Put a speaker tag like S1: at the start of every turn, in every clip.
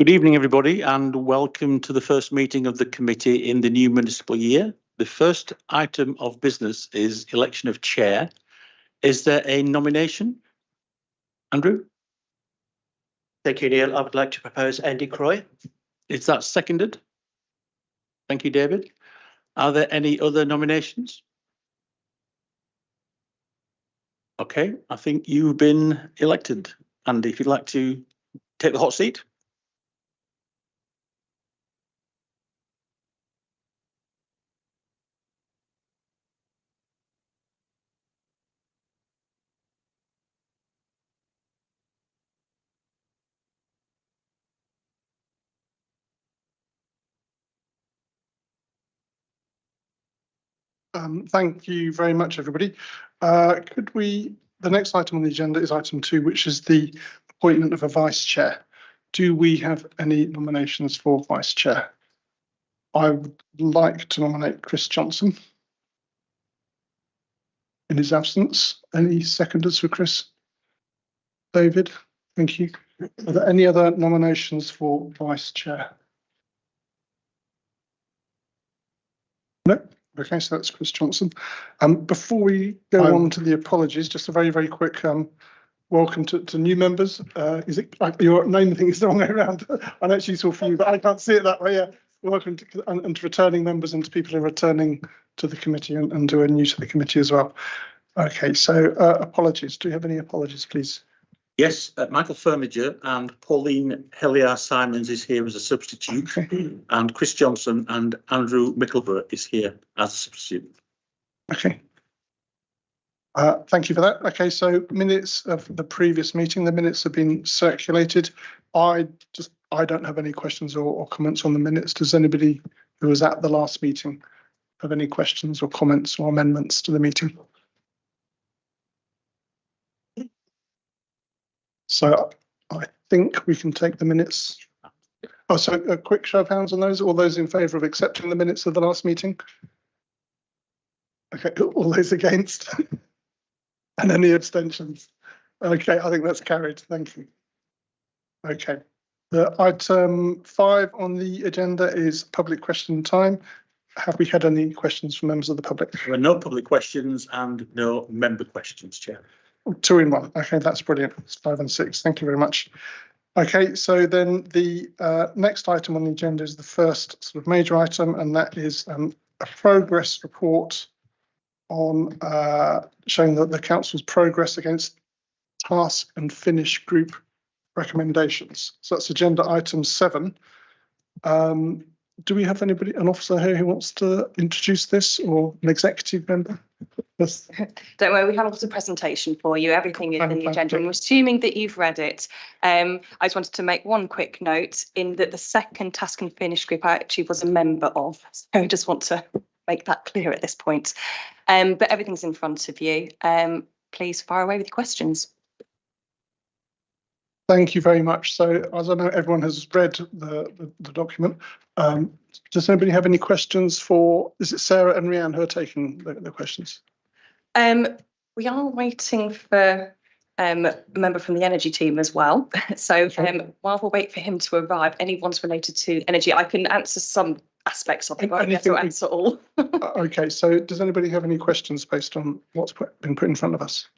S1: Good evening, everybody, and welcome to the first meeting of the committee in the new municipal year. The first item of business is election of chair. Is there a nomination? Andrew?
S2: Thank you, Neil. I would like to propose Andy Croy.
S1: Is that seconded? Thank you, David. Are there any other nominations? Okay, I think you've been elected. Andy, if you'd like to take the hot seat.
S3: Thank you very much, everybody. The next item on the agenda is item 2, which is the appointment of a vice chair. Do we have any nominations for vice chair? I would like to nominate Chris Johnson in his absence. Any seconders for Chris? David, thank you. Are there any other nominations for vice chair? No. Okay, so that's Chris Johnson. Before we go on to the apologies, just a very, very quick welcome to new members. Is it your name thing is the wrong way around? I know it's useful for you, but I can't see it that way. Yeah. Welcome to and to returning members and to people who are returning to the committee and who are new to the committee as well. Okay, so apologies. Do you have any apologies, please?
S1: Yes, Michael Firmager and Pauline Helliar-Simons is here as a substitute, and Chris Johnson and Andrew Mickleborough is here as a substitute.
S3: Okay. Thank you for that. Okay, so minutes of the previous meeting, the minutes have been circulated. I don't have any questions or comments on the minutes. Does anybody who was at the last meeting have any questions or comments or amendments to the meeting? So I think we can take the minutes. Oh, so a quick show of hands on those. All those in favour of accepting the minutes of the last meeting? Okay, all those against? And any abstentions? Okay, I think that's carried. Thank you. Okay. The item 5 on the agenda is public question time. Have we had any questions from members of the public?
S1: There are no public questions and no member questions, Chair.
S3: 2 in 1. Okay, that's brilliant. It's 5 and 6. Thank you very much. Okay, so then the next item on the agenda is the first sort of major item, and that is a progress report on showing that the council's progress against task and finish group recommendations. So that's agenda item 7. Do we have anybody, an officer here who wants to introduce this, or an executive member? Yes.
S4: Don't worry, we have a presentation for you. Everything is in the agenda, and we're assuming that you've read it. I just wanted to make one quick note in that the second task and finish group I actually was a member of. So I just want to make that clear at this point. But everything's in front of you. Please fire away with your questions.
S3: Thank you very much. So as I know everyone has read the document, does anybody have any questions for, is it Sarah and Rhiannon who are taking the questions?
S4: We are waiting for a member from the energy team as well. So while we'll wait for him to arrive, any ones related to energy, I can answer some aspects of it, but I don't have to answer all.
S3: Okay, so does anybody have any questions based on what's been put in front of us?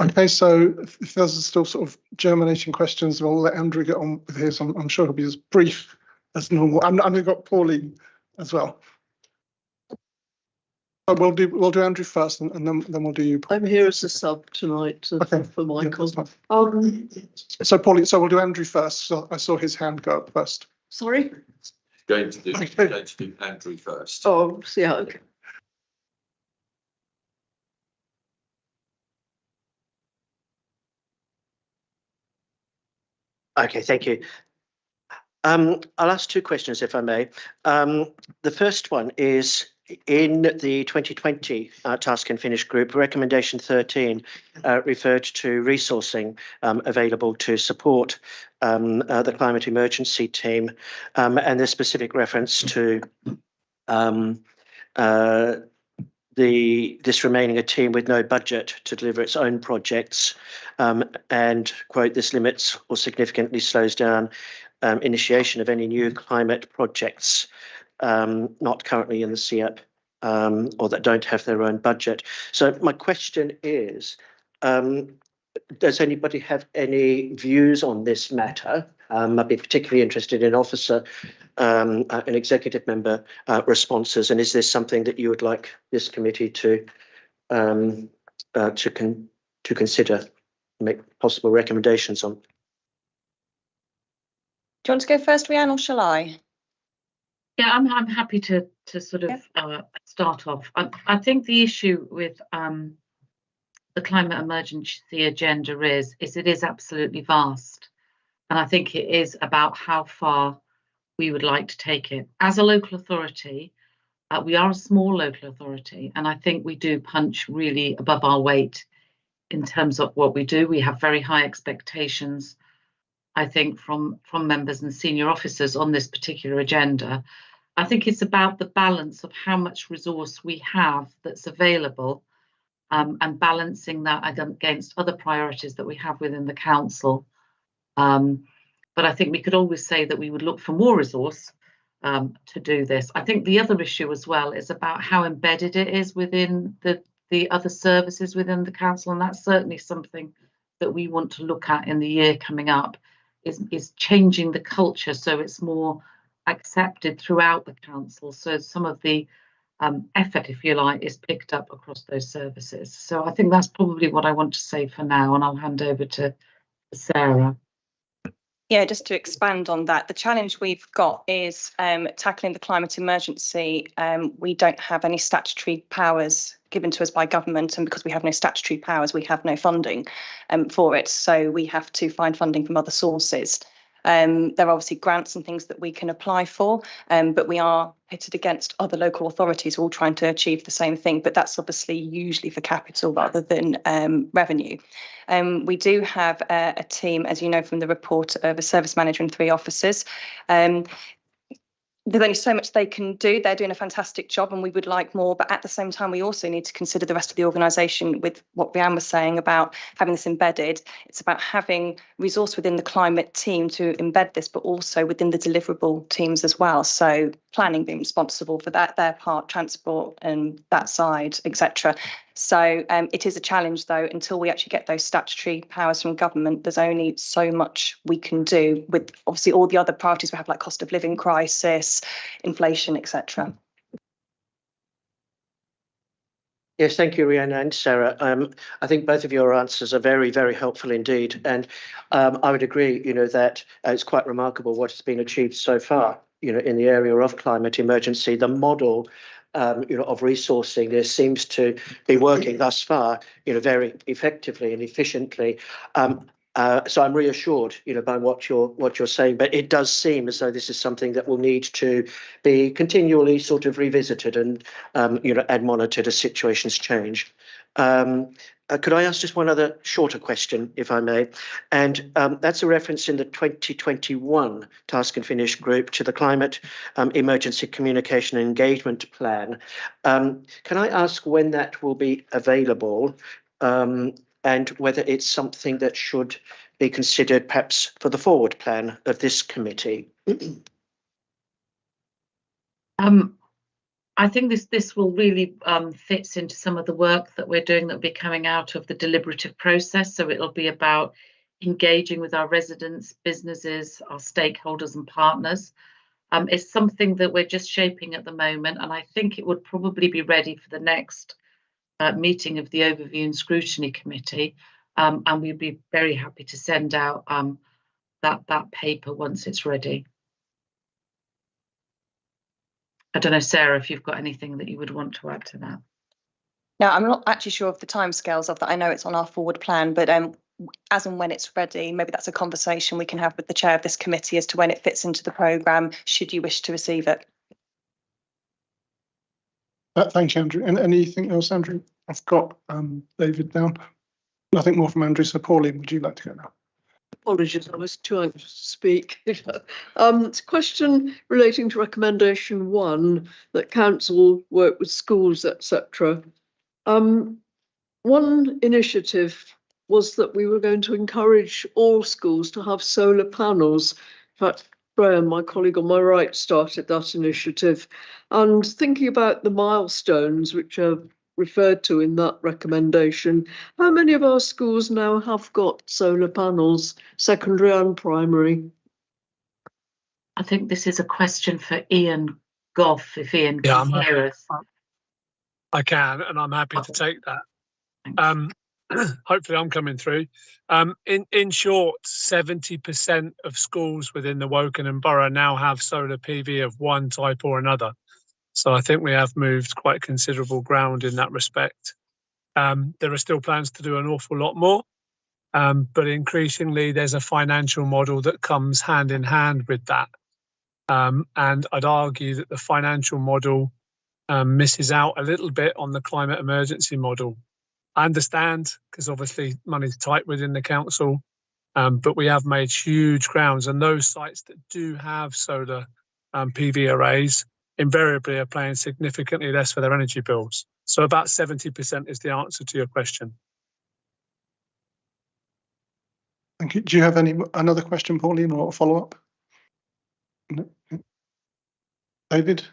S3: Okay, so if there's still sort of germinating questions, we'll let Andrew get on with his. I'm sure he'll be as brief as normal. And we've got Pauline as well. We'll do Andrew first, and then we'll do you.
S5: I'm here as a sub tonight for Michael.
S3: Yeah, so Pauline, so we'll do Andrew first. So I saw his hand go up first.
S5: Sorry.
S6: Going to do Andrew first.
S5: Oh, yeah. Okay.
S2: Okay, thank you. I'll ask 2 questions, if I may. The first one is in the 2020 task and finish group, recommendation 13 referred to resourcing available to support the climate emergency team, and there's specific reference to this remaining a team with no budget to deliver its own projects, and quote, this limits or significantly slows down initiation of any new climate projects not currently in the CEP or that don't have their own budget. So my question is, does anybody have any views on this matter? I'd be particularly interested in officer and executive member responses, and is this something that you would like this committee to consider, make possible recommendations on?
S4: Do you want to go first, Rhiannon, or shall I?
S7: Yeah, I'm happy to sort of start off. I think the issue with the climate emergency agenda is it is absolutely vast, and I think it is about how far we would like to take it. As a local authority, we are a small local authority, and I think we do punch really above our weight in terms of what we do. We have very high expectations, I think, from members and senior officers on this particular agenda. I think it's about the balance of how much resource we have that's available, and balancing that against other priorities that we have within the council. But I think we could always say that we would look for more resource to do this. I think the other issue as well is about how embedded it is within the other services within the council, and that's certainly something that we want to look at in the year coming up, is changing the culture so it's more accepted throughout the council. So some of the effort, if you like, is picked up across those services. So I think that's probably what I want to say for now, and I'll hand over to Sarah.
S4: Yeah, just to expand on that, the challenge we've got is tackling the climate emergency. We don't have any statutory powers given to us by government, and because we have no statutory powers, we have no funding for it. So we have to find funding from other sources. There are obviously grants and things that we can apply for, but we are pitted against other local authorities all trying to achieve the same thing. But that's obviously usually for capital rather than revenue. We do have a team, as you know from the report, of a service manager and 3 officers. There's only so much they can do. They're doing a fantastic job and we would like more. But at the same time, we also need to consider the rest of the organisation with what Rhiannon was saying about having this embedded. It's about having resource within the climate team to embed this, but also within the deliverable teams as well. So planning being responsible for that, their part, transport and that side, etc. So it is a challenge, though, until we actually get those statutory powers from government. There's only so much we can do with obviously all the other priorities we have, like cost of living crisis, inflation, etc.
S2: Yes, thank you, Rhiannon and Sarah. I think both of your answers are very, very helpful indeed. And I would agree, that it's quite remarkable what has been achieved so far, in the area of climate emergency. The model of resourcing this seems to be working thus far, very effectively and efficiently. So I'm reassured, by what you're saying, but it does seem as though this is something that will need to be continually sort of revisited and, and monitored as situations change. Could I ask just one other shorter question, if I may? And that's a reference in the 2021 Task and Finish group to the Climate Emergency Communication and Engagement Plan. Can I ask when that will be available, and whether it's something that should be considered perhaps for the forward plan of this committee?
S7: I think this will really fits into some of the work that we're doing that will be coming out of the deliberative process. So it'll be about engaging with our residents, businesses, our stakeholders and partners. It's something that we're just shaping at the moment, and I think it would probably be ready for the next meeting of the Overview and Scrutiny Committee, and we'd be very happy to send out that paper once it's ready. I don't know, Sarah, if you've got anything that you would want to add to that.
S4: No, I'm not actually sure of the timescales of that. I know it's on our forward plan, but as and when it's ready, maybe that's a conversation we can have with the chair of this committee as to when it fits into the programme, should you wish to receive it.
S3: Thank you, Andrew. And anything else, Andrew? I've got David down. Nothing more from Andrew. So Pauline, would you like to go now?
S5: Apologies, I was too anxious to speak. It's a question relating to recommendation 1, that council work with schools, etc. One initiative was that we were going to encourage all schools to have solar panels. In fact, Graham, my colleague on my right, started that initiative. And thinking about the milestones which are referred to in that recommendation, how many of our schools now have got solar panels, secondary and primary?
S7: I think this is a question for Ian Goff, if Ian can hear us.
S8: I can, and I'm happy to take that. Hopefully I'm coming through. In short, 70% of schools within the Wokingham Borough now have solar PV of one type or another. So I think we have moved quite considerable ground in that respect. There are still plans to do an awful lot more, but increasingly there's a financial model that comes hand in hand with that. And I'd argue that the financial model misses out a little bit on the climate emergency model. I understand, because obviously money's tight within the council, but we have made huge grounds, and those sites that do have solar PV arrays invariably are paying significantly less for their energy bills. So about 70% is the answer to your question.
S3: Thank you. Do you have another question, Pauline, or a follow-up? No. David?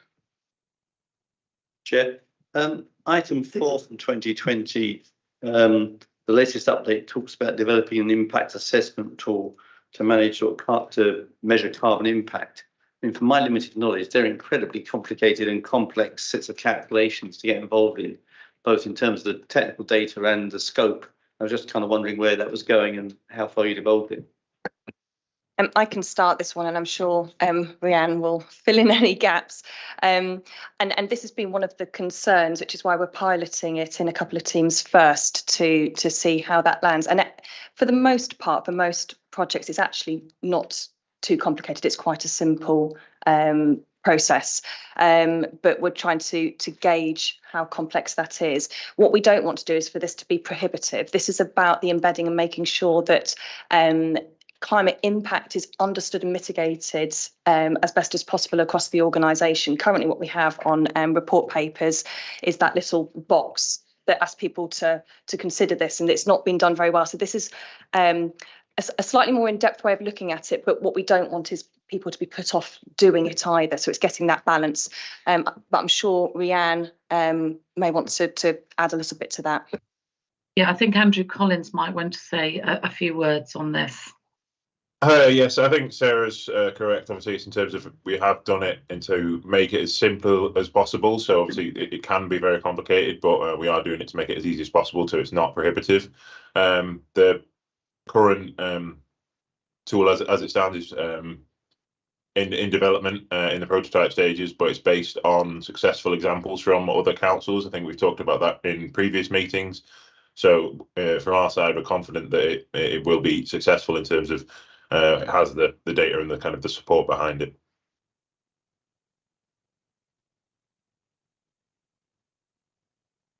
S9: Chair, item 4 from 2020, the latest update talks about developing an impact assessment tool to manage or to measure carbon impact. I mean, from my limited knowledge, they're incredibly complicated and complex sets of calculations to get involved in, both in terms of the technical data and the scope. I was just kind of wondering where that was going and how far you'd evolved it.
S4: I can start this one, and I'm sure Rhiannon will fill in any gaps. And this has been one of the concerns, which is why we're piloting it in a couple of teams first to see how that lands. And for the most part, for most projects, it's actually not too complicated. It's quite a simple process, but we're trying to gauge how complex that is. What we don't want to do is for this to be prohibitive. This is about the embedding and making sure that climate impact is understood and mitigated as best as possible across the organisation. Currently, what we have on report papers is that little box that asks people to consider this, and it's not been done very well. So this is a slightly more in-depth way of looking at it, but what we don't want is people to be put off doing it either. So it's getting that balance. But I'm sure Rhiannon may want to add a little bit to that.
S7: Yeah, I think Andrew Collins might want to say a few words on this.
S10: Yes, I think Sarah's correct. Obviously, it's in terms of we have done it and to make it as simple as possible. So obviously it can be very complicated, but we are doing it to make it as easy as possible so it's not prohibitive. The current tool as it stands is in development in the prototype stages, but it's based on successful examples from other councils. I think we've talked about that in previous meetings. So from our side, we're confident that it will be successful in terms of it has the data and the kind of the support behind it.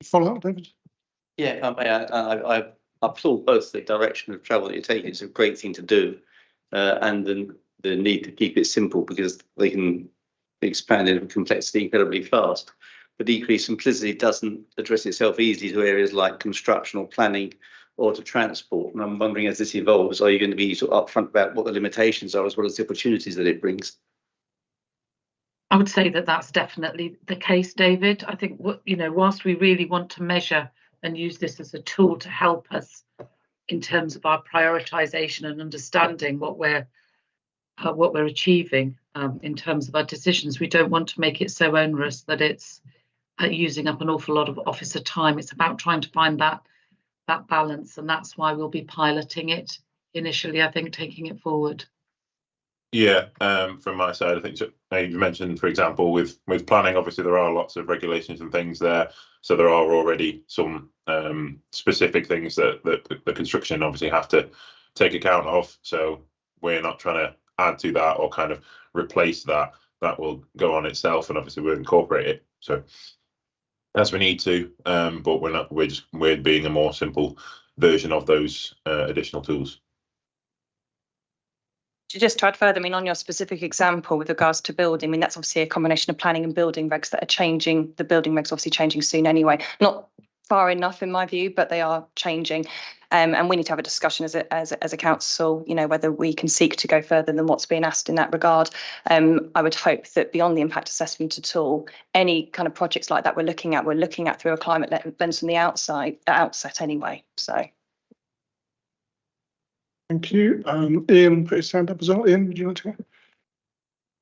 S3: Follow up, David?
S9: Yeah, I applaud both the direction of travel that you're taking. It's a great thing to do, and the need to keep it simple because they can expand in complexity incredibly fast. But equally, simplicity doesn't address itself easily to areas like construction or planning or to transport. And I'm wondering, as this evolves, are you going to be sort of upfront about what the limitations are as well as the opportunities that it brings?
S7: I would say that that's definitely the case, David. I think, whilst we really want to measure and use this as a tool to help us in terms of our prioritisation and understanding what we're achieving in terms of our decisions, we don't want to make it so onerous that it's using up an awful lot of officer time. It's about trying to find that balance, and that's why we'll be piloting it initially, I think, taking it forward.
S10: Yeah, from my side, I think you mentioned, for example, with planning, obviously there are lots of regulations and things there. So there are already some specific things that the construction obviously have to take account of. So we're not trying to add to that or kind of replace that. That will go on itself, and obviously we'll incorporate it. So as we need to, but we're being a more simple version of those additional tools.
S4: Just to add further, I mean, on your specific example with regards to building, I mean, that's obviously a combination of planning and building regs that are changing. The building regs obviously changing soon anyway. Not far enough in my view, but they are changing. And we need to have a discussion as a council, you know, whether we can seek to go further than what's being asked in that regard. I would hope that beyond the impact assessment at all, any kind of projects like that we're looking at through a climate lens from the outset anyway. So.
S3: Thank you. Ian put his hand up as well. Ian, would you like to go?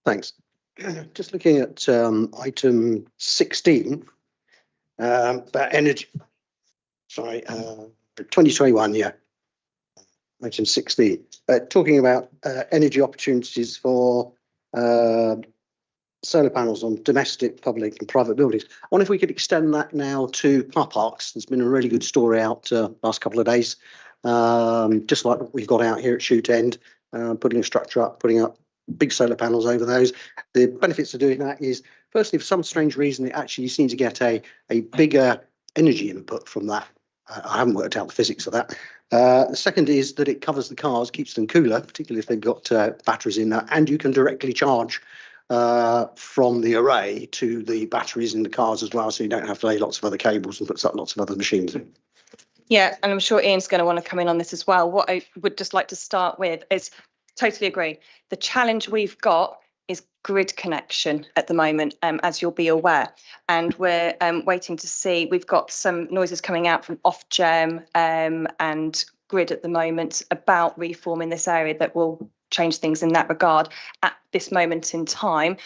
S11: Thanks. Just looking at item 16, about energy. Sorry, 2021, yeah. Item 16, talking about energy opportunities for solar panels on domestic, public and private buildings. I wonder if we could extend that now to car parks. There's been a really good story out last couple of days, just like what we've got out here at Shoot End, putting a structure up, putting up big solar panels over those. The benefits of doing that is, firstly, for some strange reason, it actually seems to get a bigger energy input from that. I haven't worked out the physics of that. The second is that it covers the cars, keeps them cooler, particularly if they've got batteries in there, and you can directly charge from the array to the batteries in the cars as well, so you don't have to lay lots of other cables and put lots of other machines in.
S4: Yeah, and I'm sure Ian's going to want to come in on this as well. What I would just like to start with is totally agree. The challenge we've got is grid connection at the moment, as you'll be aware, and we're waiting to see. We've got some noises coming out from Ofgem and grid at the moment about reform in this area that will change things in that regard. At this moment in time,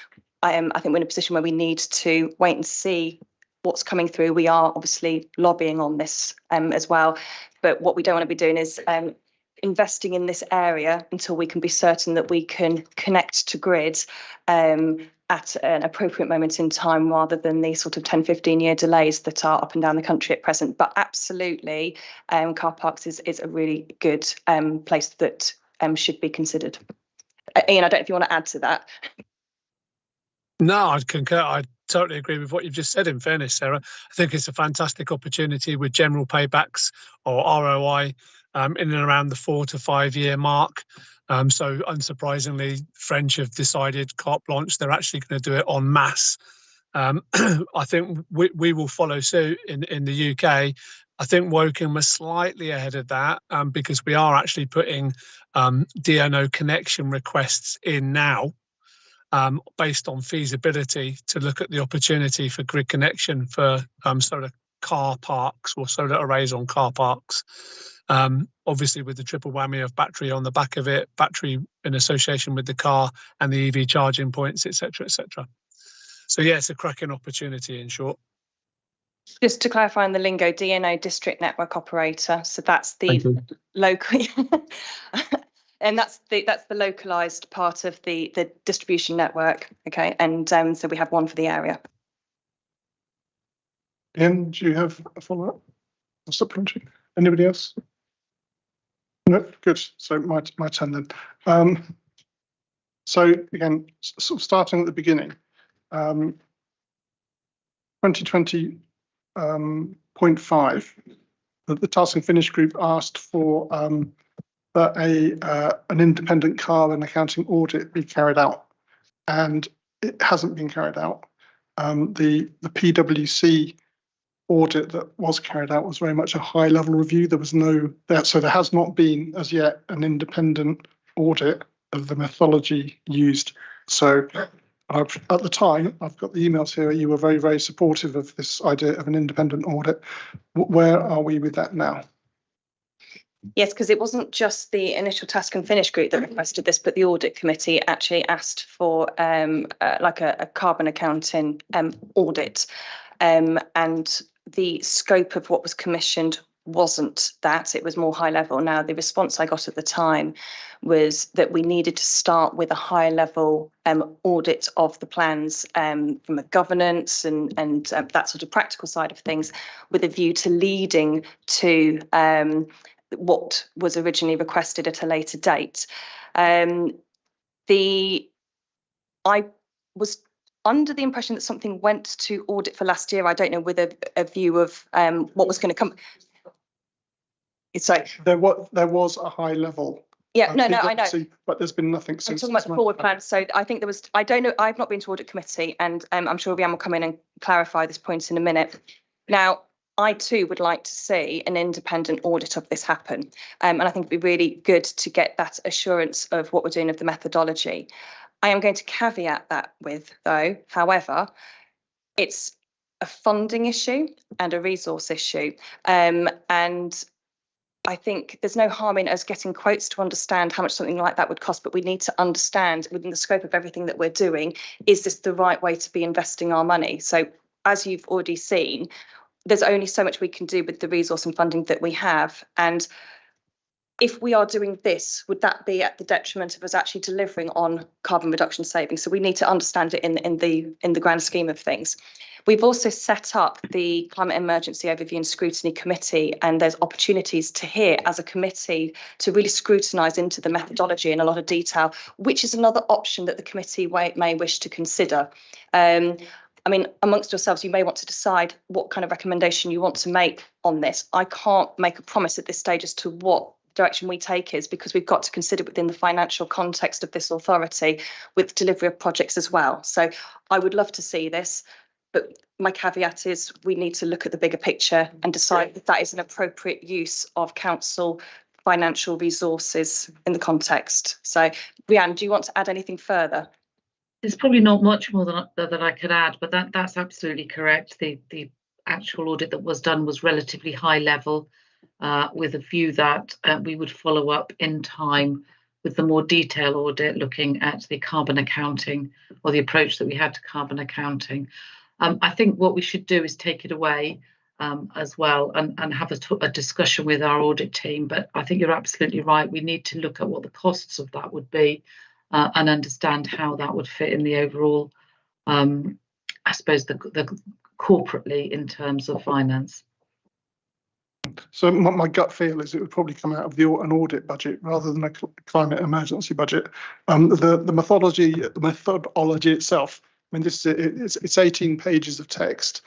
S4: I think we're in a position where we need to wait and see what's coming through. We are obviously lobbying on this as well, but what we don't want to be doing is investing in this area until we can be certain that we can connect to grid at an appropriate moment in time, rather than the sort of 10-15 year delays that are up and down the country at present. But absolutely, car parks is a really good place that should be considered. Ian, I don't know if you want to add to that.
S8: No, I'd concur. I totally agree with what you've just said, in fairness, Sarah. I think it's a fantastic opportunity with general paybacks or ROI in and around the 4 to 5 year mark. So unsurprisingly, French have decided carte blanche, they're actually going to do it en masse. I think we will follow suit in the UK. I think Woking was slightly ahead of that because we are actually putting DNO connection requests in now based on feasibility to look at the opportunity for grid connection for solar car parks or solar arrays on car parks. Obviously with the triple whammy of battery on the back of it, battery in association with the car and the EV charging points, etc., etc. So yeah, it's a cracking opportunity in short.
S4: Just to clarify on the lingo, DNO district network operator. So that's the local, and that's the localized part of the distribution network. Okay, and so we have one for the area.
S3: Ian, do you have a follow-up or supplementary? Anybody else? No, good. So my turn then. So again, sort of starting at the beginning, 2020.5, the Task and Finish group asked for that an independent car and accounting audit be carried out, and it hasn't been carried out. The PwC audit that was carried out was very much a high level review. There was so there has not been as yet an independent audit of the methodology used. So at the time, I've got the emails here, you were very, very supportive of this idea of an independent audit. Where are we with that now?
S4: Yes, because it wasn't just the initial Task and Finish group that requested this, but the audit committee actually asked for like a carbon accounting audit, and the scope of what was commissioned wasn't that. It was more high level. Now, the response I got at the time was that we needed to start with a high level audit of the plans from a governance and that sort of practical side of things, with a view to leading to what was originally requested at a later date. I was under the impression that something went to audit for last year. I don't know, with a view of what was going to come. Sorry.
S3: There was a high level
S4: Yeah, no, I know.
S3: But there's been nothing
S4: I'm
S3: since.
S4: talking about the forward plan. So I think there was, I don't know, I've not been to audit committee, and I'm sure Rhiannon will come in and clarify this point in a minute. Now, I too would like to see an independent audit of this happen. And I think it'd be really good to get that assurance of what we're doing of the methodology. I am going to caveat that with, though, however, it's a funding issue and a resource issue. And I think there's no harm in us getting quotes to understand how much something like that would cost, but we need to understand within the scope of everything that we're doing, is this the right way to be investing our money? So as you've already seen, there's only so much we can do with the resource and funding that we have. And if we are doing this, would that be at the detriment of us actually delivering on carbon reduction savings? So we need to understand it in the grand scheme of things. We've also set up the Climate Emergency Overview and Scrutiny Committee, and there's opportunities to hear as a committee to really scrutinise into the methodology in a lot of detail, which is another option that the committee may wish to consider. I mean, amongst yourselves, you may want to decide what kind of recommendation you want to make on this. I can't make a promise at this stage as to what direction we take is, because we've got to consider within the financial context of this authority with delivery of projects as well. So I would love to see this, but my caveat is we need to look at the bigger picture and decide if that is an appropriate use of council financial resources in the context. So, Rhiannon, do you want to add anything further?
S7: There's probably not much more that I could add, but that's absolutely correct. The actual audit that was done was relatively high level, with a view that we would follow up in time with the more detailed audit looking at the carbon accounting, or the approach that we had to carbon accounting. I think what we should do is take it away as well and have a discussion with our audit team. But I think you're absolutely right. We need to look at what the costs of that would be and understand how that would fit in the overall, I suppose, the corporately in terms of finance.
S3: So my gut feel is it would probably come out of an audit budget rather than a climate emergency budget. The methodology itself, I mean, it's 18 pages of text,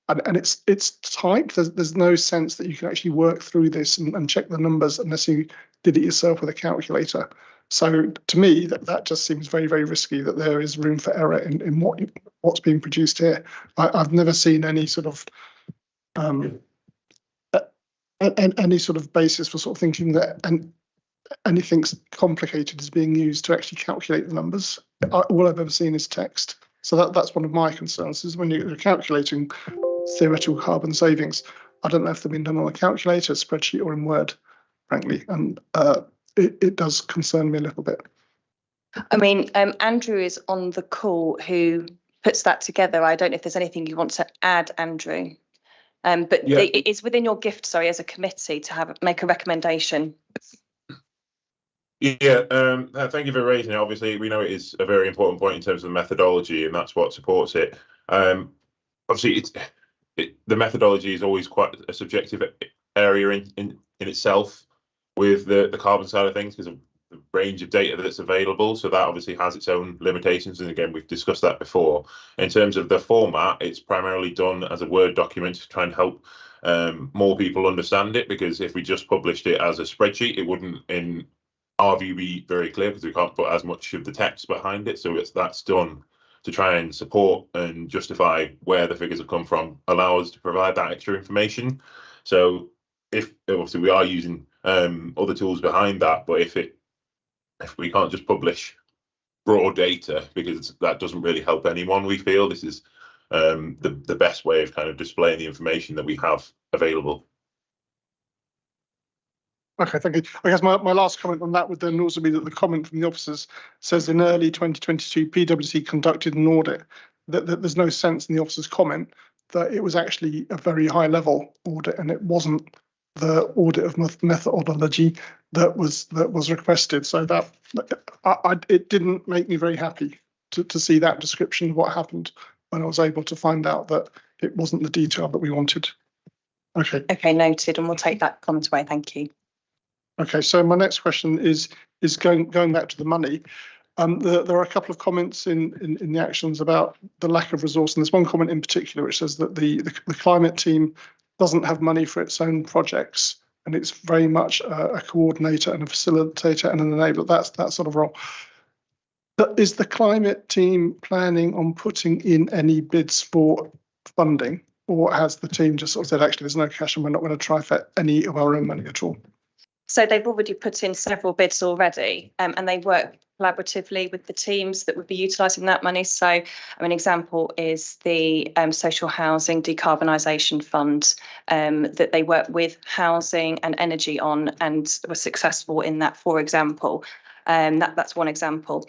S3: and it's typed. There's no sense that you can actually work through this and check the numbers unless you did it yourself with a calculator. So to me, that just seems very, very risky, that there is room for error in what's being produced here. I've never seen any sort of any sort of basis for sort of thinking that anything complicated is being used to actually calculate the numbers. All I've ever seen is text. So that's one of my concerns, is when you're calculating theoretical carbon savings, I don't know if they've been done on a calculator, spreadsheet, or in Word, frankly, and it does concern me a little bit.
S4: I mean, Andrew is on the call who puts that together. I don't know if there's anything you want to add, Andrew. But yeah, it's within your gift, sorry, as a committee to make a recommendation.
S10: Yeah, thank you for raising it. Obviously, we know it is a very important point in terms of the methodology, and that's what supports it. Obviously, the methodology is always quite a subjective area in itself with the carbon side of things, because of the range of data that's available. So that obviously has its own limitations. And again, we've discussed that before. In terms of the format, it's primarily done as a Word document to try and help more people understand it, because if we just published it as a spreadsheet, it wouldn't, in our view, be very clear, because we can't put as much of the text behind it. So that's done to try and support and justify where the figures have come from, allow us to provide that extra information. So if obviously we are using other tools behind that, but if we can't just publish raw data, because that doesn't really help anyone, we feel this is the best way of kind of displaying the information that we have available.
S3: Okay, thank you. I guess my last comment on that would then also be that the comment from the officers says in early 2022, PwC conducted an audit. That there's no sense in the officers' comment that it was actually a very high level audit, and it wasn't the audit of methodology that was requested. So that it didn't make me very happy to see that description of what happened when I was able to find out that it wasn't the detail that we wanted. Okay.
S4: Okay, noted, and we'll take that comment away. Thank you.
S3: Okay, so my next question is going back to the money. There are a couple of comments in the actions about the lack of resource, and there's one comment in particular which says that the climate team doesn't have money for its own projects, and it's very much a coordinator and a facilitator and an enabler. That's that sort of role. But is the climate team planning on putting in any bids for funding, or has the team just sort of said, actually, there's no cash and we're not going to try for any of our own money at all?
S4: So they've already put in several bids already, and they work collaboratively with the teams that would be utilising that money. So, an example is the Social Housing Decarbonisation Fund that they work with housing and energy on, and were successful in that, for example. That's one example.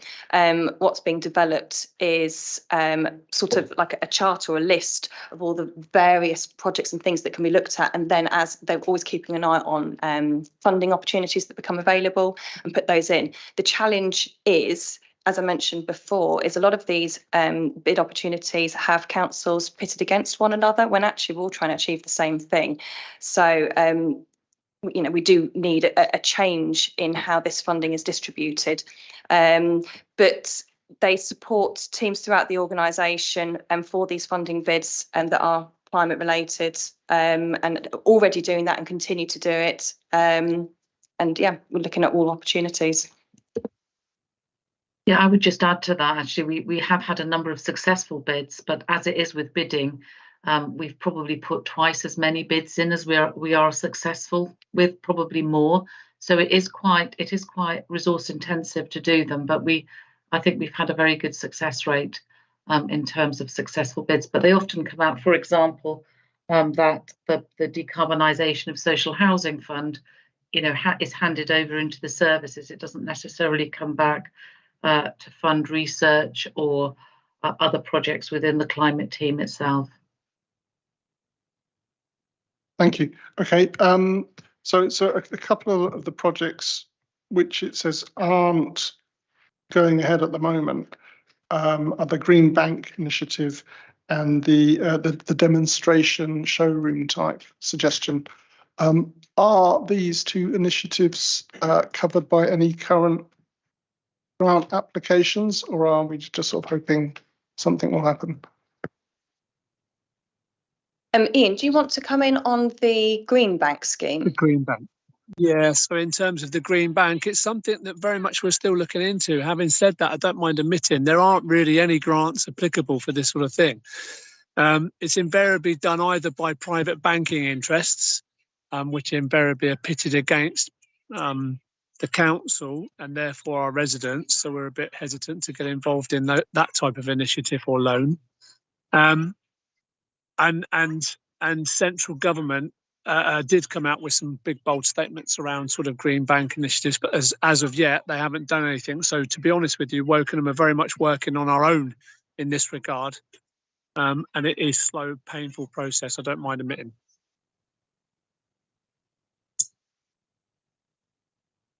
S4: What's being developed is sort of like a chart or a list of all the various projects and things that can be looked at, and then as they're always keeping an eye on funding opportunities that become available and put those in. The challenge is, as I mentioned before, is a lot of these bid opportunities have councils pitted against one another when actually we're all trying to achieve the same thing. So we do need a change in how this funding is distributed, but they support teams throughout the organisation and for these funding bids that are climate related, and already doing that and continue to do it. And yeah, we're looking at all opportunities.
S7: Yeah, I would just add to that. Actually, we have had a number of successful bids, but as it is with bidding, we've probably put twice as many bids in as we are successful with, probably more. So it is quite resource intensive to do them, but I think we've had a very good success rate in terms of successful bids. But they often come out, for example, that the decarbonisation of social housing fund, is handed over into the services. It doesn't necessarily come back to fund research or other projects within the climate team itself.
S3: Thank you. Okay, so a couple of the projects which it says aren't going ahead at the moment are the Green Bank initiative and the demonstration showroom type suggestion. Are these two initiatives covered by any current grant applications, or are we just sort of hoping something will happen?
S4: Ian, do you want to come in on the Green Bank scheme?
S8: The Green Bank. Yeah, so in terms of the Green Bank, it's something that very much we're still looking into. Having said that, I don't mind admitting there aren't really any grants applicable for this sort of thing. It's invariably done either by private banking interests, which invariably are pitted against the council and therefore our residents. So we're a bit hesitant to get involved in that type of initiative or loan. And central government did come out with some big bold statements around sort of Green Bank initiatives, but as of yet they haven't done anything. So to be honest with you, Wokingham are very much working on our own in this regard, and it is slow, painful process. I don't mind admitting.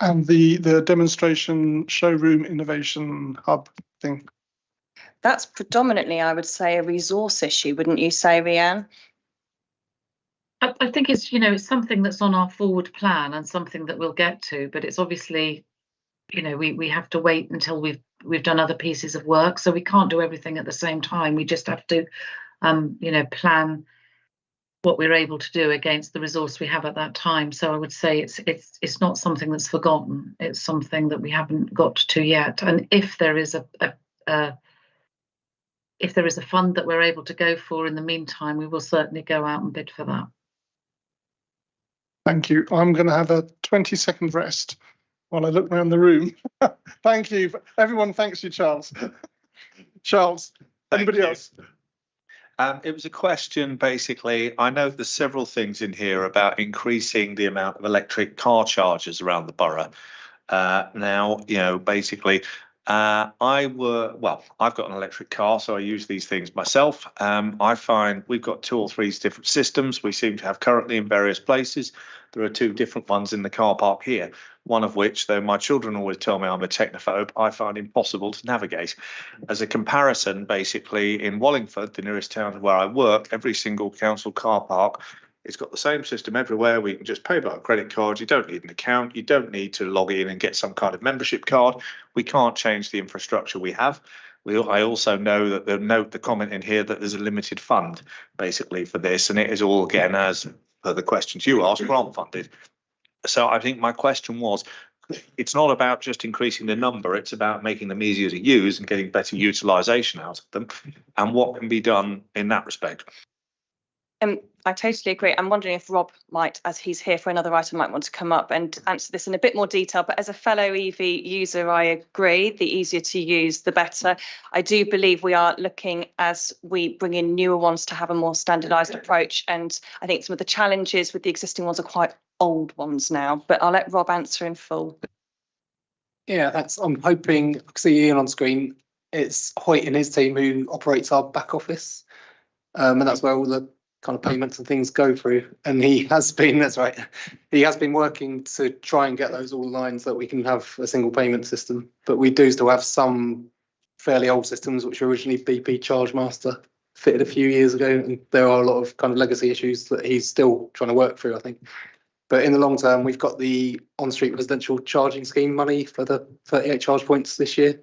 S3: And the demonstration showroom innovation hub thing.
S4: That's predominantly, I would say, a resource issue, wouldn't you say, Rhiannon?
S7: I think it's it's something that's on our forward plan and something that we'll get to, but it's obviously we have to wait until we've done other pieces of work, so we can't do everything at the same time. We just have to plan what we're able to do against the resource we have at that time. So I would say it's not something that's forgotten. It's something that we haven't got to yet. And if there is a fund that we're able to go for in the meantime, we will certainly go out and bid for that.
S3: Thank you. I'm going to have a 20-second rest while I look around the room. Thank you. Everyone thanks you, Charles. Charles, anybody else?
S12: It was a question, basically. I know there's several things in here about increasing the amount of electric car chargers around the borough. Now, basically, I've got an electric car, so I use these things myself. I find we've got 2 or 3 different systems we seem to have currently in various places. There are 2 different ones in the car park here, one of which, though my children always tell me I'm a technophobe, I find impossible to navigate. As a comparison, basically, in Wallingford, the nearest town where I work, every single council car park, it's got the same system everywhere. We can just pay by a credit card. You don't need an account. You don't need to log in and get some kind of membership card. We can't change the infrastructure we have. I also know that the comment in here that there's a limited fund basically for this, and it is all, again, as per the questions you asked, grant funded. So I think my question was, it's not about just increasing the number, it's about making them easier to use and getting better utilisation out of them, and what can be done in that respect.
S4: I totally agree. I'm wondering if Rob might, as he's here for another item, might want to come up and answer this in a bit more detail. But as a fellow EV user, I agree. The easier to use, the better. I do believe we are looking, as we bring in newer ones, to have a more standardised approach. And I think some of the challenges with the existing ones are quite old ones now. But I'll let Rob answer in full.
S13: Yeah, thanks. I'm hoping, I see Ian on screen. It's Hoyt and his team who operates our back office. And that's where all the kind of payments and things go through, and he has been, that's right, he has been working to try and get those all aligned so that we can have a single payment system. But we do still have some fairly old systems which were originally BP Chargemaster fitted a few years ago, and there are a lot of kind of legacy issues that he's still trying to work through, I think. But in the long term, we've got the Onstreet residential charging scheme money for the 38 charge points this year.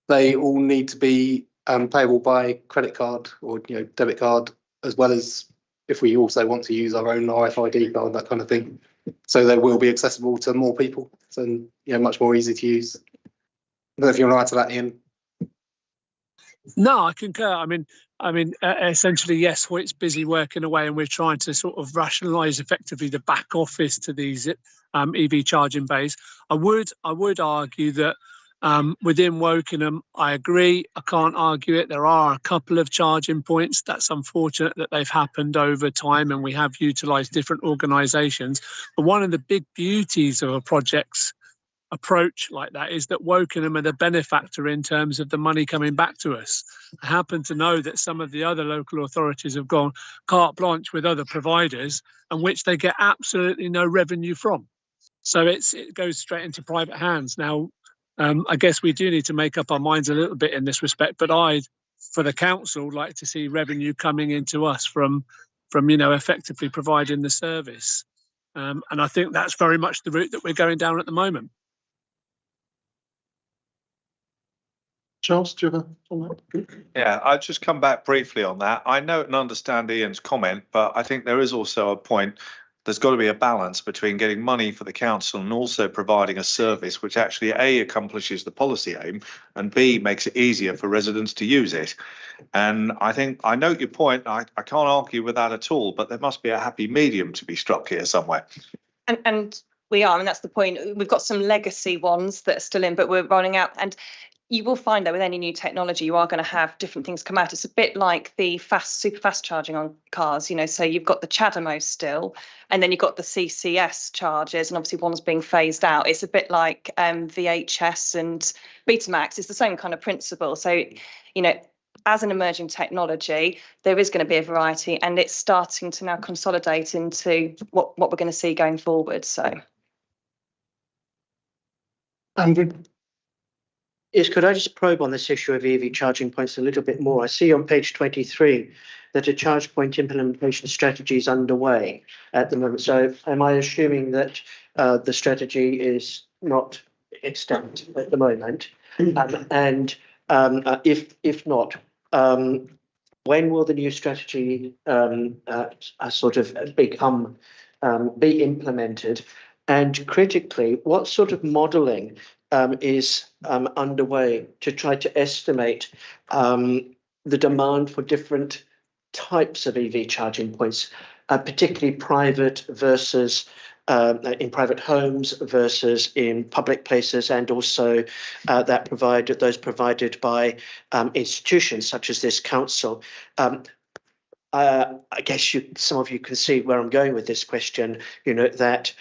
S13: They all need to be payable by credit card or debit card, as well as if we also want to use our own RFID card, that kind of thing. So they will be accessible to more people and much more easy to use. I don't know if you want to add to that, Ian.
S8: No, I concur. I mean, essentially, yes, Hoyt's busy working away, and we're trying to sort of rationalise effectively the back office to these EV charging bays. I would argue that within Wokingham, I agree. I can't argue it. There are a couple of charging points. That's unfortunate that they've happened over time, and we have utilised different organisations. But one of the big beauties of a project's approach like that is that Wokingham are the benefactor in terms of the money coming back to us. I happen to know that some of the other local authorities have gone carte blanche with other providers, and which they get absolutely no revenue from. So it goes straight into private hands. Now, I guess we do need to make up our minds a little bit in this respect, but for the council, like to see revenue coming into us from effectively providing the service. And I think that's very much the route that we're going down at the moment.
S3: Charles, do you have a comment?
S12: Yeah, I'll just come back briefly on that. I note and understand Ian's comment, but I think there is also a point. There's got to be a balance between getting money for the council and also providing a service which actually A, accomplishes the policy aim, and B, makes it easier for residents to use it. And I think I note your point. I can't argue with that at all, but there must be a happy medium to be struck here somewhere.
S4: And we are, and that's the point. We've got some legacy ones that are still in, but we're running out. And you will find that with any new technology, you are going to have different things come out. It's a bit like the super fast charging on cars, so you've got the CHAdeMO still, and then you've got the CCS chargers, and obviously one's being phased out. It's a bit like VHS and Betamax. It's the same kind of principle. So, as an emerging technology, there is going to be a variety, and it's starting to now consolidate into what we're going to see going forward. So,
S3: Andrew?
S2: Yes, could I just probe on this issue of EV charging points a little bit more? I see on page 23 that a charge point implementation strategy is underway at the moment. So am I assuming that the strategy is not extant at the moment? And if not, when will the new strategy sort of be implemented? And critically, what sort of modelling is underway to try to estimate the demand for different types of EV charging points, particularly private versus in private homes versus in public places, and also those provided by institutions such as this council. I guess some of you can see where I'm going with this question. That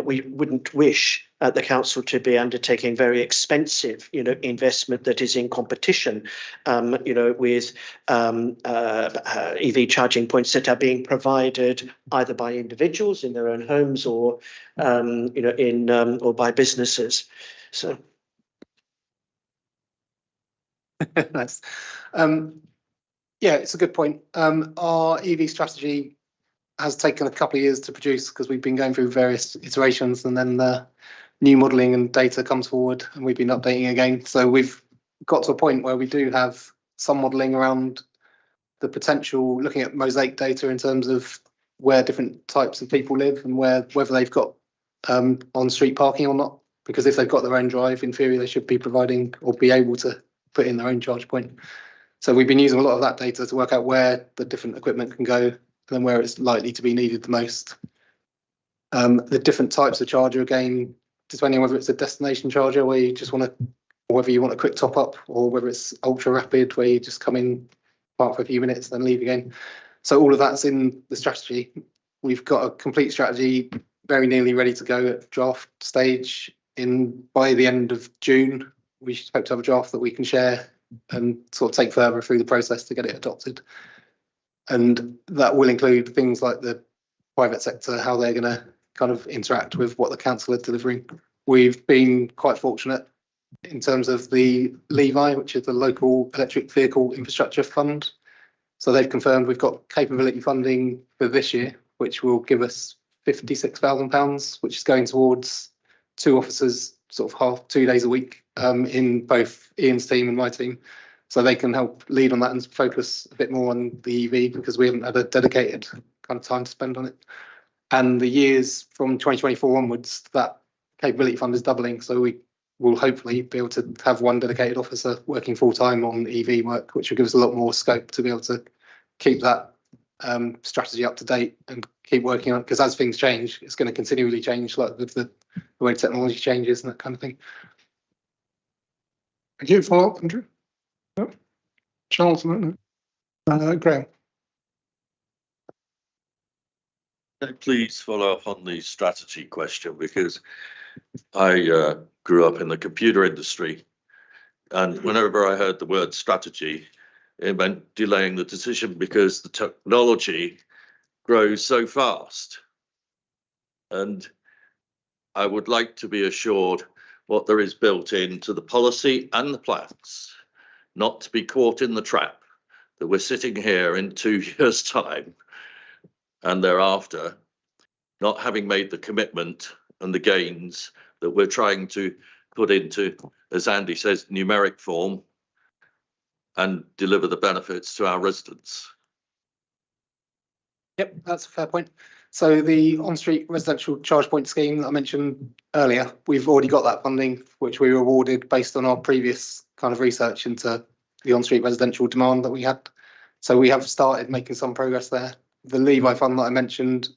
S2: we wouldn't wish the council to be undertaking very expensive, investment that is in competition, with EV charging points that are being provided either by individuals in their own homes or, or by businesses. So.
S13: Nice. Yeah, it's a good point. Our EV strategy has taken a couple of years to produce because we've been going through various iterations, and then the new modelling and data comes forward and we've been updating again. So we've got to a point where we do have some modelling around the potential, looking at mosaic data in terms of where different types of people live and whether they've got on-street parking or not. Because if they've got their own drive, in theory, they should be providing or be able to put in their own charge point. So we've been using a lot of that data to work out where the different equipment can go and then where it's likely to be needed the most. The different types of charger, again, depending on whether it's a destination charger where you just want to, or whether you want a quick top up, or whether it's ultra rapid where you just come in, park for a few minutes, then leave again. So all of that's in the strategy. We've got a complete strategy very nearly ready to go at draft stage. By the end of June, we expect to have a draft that we can share and sort of take further through the process to get it adopted. And that will include things like the private sector, how they're going to kind of interact with what the council are delivering. We've been quite fortunate in terms of the LEVI, which is the Local Electric Vehicle Infrastructure Fund. So they've confirmed we've got capability funding for this year, which will give us £56,000, which is going towards 2 officers, sort of 2 days a week, in both Ian's team and my team. So they can help lead on that and focus a bit more on the EV because we haven't had a dedicated kind of time to spend on it. And the years from 2024 onwards, that capability fund is doubling. So we will hopefully be able to have 1 dedicated officer working full time on EV work, which will give us a lot more scope to be able to keep that strategy up to date and keep working on it. Because as things change, it's going to continually change, like with the way technology changes and that kind of thing.
S3: Thank you. Follow up, Andrew? No. Charles, no. Graham.
S6: Please follow up on the strategy question, because I grew up in the computer industry, and whenever I heard the word strategy, it meant delaying the decision because the technology grows so fast. And I would like to be assured what there is built into the policy and the plans, not to be caught in the trap that we're sitting here in 2 years' time and thereafter not having made the commitment and the gains that we're trying to put into, as Andy says, numeric form and deliver the benefits to our residents.
S13: Yep, that's a fair point. So the Onstreet residential charge point scheme that I mentioned earlier, we've already got that funding, which we were awarded based on our previous kind of research into the Onstreet residential demand that we had. So we have started making some progress there. The LEVI fund that I mentioned,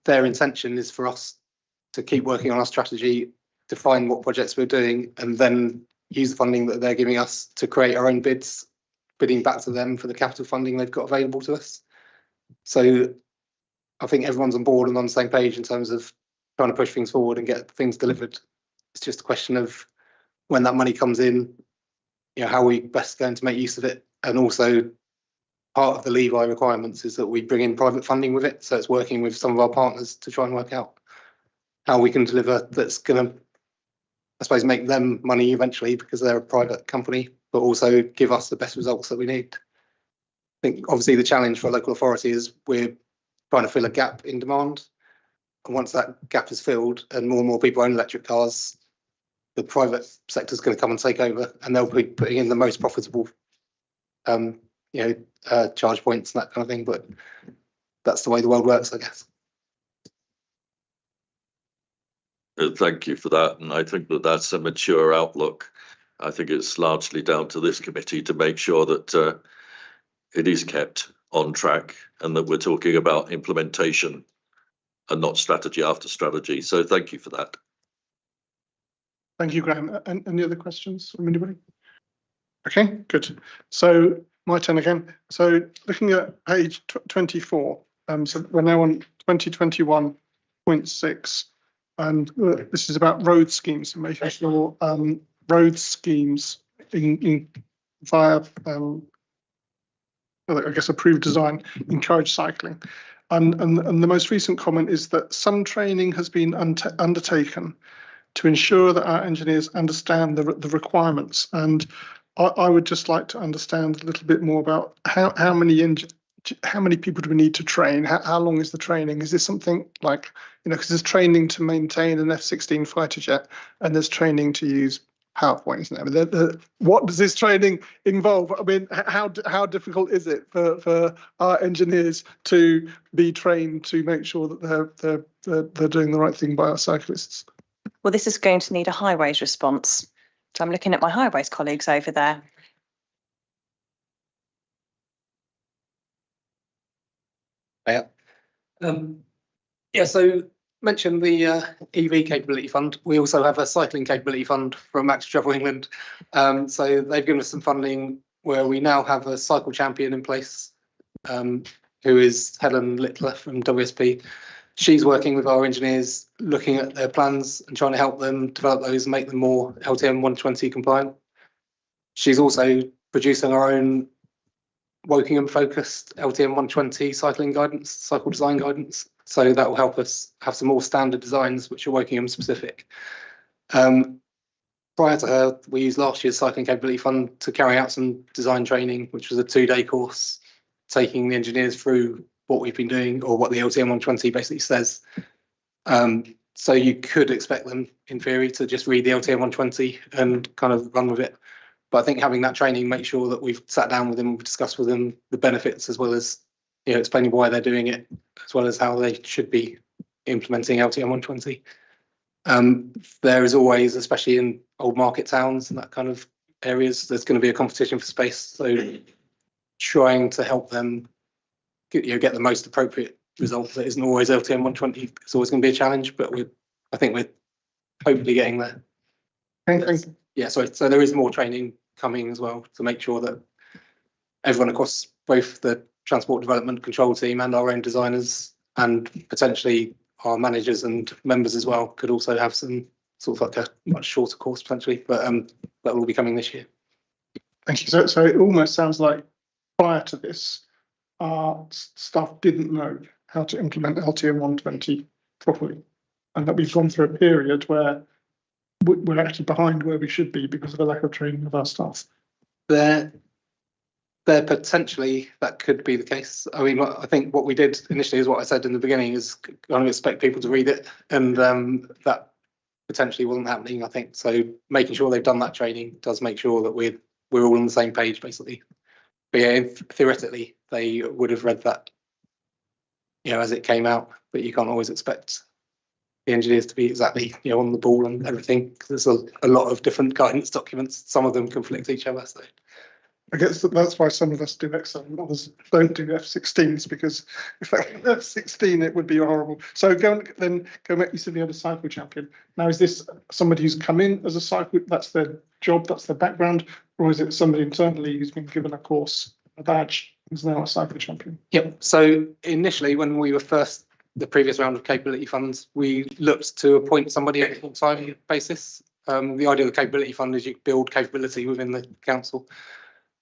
S13: their intention is for us to keep working on our strategy, define what projects we're doing, and then use the funding that they're giving us to create our own bids, bidding back to them for the capital funding they've got available to us. So I think everyone's on board and on the same page in terms of trying to push things forward and get things delivered. It's just a question of when that money comes in, you know, how are we best going to make use of it. And also part of the LEVI requirements is that we bring in private funding with it. So it's working with some of our partners to try and work out how we can deliver that's going to, I suppose, make them money eventually because they're a private company, but also give us the best results that we need. I think obviously the challenge for a local authority is we're trying to fill a gap in demand. And once that gap is filled and more people own electric cars, the private sector is going to come and take over, and they'll be putting in the most profitable charge points and that kind of thing. But that's the way the world works, I guess.
S6: Thank you for that. And I think that that's a mature outlook. I think it's largely down to this committee to make sure that it is kept on track and that we're talking about implementation and not strategy after strategy. So thank you for that.
S3: Thank you, Graham. Any other questions from anybody? Okay, good. So my turn again. So looking at page 24, so we're now on 2021.6, and this is about road schemes, making sure road schemes via I guess approved design encourage cycling. And the most recent comment is that some training has been undertaken to ensure that our engineers understand the requirements. And I would just like to understand a little bit more about how many people do we need to train? How long is the training? Is this something like, because there's training to maintain an F-16 fighter jet and there's training to use PowerPoint, isn't it? I mean, what does this training involve? I mean, how difficult is it for our engineers to be trained to make sure that they're doing the right thing by our cyclists?
S4: Well, this is going to need a highways response. So I'm looking at my highways colleagues over there.
S13: Yeah, so mentioned the EV capability fund. We also have a cycling capability fund from Max Travel England. So they've given us some funding where we now have a cycle champion in place, who is Helen Littler from WSP. She's working with our engineers, looking at their plans and trying to help them develop those and make them more LTM 120 compliant. She's also producing our own Wokingham focused LTM 120 cycling guidance, cycle design guidance. So that will help us have some more standard designs which are Wokingham specific. Prior to her, we used last year's cycling capability fund to carry out some design training, which was a 2-day course, taking the engineers through what we've been doing or what the LTM 120 basically says. So you could expect them, in theory, to just read the LTM 120 and kind of run with it. But I think having that training, make sure that we've sat down with them, we've discussed with them the benefits, as well as, you know, explaining why they're doing it, as well as how they should be implementing LTM 120. There is always, especially in old market towns and that kind of areas, there's going to be a competition for space. So trying to help them get the most appropriate result that isn't always LTM 120 is always going to be a challenge, but I think we're hopefully getting there.
S3: Thank you.
S13: Yeah, so there is more training coming as well to make sure that everyone across both the transport development control team and our own designers and potentially our managers and members as well could also have some sort of like a much shorter course potentially, but that will be coming this year.
S3: Thank you. So it almost sounds like prior to this, our staff didn't know how to implement LTM 120 properly, and that we've gone through a period where we're actually behind where we should be because of a lack of training of our staff.
S13: There potentially that could be the case. I mean, I think what we did initially is what I said in the beginning is kind of expect people to read it, and that potentially wasn't happening, I think. So making sure they've done that training does make sure that we're all on the same page, basically. But yeah, theoretically, they would have read that, you know, as it came out, but you can't always expect the engineers to be exactly, you know, on the ball and everything, because there's a lot of different guidance documents. Some of them conflict each other. So
S3: I guess that's why some of us do Excel and others don't do F16s, because if they had F16, it would be horrible. So go make, you said you had a cycle champion. Now, is this somebody who's come in as a cycle, that's their job, that's their background, or is it somebody internally who's been given a course, a badge, who's now a cycle champion?
S13: Yep. So initially, when we were the previous round of capability funds, we looked to appoint somebody on a full-time basis. The idea of the capability fund is you build capability within the council.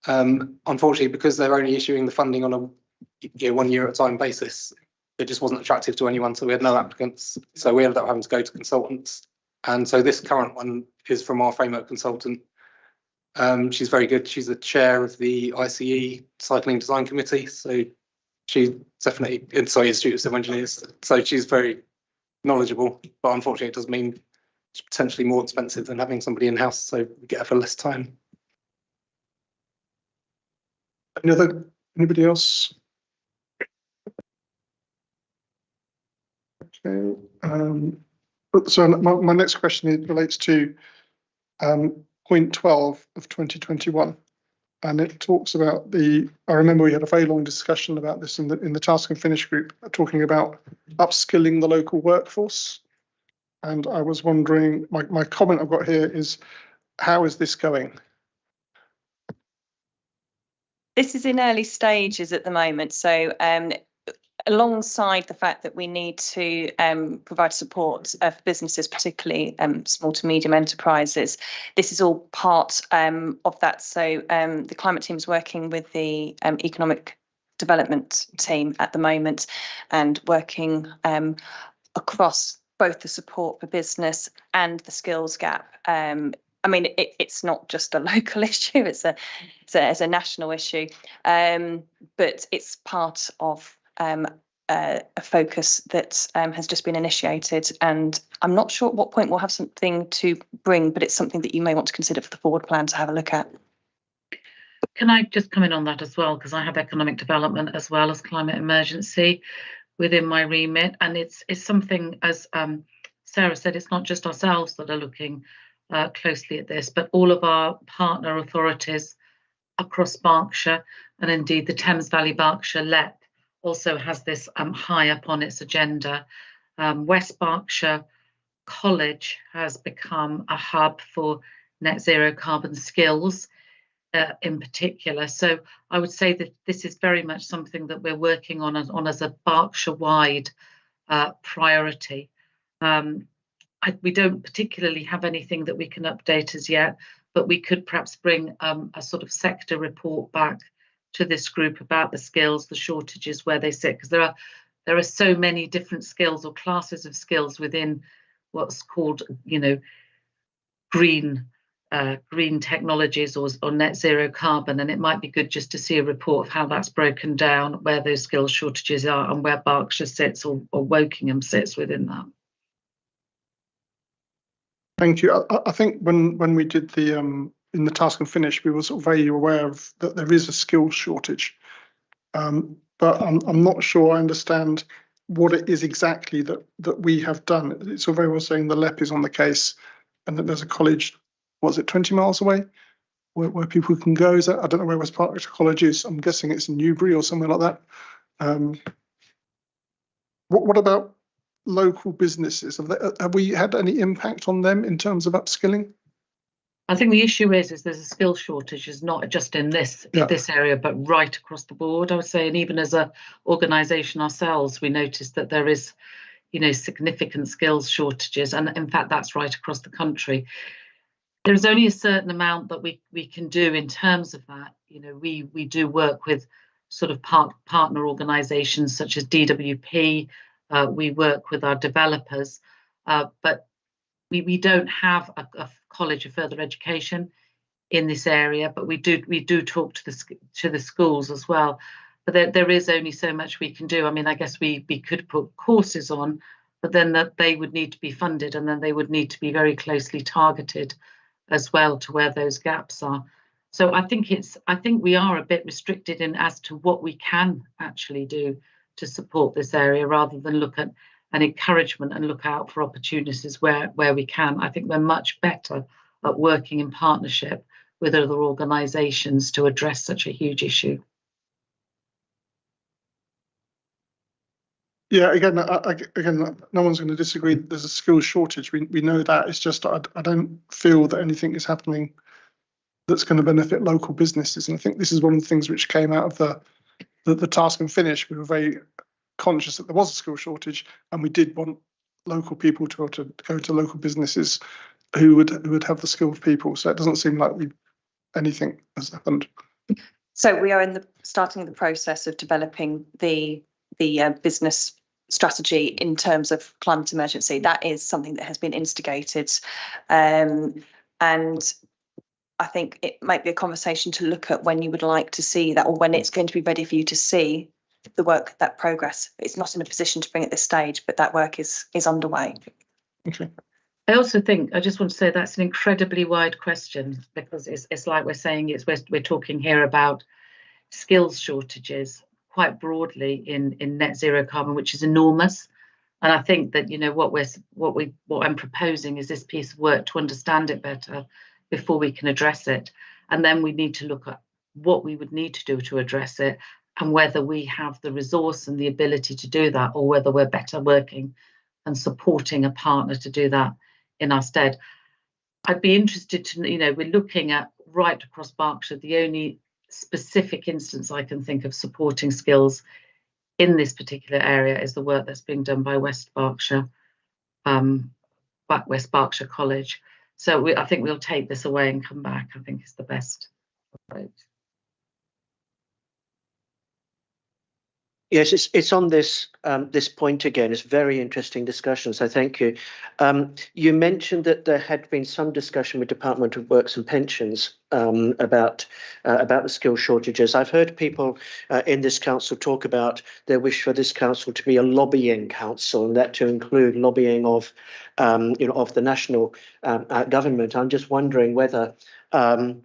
S13: Unfortunately, because they're only issuing the funding on a 1 year at a time basis, it just wasn't attractive to anyone, so we had no applicants. So we ended up having to go to consultants. And so this current one is from our framework consultant. She's very good. She's the chair of the ICE Cycling Design Committee. So she's definitely Institute of Civil Engineers. So she's very knowledgeable, but unfortunately it does mean it's potentially more expensive than having somebody in-house, so we get her for less time.
S3: Anybody else? Okay. So my next question relates to point 12 of 2021, and it talks about I remember we had a very long discussion about this in the task and finish group, talking about upskilling the local workforce. And I was wondering, my comment I've got here is, how is this going?
S4: This is in early stages at the moment. So alongside the fact that we need to provide support for businesses, particularly small to medium enterprises, this is all part of that. So the climate team is working with the economic development team at the moment and working across both the support for business and the skills gap. I mean, it's not just a local issue, it's a national issue, but it's part of a focus that has just been initiated, and I'm not sure at what point we'll have something to bring, but it's something that you may want to consider for the forward plan to have a look at.
S7: Can I just come in on that as well, because I have economic development as well as climate emergency within my remit, and it's something, as Sarah said, it's not just ourselves that are looking closely at this, but all of our partner authorities across Berkshire, and indeed the Thames Valley Berkshire LEP also has this high up on its agenda. West Berkshire College has become a hub for net zero carbon skills in particular. So I would say that this is very much something that we're working on as a Berkshire-wide priority. We don't particularly have anything that we can update as yet, but we could perhaps bring a sort of sector report back to this group about the skills, the shortages, where they sit, because there are so many different skills or classes of skills within what's called, green technologies or net zero carbon, and it might be good just to see a report of how that's broken down, where those skills shortages are, and where Berkshire sits or Wokingham sits within that.
S3: Thank you. I think when we did the in the task and finish, we were sort of very aware of that there is a skills shortage, but I'm not sure I understand what it is exactly that we have done. It's all very well saying the LEP is on the case, and that there's a college, was it 20 miles away, where people can go? Is that, I don't know where West Berkshire College is. I'm guessing it's in Newbury or somewhere like that. What about local businesses? Have we had any impact on them in terms of upskilling?
S7: I think the issue is there's a skill shortage, is not just in this area, but right across the board, I would say. And even as an organisation ourselves, we noticed that there is, significant skills shortages, and in fact that's right across the country. There's only a certain amount that we can do in terms of that. We do work with sort of partner organisations such as DWP. We work with our developers, but we don't have a college of further education in this area, but we do talk to the schools as well. But there is only so much we can do. I mean, I guess we could put courses on, but then that they would need to be funded, and then they would need to be very closely targeted as well to where those gaps are. So I think we are a bit restricted in as to what we can actually do to support this area, rather than look at an encouragement and look out for opportunities where we can. I think we're much better at working in partnership with other organisations to address such a huge issue.
S3: Yeah, again, no one's going to disagree that there's a skills shortage. We know that. It's just I don't feel that anything is happening that's going to benefit local businesses. And I think this is one of the things which came out of the task and finish. We were very conscious that there was a skill shortage, and we did want local people to go to local businesses who would have the skilled people. So it doesn't seem like anything has happened.
S4: So we are starting the process of developing the business strategy in terms of climate emergency. That is something that has been instigated, and I think it might be a conversation to look at when you would like to see that, or when it's going to be ready for you to see the work, that progress. It's not in a position to bring at this stage, but that work is underway.
S3: Okay.
S7: I also think, I just want to say that's an incredibly wide question, because it's like we're saying, we're talking here about skills shortages quite broadly in net zero carbon, which is enormous. And I think that, what I'm proposing is this piece of work to understand it better before we can address it. And then we need to look at what we would need to do to address it, and whether we have the resource and the ability to do that, or whether we're better working and supporting a partner to do that in our stead. I'd be interested to, we're looking at right across Berkshire. The only specific instance I can think of supporting skills in this particular area is the work that's being done by West Berkshire College. So I think we'll take this away and come back, I think is the best approach.
S2: Yes, it's on this this point again. It's very interesting discussion. So thank you. You mentioned that there had been some discussion with Department of Works and Pensions about the skill shortages. I've heard people in this council talk about their wish for this council to be a lobbying council, and that to include lobbying of of the national government. I'm just wondering whether whether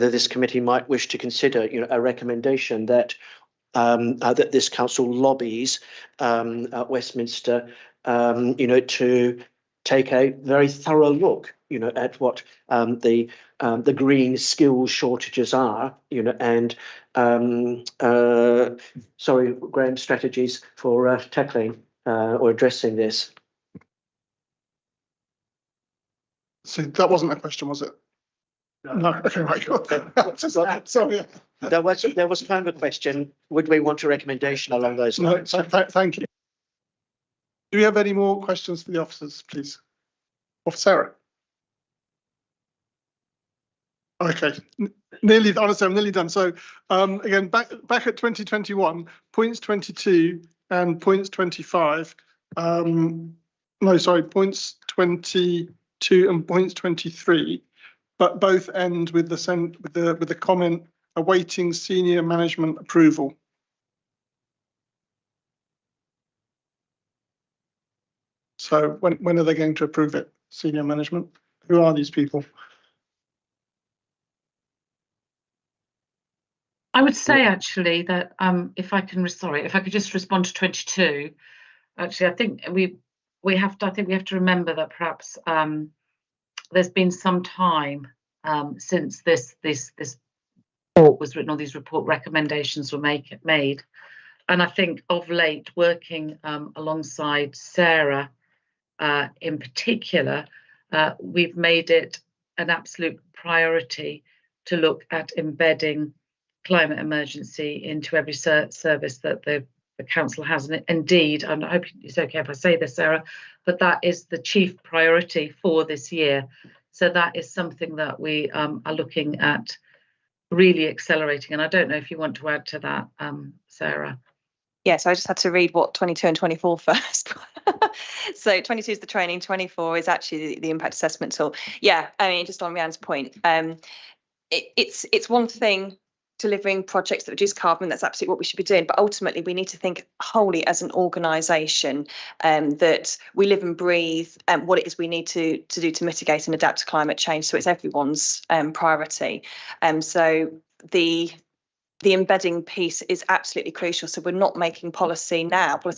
S2: this committee might wish to consider a recommendation that that this council lobbies Westminster, to take a very thorough look, at what the green skills shortages are, and sorry, Graham, strategies for tackling or addressing this.
S3: So that wasn't a question, was it? No. Okay, right. Sorry.
S2: There was kind of a question. Would we want a recommendation along those lines?
S3: No, thank you. Do we have any more questions for the officers, please? Or for Sarah? Okay, nearly. Honestly, I'm nearly done. So again, back at 2021, points 22 and points 25. No, sorry, points 22 and points 23. But both end with the comment awaiting senior management approval. So when are they going to approve it? Senior management? Who are these people?
S7: I would say actually that if I could just respond to 22. Actually, I think we have to remember that perhaps there's been some time since this report was written, or these report recommendations were made, and I think of late, working alongside Sara in particular, we've made it an absolute priority to look at embedding climate emergency into every service that the council has. And indeed, and I hope it's okay if I say this, Sara, but that is the chief priority for this year. So that is something that we are looking at really accelerating. And I don't know if you want to add to that, Sara.
S4: Yes, I just had to read what 22 and 24 first. So 22 is the training, 24 is actually the impact assessment tool. Yeah, I mean, just on Rhiann's point, it's one thing delivering projects that reduce carbon. That's absolutely what we should be doing. But ultimately, we need to think wholly as an organisation that we live and breathe what it is we need to do to mitigate and adapt to climate change. So it's everyone's priority. So the embedding piece is absolutely crucial. So we're not making policy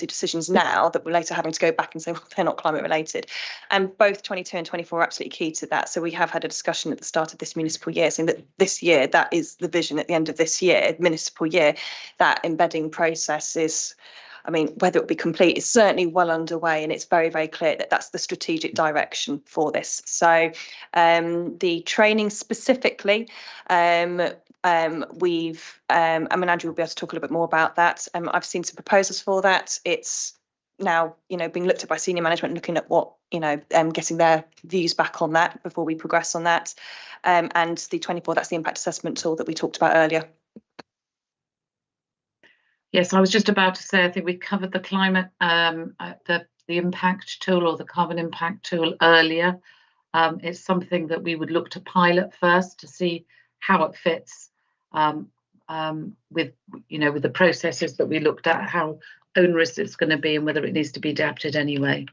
S4: decisions now that we're later having to go back and say, well, they're not climate related. And both 22 and 24 are absolutely key to that. So we have had a discussion at the start of this municipal year saying that this year, that is the vision at the end of this year, municipal year, that embedding process is, I mean, whether it will be complete is certainly well underway, and it's very, very clear that that's the strategic direction for this. So the training specifically, we've, I mean, Andrew will be able to talk a little bit more about that. I've seen some proposals for that. It's now, being looked at by senior management, looking at what, getting their views back on that before we progress on that. And the 24, that's the impact assessment tool that we talked about earlier.
S7: Yes, I was just about to say, I think we covered the climate, the impact tool or the carbon impact tool earlier. It's something that we would look to pilot first to see how it fits with the processes that we looked at, how onerous it's going to be and whether it needs to be adapted anyway.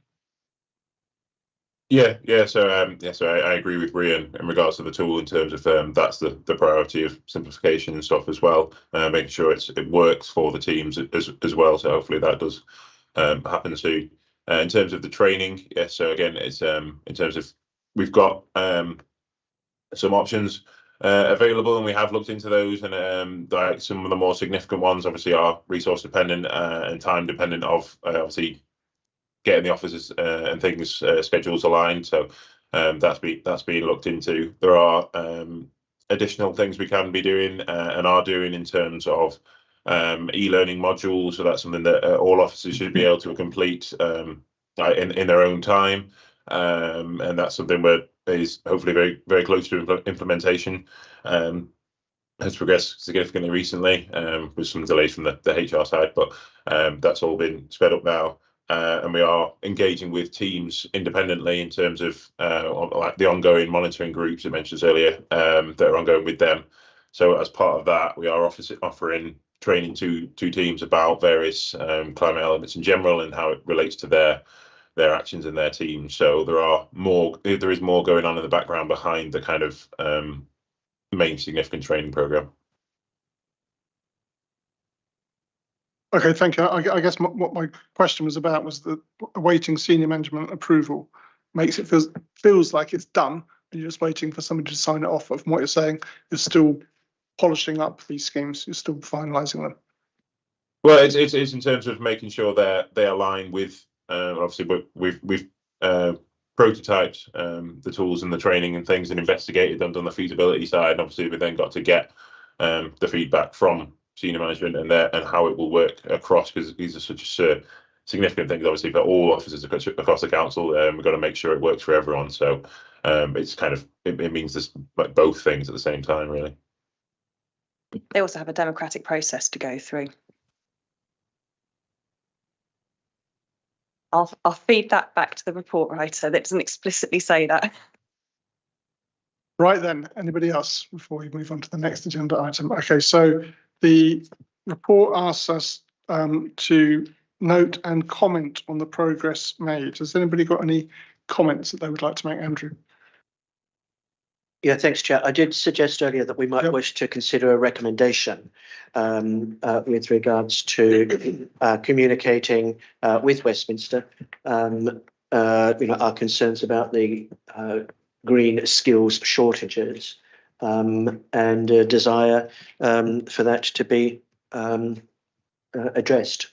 S10: So I agree with Rhiann in regards to the tool in terms of that's the priority of simplification and stuff as well, making sure it works for the teams as well. So hopefully that does happen soon. In terms of the training, yes. So again, it's in terms of we've got some options available, and we have looked into those, and some of the more significant ones obviously are resource dependent and time dependent of obviously getting the officers and things schedules aligned. So that's being looked into. There are additional things we can be doing and are doing in terms of e-learning modules. So that's something that all officers should be able to complete in their own time, and that's something where is hopefully very, very close to implementation. has progressed significantly recently, with some delays from the HR side, but that's all been sped up now. And we are engaging with teams independently in terms of like the ongoing monitoring groups I mentioned earlier, that are ongoing with them. So as part of that, we are offering training to teams about various climate elements in general and how it relates to their actions in their team. So there is more going on in the background behind the kind of main significant training program.
S3: Okay, thank you. I guess what my question was about was that awaiting senior management approval makes it feels like it's done, and you're just waiting for somebody to sign it off. But from what you're saying, you're still polishing up these schemes, you're still finalising them.
S10: Well, it's in terms of making sure they align with obviously we've prototyped the tools and the training and things and investigated them, done the feasibility side, and obviously we then got to get the feedback from senior management and how it will work across, because these are such significant things obviously for all officers across the council. We've got to make sure it works for everyone, so it's kind of it means there's like both things at the same time, really.
S4: They also have a democratic process to go through. I'll feed that back to the report writer. That doesn't explicitly say that.
S3: Right then, anybody else before we move on to the next agenda item? Okay, so the report asks us to note and comment on the progress made. Has anybody got any comments that they would like to make, Andrew?
S2: Yeah, thanks, Chair. I did suggest earlier that we might wish to consider a recommendation with regards to communicating with Westminster, our concerns about the green skills shortages and desire for that to be addressed.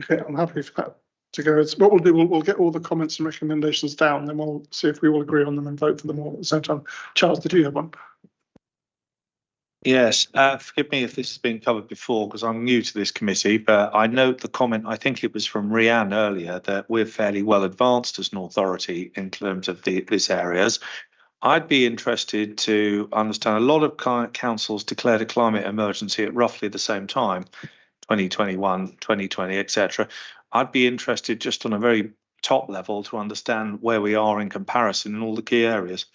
S3: Okay, I'm happy for that to go. What we'll do, we'll get all the comments and recommendations down, then we'll see if we all agree on them and vote for them all at the same time. Charles, did you have one?
S12: Yes, forgive me if this has been covered before because I'm new to this committee, but I note the comment, I think it was from Rhiann earlier, that we're fairly well advanced as an authority in terms of these areas. I'd be interested to understand, a lot of councils declared a climate emergency at roughly the same time, 2021, 2020, etc. I'd be interested just on a very top level to understand where we are in comparison in all the key areas.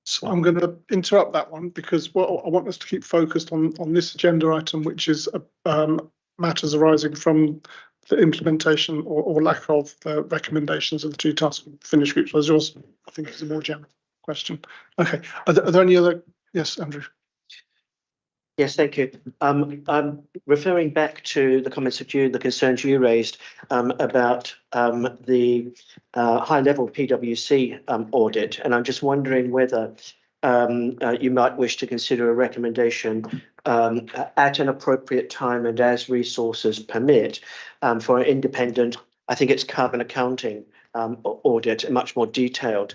S3: So I'm going to interrupt that one because what I want us to keep focused on this agenda item, which is matters arising from the implementation or lack of the recommendations of the two task finish groups. Whereas yours, I think, is a more general question. Okay, are there any other? Yes, Andrew.
S2: Yes, thank you. I'm referring back to the comments of the concerns you raised about the high-level PwC audit, and I'm just wondering whether you might wish to consider a recommendation at an appropriate time and as resources permit for an independent, I think it's carbon accounting audit, a much more detailed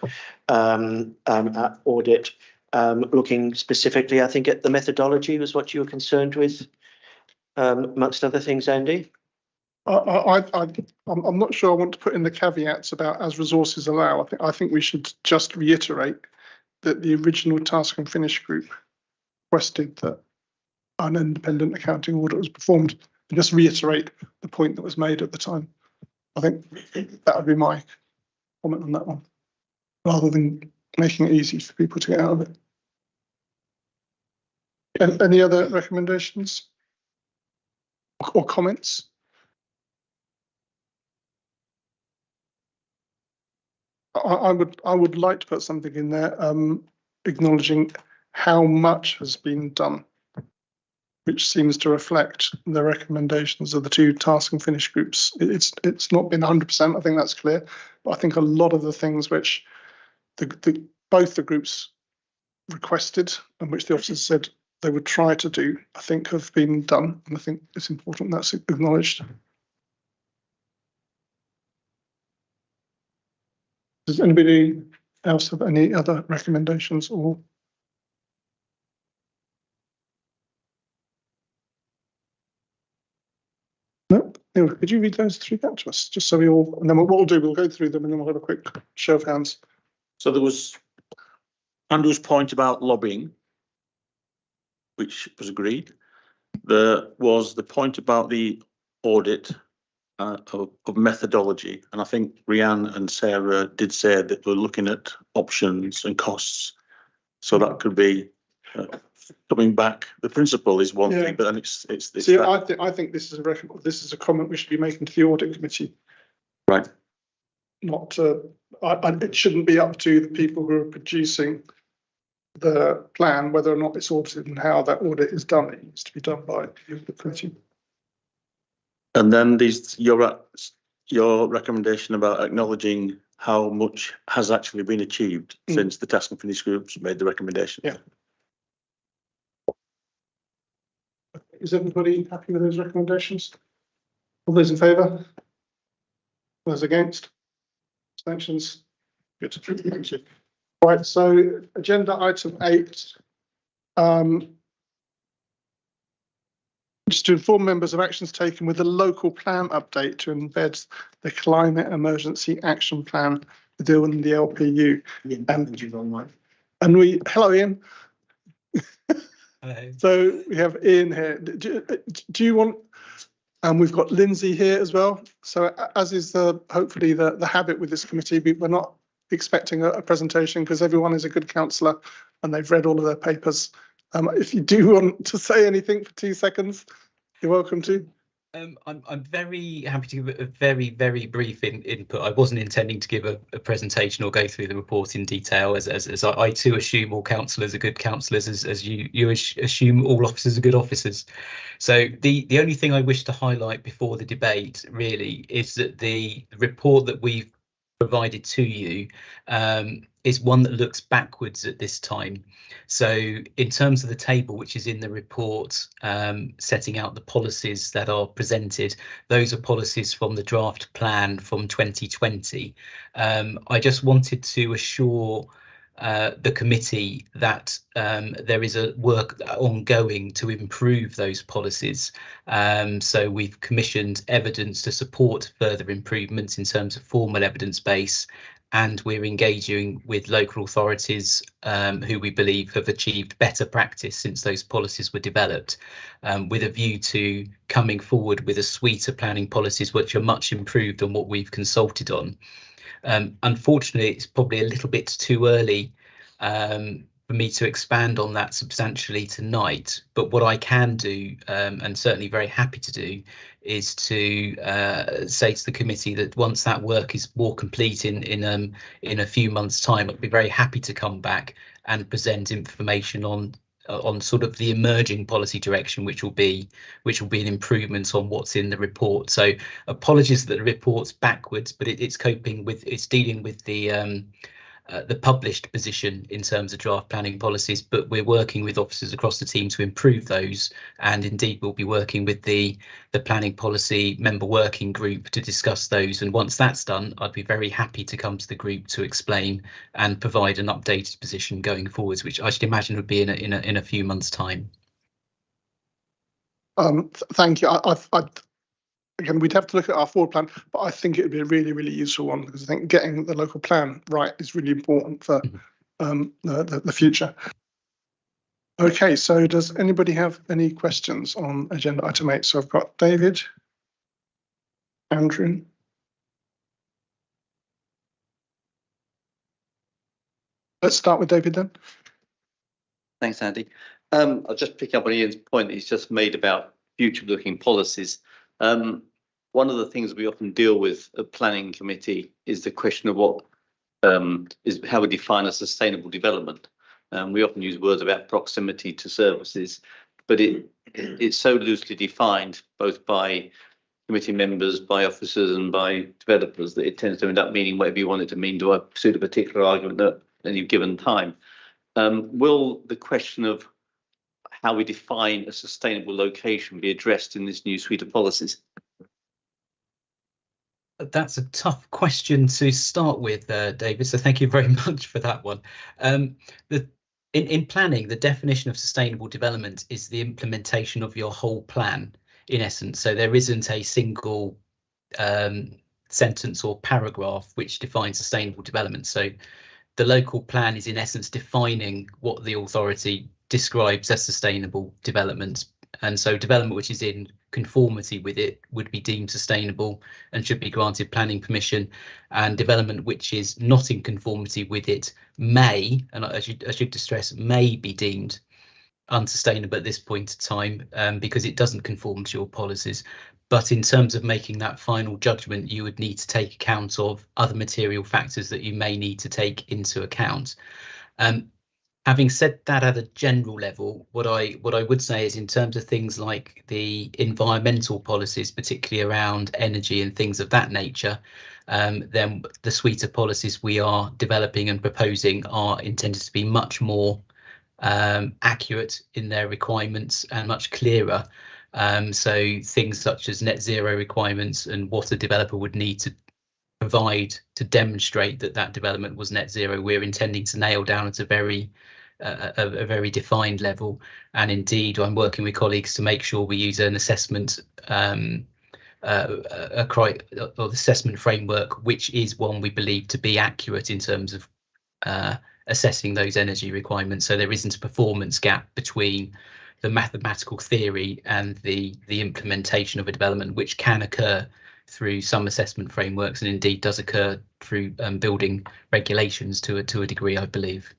S2: audit. Looking specifically, I think, at the methodology was what you were concerned with, amongst other things, Andy.
S3: I'm not sure I want to put in the caveats about as resources allow. I think we should just reiterate that the original task and finish group requested that an independent accounting audit was performed, and just reiterate the point that was made at the time. I think that would be my comment on that one, rather than making it easy for people to get out of it. Any other recommendations or comments? I would like to put something in there acknowledging how much has been done, which seems to reflect the recommendations of the two task and finish groups. It's not been 100%, I think that's clear, but I think a lot of the things which both the groups requested and which the officers said they would try to do, I think have been done, and I think it's important that's acknowledged. Does anybody else have any other recommendations or? No, Neil, could you read those three back to us, just so we all, and then what we'll do, we'll go through them and then we'll have a quick show of hands.
S1: So there was Andrew's point about lobbying. which was agreed. There was the point about the audit of methodology, and I think Rhiannon and Sarah did say that we're looking at options and costs. So that could be coming back. The principle is one thing, but then it's
S3: See, I think this is a comment we should be making to the audit committee.
S1: Right.
S3: Not it shouldn't be up to the people who are producing the plan whether or not it's audited and how that audit is done. It needs to be done by the committee. And then your recommendation about acknowledging how much has actually been achieved since the task and finish groups made the recommendation. Yeah. Is everybody happy with those recommendations? All those in favour? Those against? Abstentions? Good. Thank you. Right, so agenda item 8. Just to inform members of actions taken with a local plan update to embed the climate emergency action plan within the LPU. Hello, Ian. Hello. So we have Ian here. Do you want? And we've got Lindsay here as well. So as is hopefully the habit with this committee, we're not expecting a presentation because everyone is a good councillor and they've read all of their papers. If you do want to say anything for 2 seconds, you're welcome to.
S14: I'm very happy to give a very, very brief input. I wasn't intending to give a presentation or go through the report in detail, as I too assume all councillors are good councillors, as you assume all officers are good officers. So the only thing I wish to highlight before the debate really is that the report that we've provided to you is one that looks backwards at this time. So in terms of the table which is in the report setting out the policies that are presented, those are policies from the draft plan from 2020. I just wanted to assure the committee that there is a work ongoing to improve those policies. So we've commissioned evidence to support further improvements in terms of formal evidence base, and we're engaging with local authorities who we believe have achieved better practice since those policies were developed, with a view to coming forward with a suite of planning policies which are much improved on what we've consulted on. Unfortunately, it's probably a little bit too early for me to expand on that substantially tonight, but what I can do, and certainly very happy to do, is to say to the committee that once that work is more complete in a few months' time, I'd be very happy to come back and present information on sort of the emerging policy direction, which will be an improvement on what's in the report. So apologies that the report's backwards, but it's dealing with the published position in terms of draft planning policies, but we're working with officers across the team to improve those, and indeed we'll be working with the planning policy member working group to discuss those. And once that's done, I'd be very happy to come to the group to explain and provide an updated position going forwards, which I should imagine would be in a few months' time.
S3: Thank you. Again, we'd have to look at our forward plan, but I think it would be a really, really useful one, because I think getting the local plan right is really important for the future. Okay, so does anybody have any questions on agenda item 8? So I've got David, Andrew. Let's start with David then.
S9: Thanks, Andy. I'll just pick up on Ian's point that he's just made about future-looking policies. One of the things we often deal with at planning committee is the question of what is how we define a sustainable development. We often use words about proximity to services, but it's so loosely defined both by committee members, by officers and by developers that it tends to end up meaning whatever you want it to mean to suit a particular argument at any given time. Will the question of how we define a sustainable location be addressed in this new suite of policies?
S14: That's a tough question to start with, David, so thank you very much for that one. In planning, the definition of sustainable development is the implementation of your whole plan, in essence. So there isn't a single sentence or paragraph which defines sustainable development. So the local plan is in essence defining what the authority describes as sustainable development. And so development which is in conformity with it would be deemed sustainable and should be granted planning permission, and development which is not in conformity with it may, and I should stress, may be deemed unsustainable at this point in time, because it doesn't conform to your policies. But in terms of making that final judgment, you would need to take account of other material factors that you may need to take into account. Having said that, at a general level, what I would say is, in terms of things like the environmental policies, particularly around energy and things of that nature, then the suite of policies we are developing and proposing are intended to be much more accurate in their requirements and much clearer. So things such as net zero requirements and what a developer would need to provide to demonstrate that that development was net zero, we're intending to nail down at a very defined level. And indeed, I'm working with colleagues to make sure we use an assessment assessment framework, which is one we believe to be accurate in terms of assessing those energy requirements. So there isn't a performance gap between the mathematical theory and the implementation of a development, which can occur through some assessment frameworks and indeed does occur through building regulations to a degree, I believe.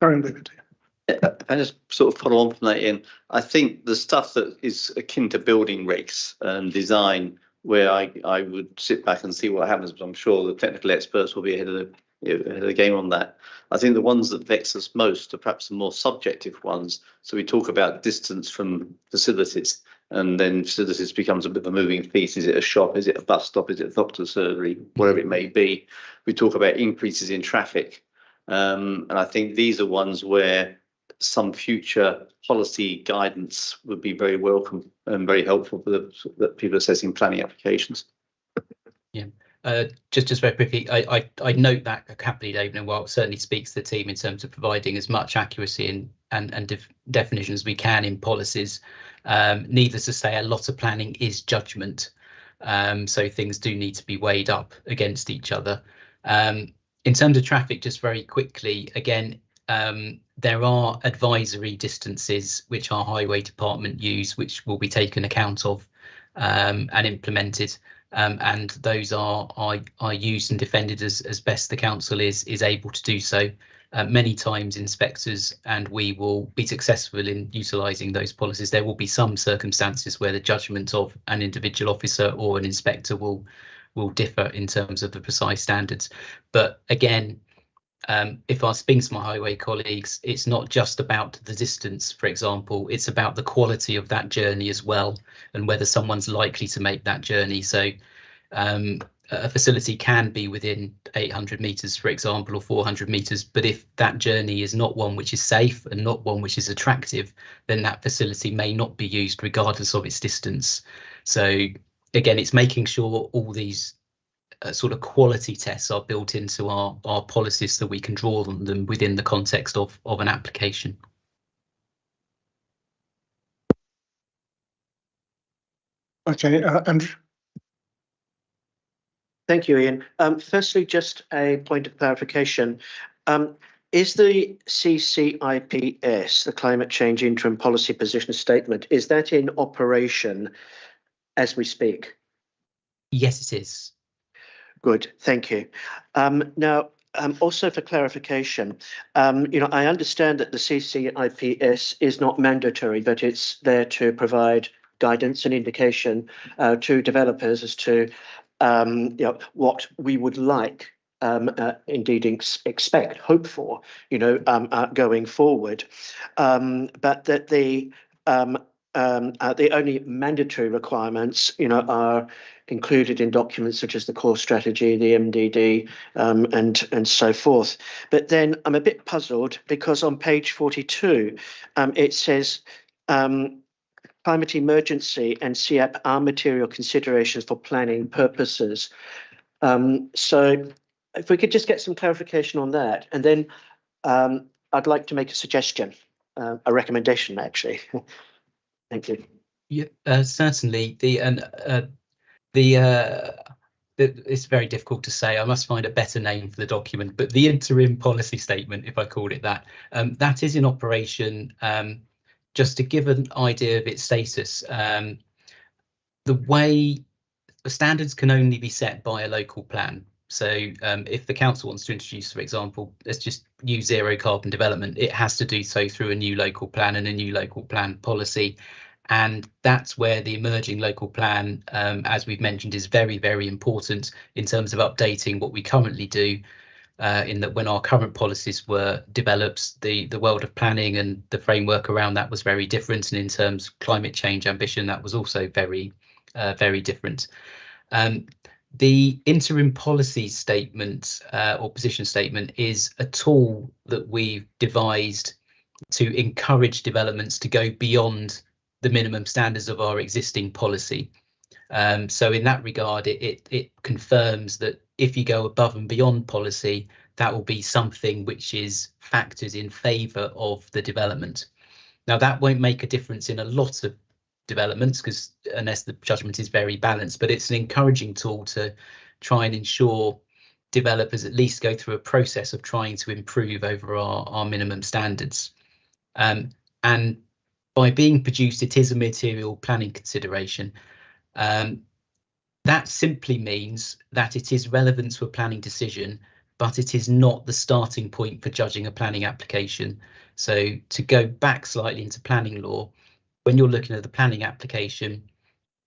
S9: I just sort of follow on from that, Ian. I think the stuff that is akin to building regs and design, where I would sit back and see what happens, but I'm sure the technical experts will be ahead of the game on that. I think the ones that vex us most are perhaps the more subjective ones. So we talk about distance from facilities, and then facilities becomes a bit of a moving piece. Is it a shop? Is it a bus stop? Is it a doctor's surgery? Whatever it may be. We talk about increases in traffic. And I think these are ones where some future policy guidance would be very welcome and very helpful for the people assessing planning applications.
S14: Yeah, just very quickly, I note that happily, David, and while it certainly speaks to the team in terms of providing as much accuracy and definition as we can in policies. Needless to say, a lot of planning is judgment, so things do need to be weighed up against each other. In terms of traffic, just very quickly, again, there are advisory distances which our highway department use, which will be taken account of and implemented, and those are used and defended as best the council is able to do so. Many times inspectors and we will be successful in utilising those policies. There will be some circumstances where the judgment of an individual officer or an inspector will differ in terms of the precise standards. But again, if I speak to my highway colleagues, it's not just about the distance, for example, it's about the quality of that journey as well, and whether someone's likely to make that journey. So a facility can be within 800 metres, for example, or 400 metres, but if that journey is not one which is safe and not one which is attractive, then that facility may not be used regardless of its distance. So again, it's making sure all these sort of quality tests are built into our policies so we can draw them within the context of an application.
S3: Okay, Andrew.
S2: Thank you, Ian. Firstly, just a point of clarification. Is the CCIPS, the Climate Change Interim Policy Position Statement, is that in operation as we speak?
S14: Yes, it is.
S2: Good, thank you. Now, also for clarification, I understand that the CCIPS is not mandatory, but it's there to provide guidance and indication to developers as to what we would like, indeed expect, hope for, going forward, but that the only mandatory requirements, are included in documents such as the core strategy, the MDD, and so forth. But then I'm a bit puzzled because on page 42, it says climate emergency and CAP are material considerations for planning purposes. So if we could just get some clarification on that, and then I'd like to make a suggestion, a recommendation, actually. Thank you.
S14: Yeah, certainly. The it's very difficult to say. I must find a better name for the document, but the interim policy statement, if I called it that, that is in operation. Just to give an idea of its status, the way the standards can only be set by a local plan. So if the council wants to introduce, for example, let's just use zero carbon development, it has to do so through a new local plan and a new local plan policy. And that's where the emerging local plan, as we've mentioned, is very, very important in terms of updating what we currently do, in that when our current policies were developed, the world of planning and the framework around that was very different. And in terms of climate change ambition, that was also very, very different. The interim policy statement or position statement is a tool that we've devised to encourage developments to go beyond the minimum standards of our existing policy. So in that regard, it confirms that if you go above and beyond policy, that will be something which is factored in favour of the development. Now, that won't make a difference in a lot of developments, because unless the judgment is very balanced, but it's an encouraging tool to try and ensure developers at least go through a process of trying to improve over our minimum standards. And by being produced, it is a material planning consideration. That simply means that it is relevant to a planning decision, but it is not the starting point for judging a planning application. So to go back slightly into planning law, when you're looking at the planning application,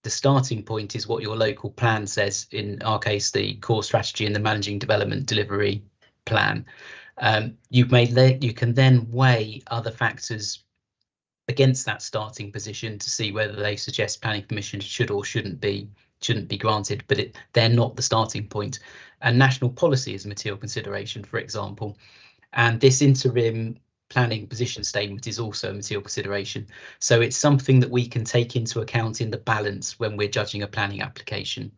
S14: the starting point is what your local plan says, in our case, the core strategy and the managing development delivery plan. You can then weigh other factors against that starting position to see whether they suggest planning permission should or shouldn't be granted, but they're not the starting point. And national policy is a material consideration, for example, and this interim planning position statement is also a material consideration. So it's something that we can take into account in the balance when we're judging a planning application.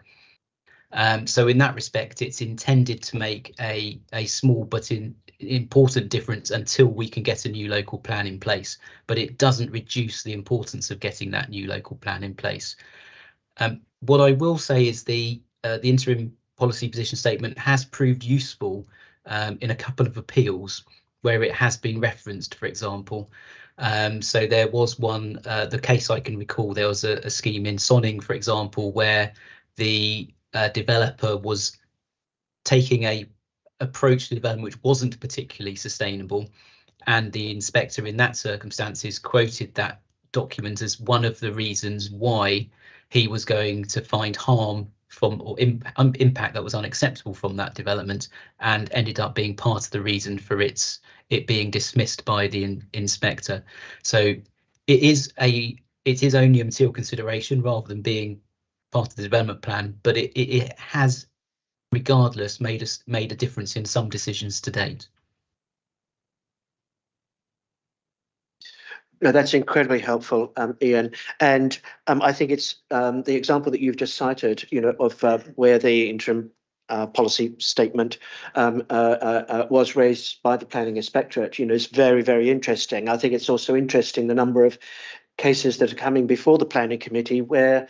S14: So in that respect, it's intended to make a small but important difference until we can get a new local plan in place, but it doesn't reduce the importance of getting that new local plan in place. What I will say is the interim policy position statement has proved useful in a couple of appeals where it has been referenced, for example. So there was one, the case I can recall, there was a scheme in Sonning, for example, where the developer was taking a approach to development which wasn't particularly sustainable, and the inspector in that circumstances quoted that document as one of the reasons why he was going to find harm from or impact that was unacceptable from that development, and ended up being part of the reason for it being dismissed by the inspector. So it is only a material consideration rather than being part of the development plan, but it has regardless made a difference in some decisions to date.
S2: No, that's incredibly helpful, Ian. And I think it's the example that you've just cited, of where the interim policy statement was raised by the planning inspectorate, is very, very interesting. I think it's also interesting the number of cases that are coming before the planning committee where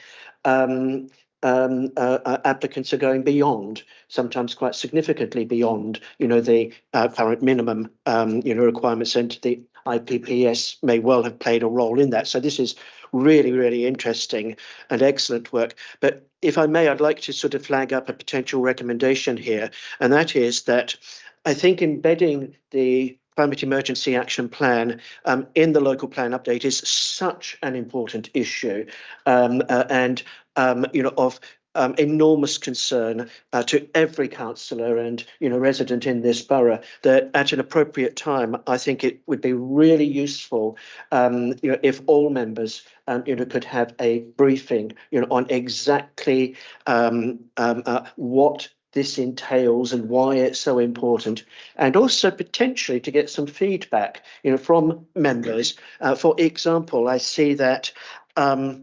S2: applicants are going beyond, sometimes quite significantly beyond, the current minimum, requirements, and the IPPS may well have played a role in that. So this is really, really interesting and excellent work. But if I may, I'd like to sort of flag up a potential recommendation here, and that is that I think embedding the Climate Emergency Action Plan in the local plan update is such an important issue, and of enormous concern to every councillor and resident in this borough, that at an appropriate time, I think it would be really useful if all members could have a briefing on exactly what this entails and why it's so important, and also potentially to get some feedback from members. For example, I see that the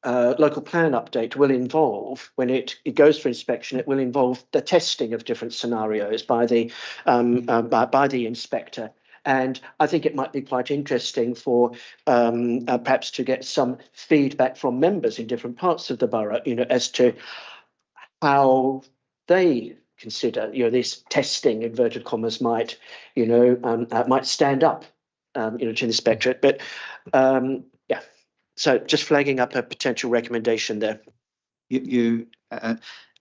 S2: local plan update will involve, when it goes for inspection, it will involve the testing of different scenarios by the inspector. And I think it might be quite interesting for perhaps to get some feedback from members in different parts of the borough, as to how they consider, this testing, inverted commas, might stand up, to the inspectorate. But yeah, so just flagging up a potential recommendation there.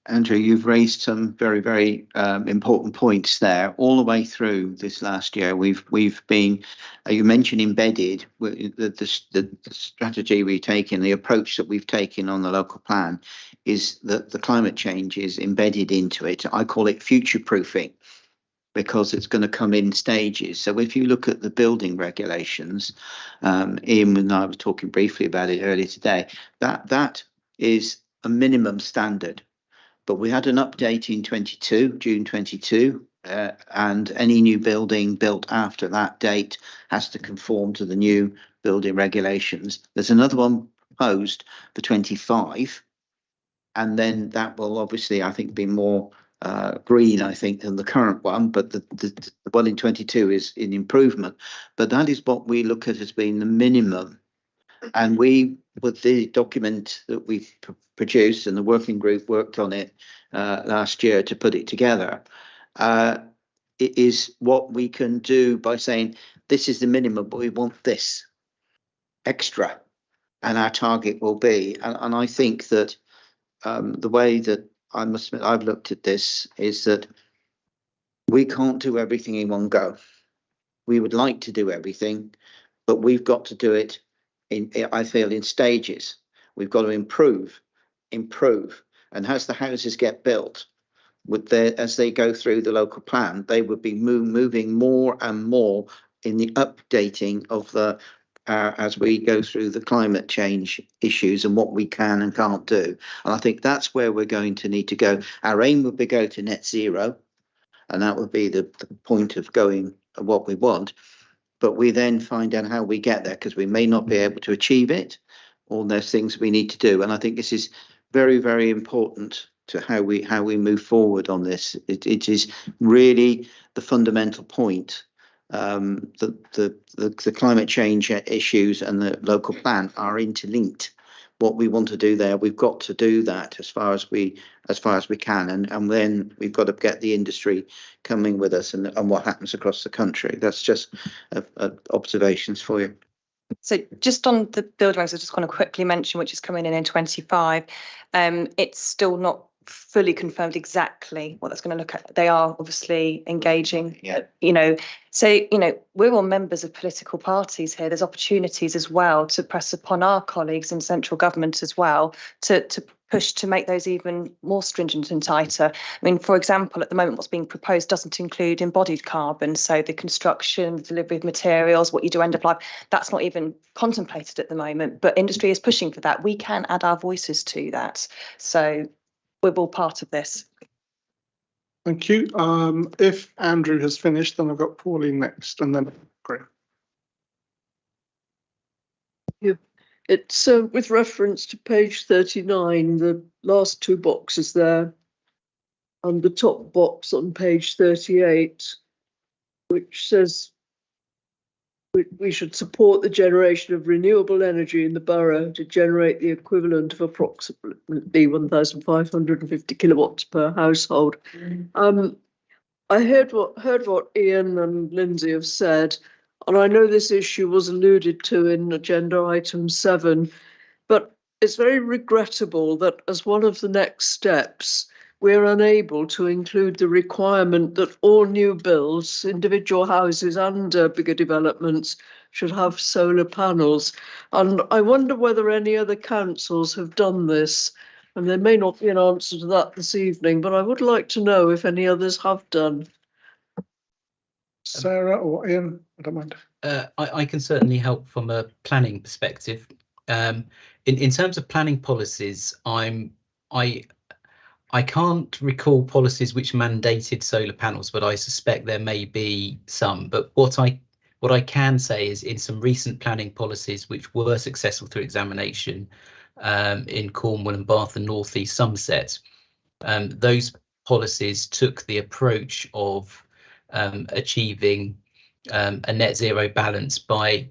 S15: Andrew, you've raised some very, very important points there. All the way through this last year, we've been. You mentioned embedded. The strategy we've taken, the approach that we've taken on the local plan, is that the climate change is embedded into it. I call it future proofing, because it's going to come in stages. So if you look at the building regulations, Ian and I were talking briefly about it earlier today. That is a minimum standard. But we had an update in June 22, and any new building built after that date has to conform to the new building regulations. There's another one proposed for 25, and then that will obviously, I think, be more green, I think, than the current one. But the one in 22 is an improvement. But that is what we look at as being the minimum. And we, with the document that we've produced, and the working group worked on it last year to put it together, it is what we can do by saying this is the minimum, but we want this extra, and our target will be. And I think that the way that I must admit I've looked at this is that we can't do everything in one go. We would like to do everything, but we've got to do it I feel in stages. We've got to improve, and as the houses get built, as they go through the local plan, they would be moving more and more in the updating of the as we go through the climate change issues and what we can and can't do. And I think that's where we're going to need to go. Our aim would be go to net zero, and that would be the point of going what we want. But we then find out how we get there, because we may not be able to achieve it, or there's things we need to do. And I think this is very, very important to how we move forward on this. It is really the fundamental point. The climate change issues and the local plan are interlinked. What we want to do there, we've got to do that as far as we can, and then we've got to get the industry coming with us, and what happens across the country. That's just observations for you.
S4: So just on the build regs, I just want to quickly mention, which is coming in 25. It's still not fully confirmed exactly what that's going to look at. They are obviously engaging, so, we're all members of political parties here. There's opportunities as well to press upon our colleagues in central government as well to push to make those even more stringent and tighter. I mean, for example, at the moment, what's being proposed doesn't include embodied carbon. So the construction, the delivery of materials, what you do end of life, that's not even contemplated at the moment. But industry is pushing for that. We can add our voices to that. So we're all part of this.
S3: Thank you. If Andrew has finished, then I've got Pauline next, and then Graham.
S5: It's with reference to page 39, the last two boxes there, and the top box on page 38, which says we should support the generation of renewable energy in the borough to generate the equivalent of approximately 1,550 kilowatts per household. I heard what Ian and Lindsay have said, and I know this issue was alluded to in agenda item 7, but it's very regrettable that as one of the next steps, we're unable to include the requirement that all new builds, individual houses and bigger developments, should have solar panels. And I wonder whether any other councils have done this. And there may not be an answer to that this evening, but I would like to know if any others have done.
S3: Sarah or Ian, I don't mind.
S14: I can certainly help from a planning perspective. In terms of planning policies, I can't recall policies which mandated solar panels, but I suspect there may be some. But what I can say is, in some recent planning policies which were successful through examination in Cornwall and Bath and North East Somerset, those policies took the approach of achieving a net zero balance by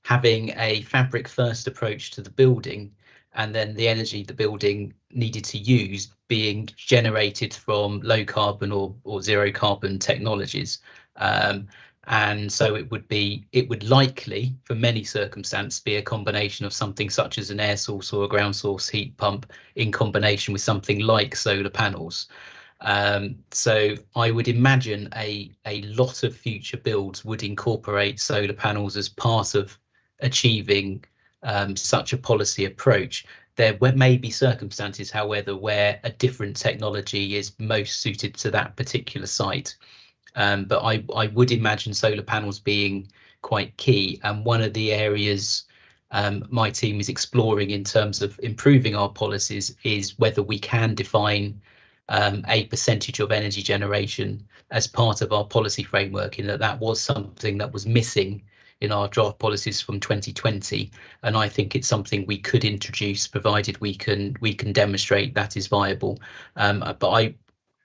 S14: having a fabric first approach to the building, and then the energy the building needed to use being generated from low carbon or zero carbon technologies. And so it would likely, for many circumstances, be a combination of something such as an air source or a ground source heat pump in combination with something like solar panels. So I would imagine a lot of future builds would incorporate solar panels as part of achieving such a policy approach. There may be circumstances, however, where a different technology is most suited to that particular site. But I would imagine solar panels being quite key. And one of the areas my team is exploring in terms of improving our policies is whether we can define a percentage of energy generation as part of our policy framework, in that was something that was missing in our draft policies from 2020, and I think it's something we could introduce, provided we can demonstrate that is viable. But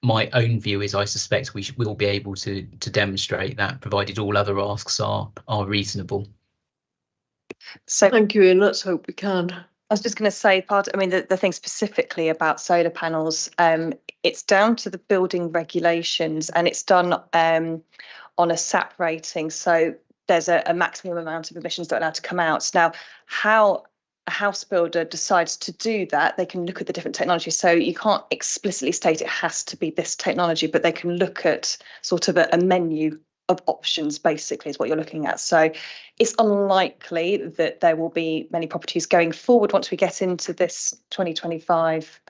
S14: my own view is I suspect we will be able to demonstrate that, provided all other asks are reasonable.
S4: So
S5: Thank you, Ian. Let's hope we can.
S4: I was just going to say, the thing specifically about solar panels, it's down to the building regulations, and it's done on a SAP rating. So there's a maximum amount of emissions that are allowed to come out. Now, how a house builder decides to do that, they can look at the different technologies. So you can't explicitly state it has to be this technology, but they can look at sort of a menu of options, basically, is what you're looking at. So it's unlikely that there will be many properties going forward once we get into this 2025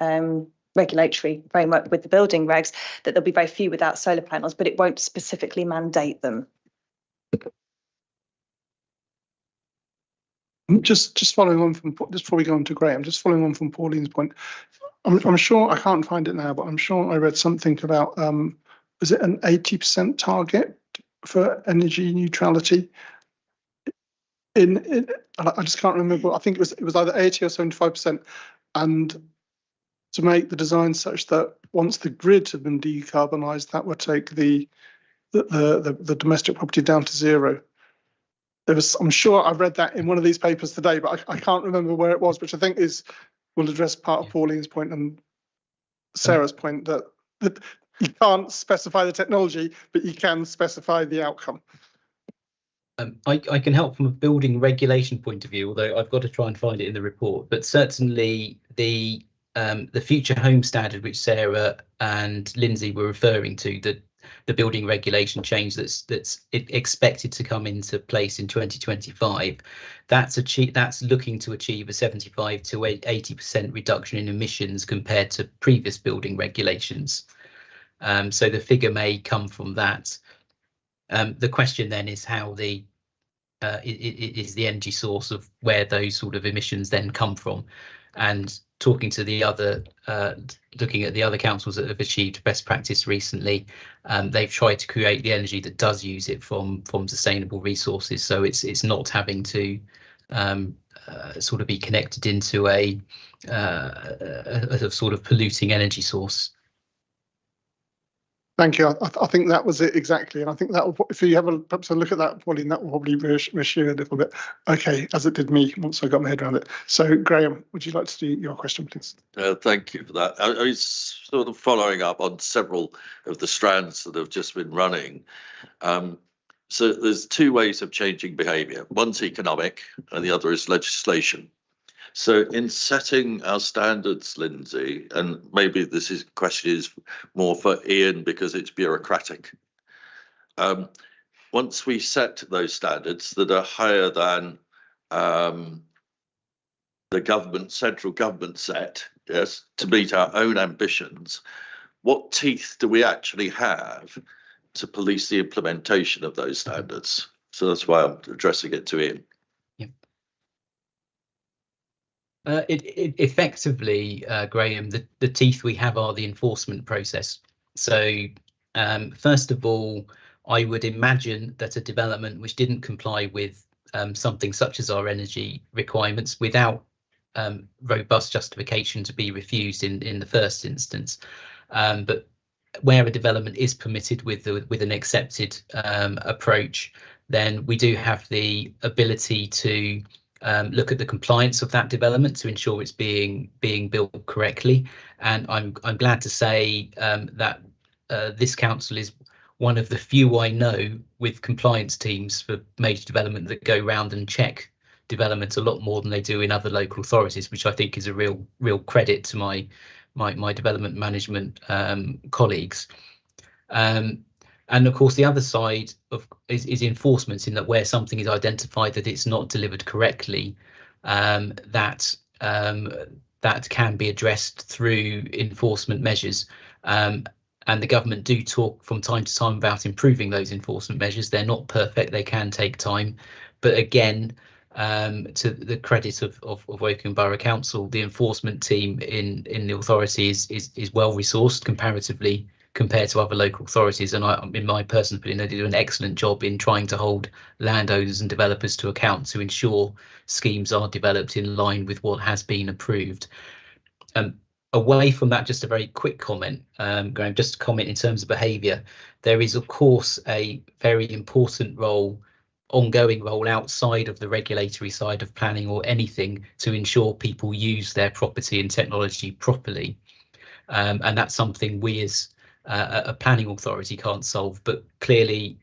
S4: regulatory framework with the building regs, that there'll be very few without solar panels, but it won't specifically mandate them.
S3: Just following on from, just before we go on to Graham, just following on from Pauline's point, I'm sure, I can't find it now, but I'm sure I read something about, was it an 80% target for energy neutrality? I just can't remember. I think it was either 80 or 75%, and to make the design such that once the grid had been decarbonised, that would take the domestic property down to zero. I'm sure I read that in one of these papers today, but I can't remember where it was, which I think will address part of Pauline's point and Sarah's point that you can't specify the technology, but you can specify the outcome.
S14: I can help from a building regulation point of view, although I've got to try and find it in the report. But certainly the future home standard, which Sarah and Lindsay were referring to, the building regulation change that's expected to come into place in 2025, that's looking to achieve a 75 to 80% reduction in emissions compared to previous building regulations. So the figure may come from that. The question then is how is the energy source of where those sort of emissions then come from. And talking to the other, looking at the other councils that have achieved best practice recently, they've tried to create the energy that does use it from sustainable resources. So it's not having to sort of be connected into a sort of polluting energy source.
S3: Thank you. I think that was it exactly, and I think that will, if you have perhaps a look at that, Pauline, that will probably reassure you a little bit. Okay, as it did me once I got my head around it. So, Graham, would you like to do your question, please?
S6: Thank you for that. I was sort of following up on several of the strands that have just been running. So there's two ways of changing behaviour. One's economic, and the other is legislation. So in setting our standards, Lindsay, and maybe this question is more for Ian because it's bureaucratic. Once we set those standards that are higher than the central government set, yes, to meet our own ambitions, what teeth do we actually have to police the implementation of those standards? So that's why I'm addressing it to Ian.
S14: Effectively, Graham, the teeth we have are the enforcement process. So first of all, I would imagine that a development which didn't comply with something such as our energy requirements without robust justification to be refused in the first instance, but where a development is permitted with an accepted approach, then we do have the ability to look at the compliance of that development to ensure it's being built correctly. And I'm glad to say that this council is one of the few I know with compliance teams for major development that go round and check development a lot more than they do in other local authorities, which I think is a real credit to my development management colleagues. And of course, the other side is enforcement, in that where something is identified that it's not delivered correctly, that can be addressed through enforcement measures. And the government do talk from time to time about improving those enforcement measures. They're not perfect, they can take time. But again, to the credit of Woking Borough Council, the enforcement team in the authority is well resourced comparatively compared to other local authorities. And in my personal opinion, they do an excellent job in trying to hold landowners and developers to account to ensure schemes are developed in line with what has been approved. Away from that, just a very quick comment, Graham, just a comment in terms of behaviour. There is, of course, a very important ongoing role outside of the regulatory side of planning or anything to ensure people use their property and technology properly. And that's something we as a planning authority can't solve, but clearly,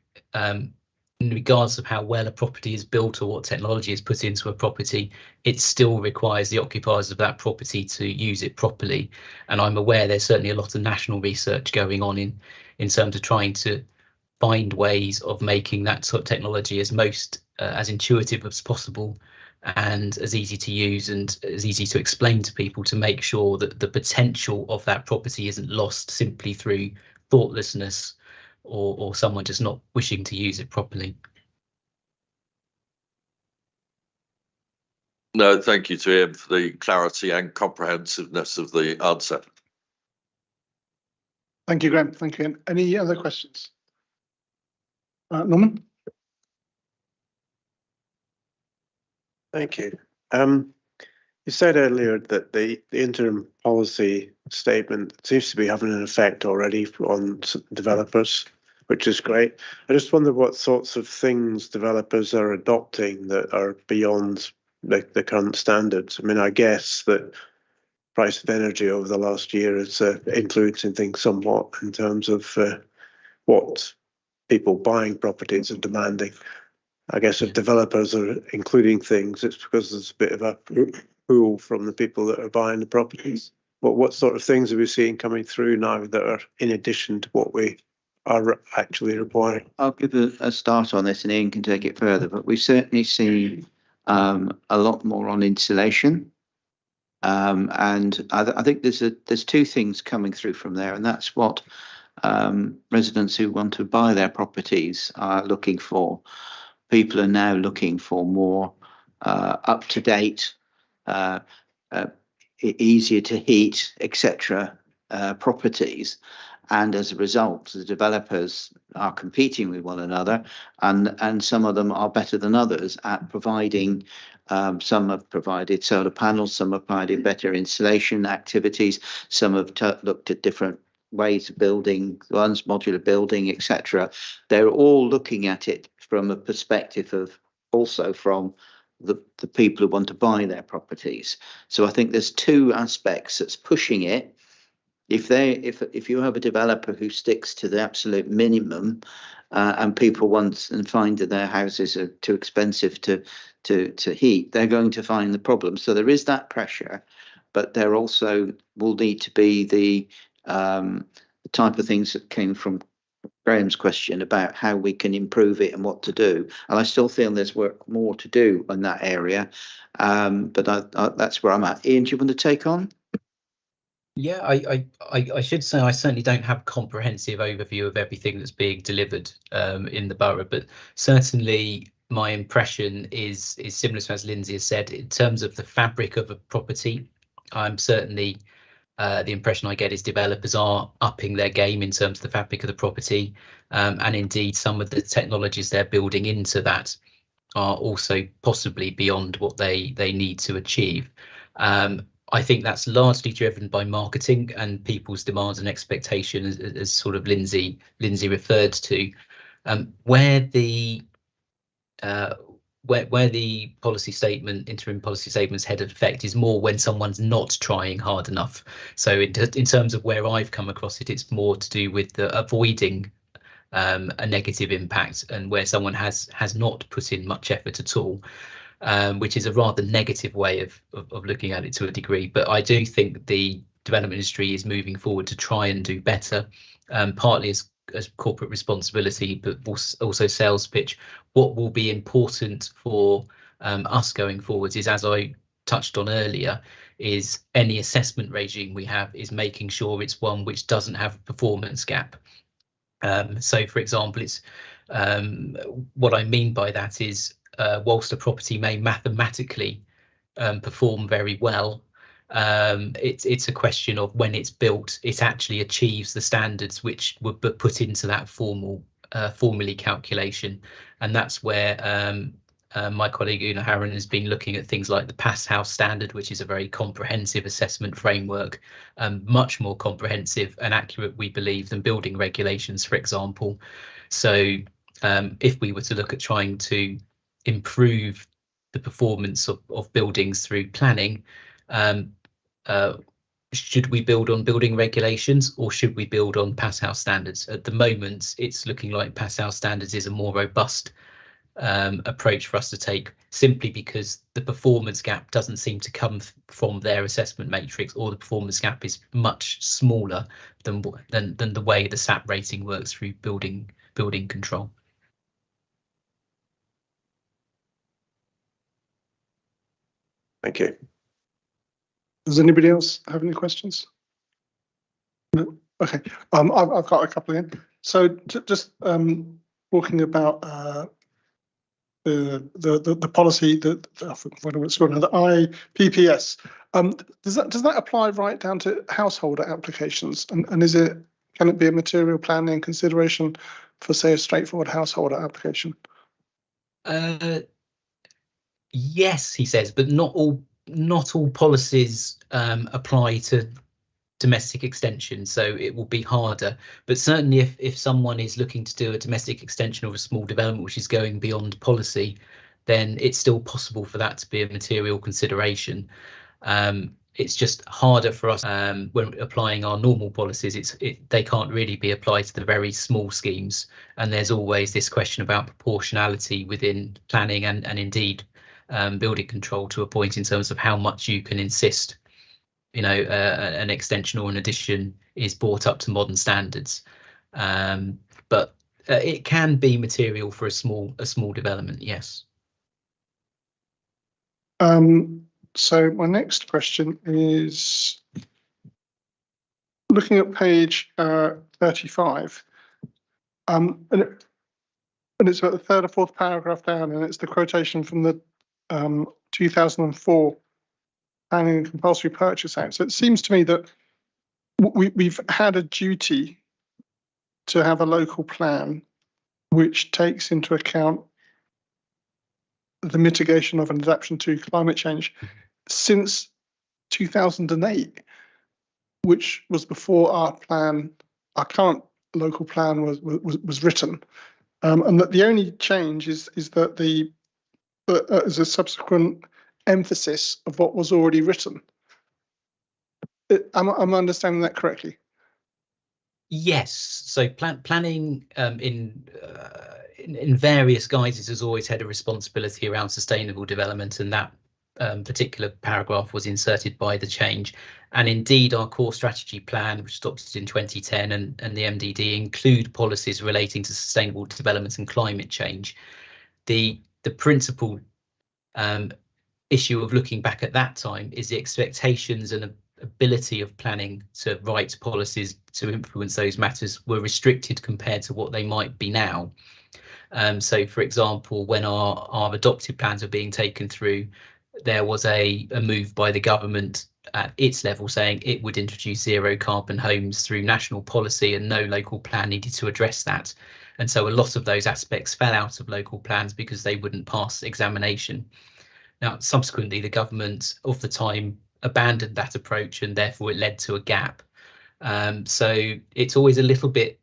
S14: in regards of how well a property is built or what technology is put into a property, it still requires the occupiers of that property to use it properly. And I'm aware there's certainly a lot of national research going on in terms of trying to find ways of making that sort of technology as as intuitive as possible and as easy to use and as easy to explain to people, to make sure that the potential of that property isn't lost simply through thoughtlessness or someone just not wishing to use it properly.
S6: No, thank you to him for the clarity and comprehensiveness of the answer.
S3: Thank you, Graham. Thank you. Any other questions? Norman?
S2: Thank you. You said earlier that the interim policy statement seems to be having an effect already on developers, which is great. I just wonder what sorts of things developers are adopting that are beyond the current standards. I mean, I guess that price of energy over the last year is influencing things somewhat in terms of what people buying properties are demanding. I guess if developers are including things, it's because there's a bit of a pull from the people that are buying the properties. What sort of things are we seeing coming through now that are in addition to what we are actually requiring?
S15: I'll give a start on this and Ian can take it further, but we've certainly seen a lot more on insulation. And I think there's two things coming through from there, and that's what residents who want to buy their properties are looking for. People are now looking for more up-to-date, easier to heat, etc. Properties. And as a result, the developers are competing with one another, and some of them are better than others at providing. Some have provided solar panels, some have provided better insulation activities, some have looked at different ways of building, one's modular building, etc. They're all looking at it from a perspective of also from the people who want to buy their properties. So I think there's two aspects that's pushing it. If you have a developer who sticks to the absolute minimum, and people want and find that their houses are too expensive to heat, they're going to find the problem. So there is that pressure, but there also will need to be the type of things that came from Graham's question about how we can improve it and what to do. And I still feel there's more to do in that area, but that's where I'm at. Ian, do you want to take on?
S14: Yeah, I should say I certainly don't have a comprehensive overview of everything that's being delivered in the borough, but certainly my impression is similar to as Lindsay has said. In terms of the fabric of a property, I'm certainly the impression I get is developers are upping their game in terms of the fabric of the property, and indeed some of the technologies they're building into that are also possibly beyond what they need to achieve. I think that's largely driven by marketing and people's demands and expectations, as sort of Lindsay referred to. Where the where the policy statement, interim policy statements head of effect is more when someone's not trying hard enough. So in terms of where I've come across it, it's more to do with the avoiding a negative impact, and where someone has not put in much effort at all, which is a rather negative way of looking at it to a degree. But I do think the development industry is moving forward to try and do better, partly as corporate responsibility, but also sales pitch. What will be important for us going forwards is, as I touched on earlier, is any assessment regime we have is making sure it's one which doesn't have a performance gap. So, for example, it's what I mean by that is whilst a property may mathematically perform very well, it's a question of when it's built, it actually achieves the standards which were put into that formally calculation, and that's where my colleague Una Harron has been looking at things like the Pass House standard, which is a very comprehensive assessment framework, much more comprehensive and accurate, we believe, than building regulations, for example. So if we were to look at trying to improve the performance of buildings through planning, should we build on building regulations, or should we build on Pass House standards? At the moment, it's looking like Pass House standards is a more robust approach for us to take, simply because the performance gap doesn't seem to come from their assessment matrix, or the performance gap is much smaller than the way the SAP rating works through building control.
S3: Thank you. Does anybody else have any questions? No? Okay. I've got a couple in. So just talking about the policy that whatever it's called now, the IPPS. Does that apply right down to householder applications? And can it be a material planning consideration for, say, a straightforward householder application?
S14: Yes, he says, but not all policies apply to domestic extension, so it will be harder. But certainly if someone is looking to do a domestic extension of a small development which is going beyond policy, then it's still possible for that to be a material consideration. It's just harder for us when applying our normal policies. They can't really be applied to the very small schemes, and there's always this question about proportionality within planning and indeed building control, to a point in terms of how much you can insist, an extension or an addition is brought up to modern standards. But it can be material for a small development, yes.
S3: So my next question is looking at page 35, and it's about the third or fourth paragraph down, and it's the quotation from the 2004 Planning and Compulsory Purchase Act. So it seems to me that we've had a duty to have a local plan which takes into account the mitigation of and adaptation to climate change since 2008, which was before our current local plan was written, and that the only change is that as a subsequent emphasis of what was already written. Am I understanding that correctly?
S14: Yes. So planning in various guises has always had a responsibility around sustainable development, and that particular paragraph was inserted by the change. And indeed, our core strategy plan, which adopted in 2010, and the MDD include policies relating to sustainable development and climate change. The principal issue of looking back at that time is the expectations and ability of planning to write policies to influence those matters were restricted compared to what they might be now. So, for example, when our adopted plans are being taken through, there was a move by the government at its level saying it would introduce zero carbon homes through national policy, and no local plan needed to address that. And so a lot of those aspects fell out of local plans because they wouldn't pass examination. Now, subsequently, the government of the time abandoned that approach, and therefore it led to a gap. So it's always a little bit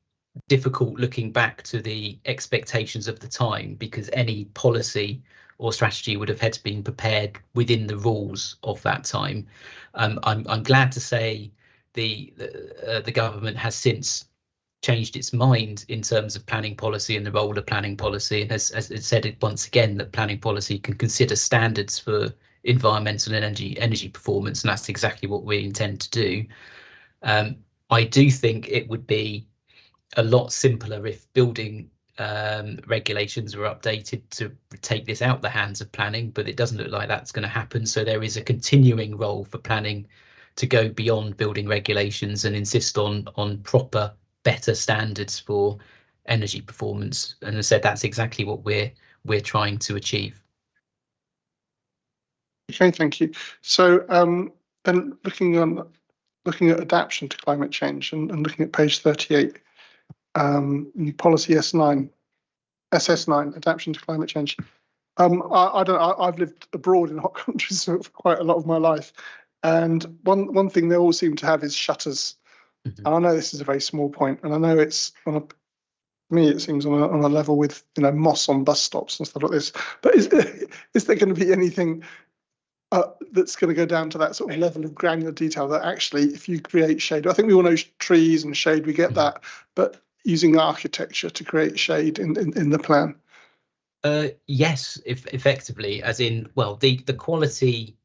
S14: difficult looking back to the expectations of the time, because any policy or strategy would have had to been prepared within the rules of that time. I'm glad to say the government has since changed its mind in terms of planning policy and the role of planning policy, and has said it once again that planning policy can consider standards for environmental and energy performance, and that's exactly what we intend to do. I do think it would be a lot simpler if building regulations were updated to take this out the hands of planning, but it doesn't look like that's going to happen. So there is a continuing role for planning to go beyond building regulations and insist on proper, better standards for energy performance. And as I said, that's exactly what we're trying to achieve.
S3: Okay, thank you. So then looking at adaptation to climate change and looking at page 38, policy SS9, adaptation to climate change. I've lived abroad in hot countries for quite a lot of my life, and one thing they all seem to have is shutters. And I know this is a very small point, and I know it's on to me it seems on a level with moss on bus stops and stuff like this. But is there going to be anything that's going to go down to that sort of level of granular detail that actually, if you create shade, I think we all know trees and shade, we get that, but using architecture to create shade in the plan?
S14: Yes, effectively, as in, well, the quality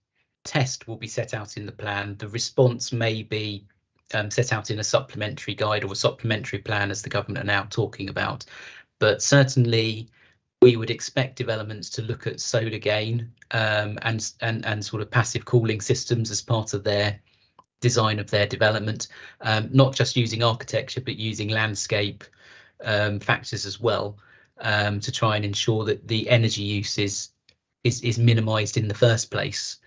S14: test will be set out in the plan. The response may be set out in a supplementary guide or a supplementary plan, as the government are now talking about. But certainly we would expect developments to look at solar gain and sort of passive cooling systems as part of their design of their development, not just using architecture, but using landscape factors as well, to try and ensure that the energy use is minimized in the first place.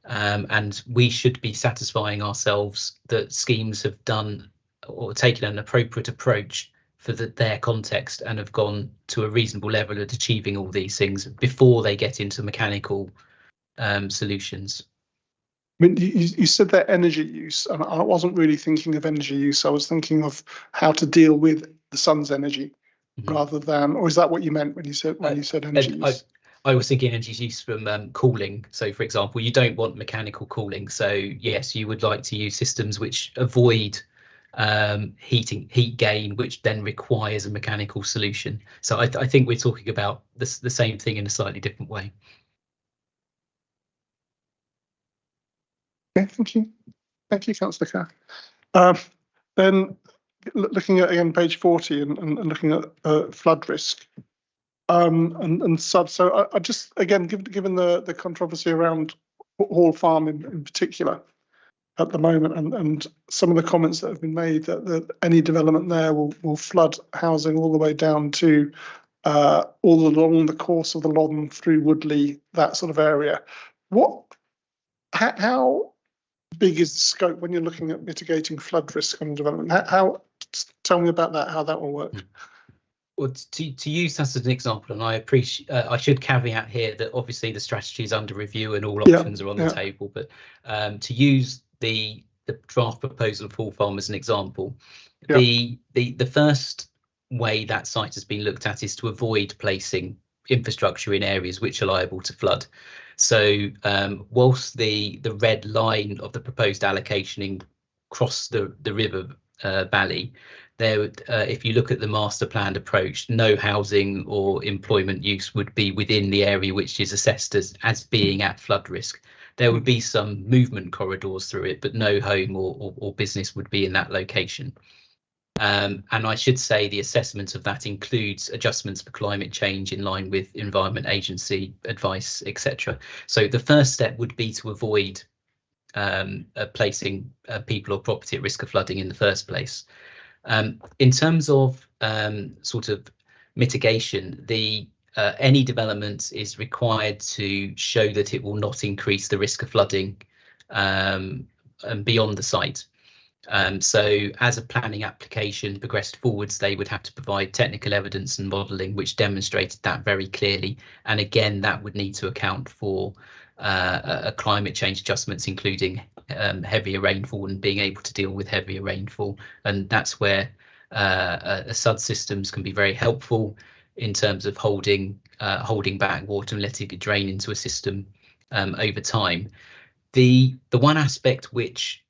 S14: And we should be satisfying ourselves that schemes have done or taken an appropriate approach for their context and have gone to a reasonable level at achieving all these things before they get into mechanical solutions.
S3: I mean, you said that energy use, and I wasn't really thinking of energy use. I was thinking of how to deal with the sun's energy rather than, or is that what you meant when you said energy use?
S14: I was thinking energy use from cooling. So, for example, you don't want mechanical cooling. So, yes, you would like to use systems which avoid heat gain, which then requires a mechanical solution. So, I think we're talking about the same thing in a slightly different way.
S3: Okay, thank you, Councillor Carr. Then looking at again page 40 and looking at flood risk and sub. So I just again given the controversy around Hall Farm in particular at the moment, and some of the comments that have been made that any development there will flood housing all the way down to all along the course of the Loddon through Woodley, that sort of area. How big is the scope when you're looking at mitigating flood risk on development? Tell me about that, how that will work.
S14: Well, to use that as an example, and I appreciate, I should caveat here that obviously the strategy is under review and all options are on the table, but to use the draft proposal of Hall Farm as an example, the first way that site has been looked at is to avoid placing infrastructure in areas which are liable to flood. So whilst the red line of the proposed allocation across the river valley, there, if you look at the master planned approach, no housing or employment use would be within the area which is assessed as being at flood risk. There would be some movement corridors through it, but no home or business would be in that location. And I should say the assessment of that includes adjustments for climate change in line with Environment Agency advice, etc. So the first step would be to avoid placing people or property at risk of flooding in the first place. In terms of sort of mitigation, any development is required to show that it will not increase the risk of flooding and beyond the site. So as a planning application progressed forwards, they would have to provide technical evidence and modelling which demonstrated that very clearly. And again, that would need to account for climate change adjustments, including heavier rainfall and being able to deal with heavier rainfall. And that's where SUD systems can be very helpful in terms of holding back water and letting it drain into a system over time. The one aspect which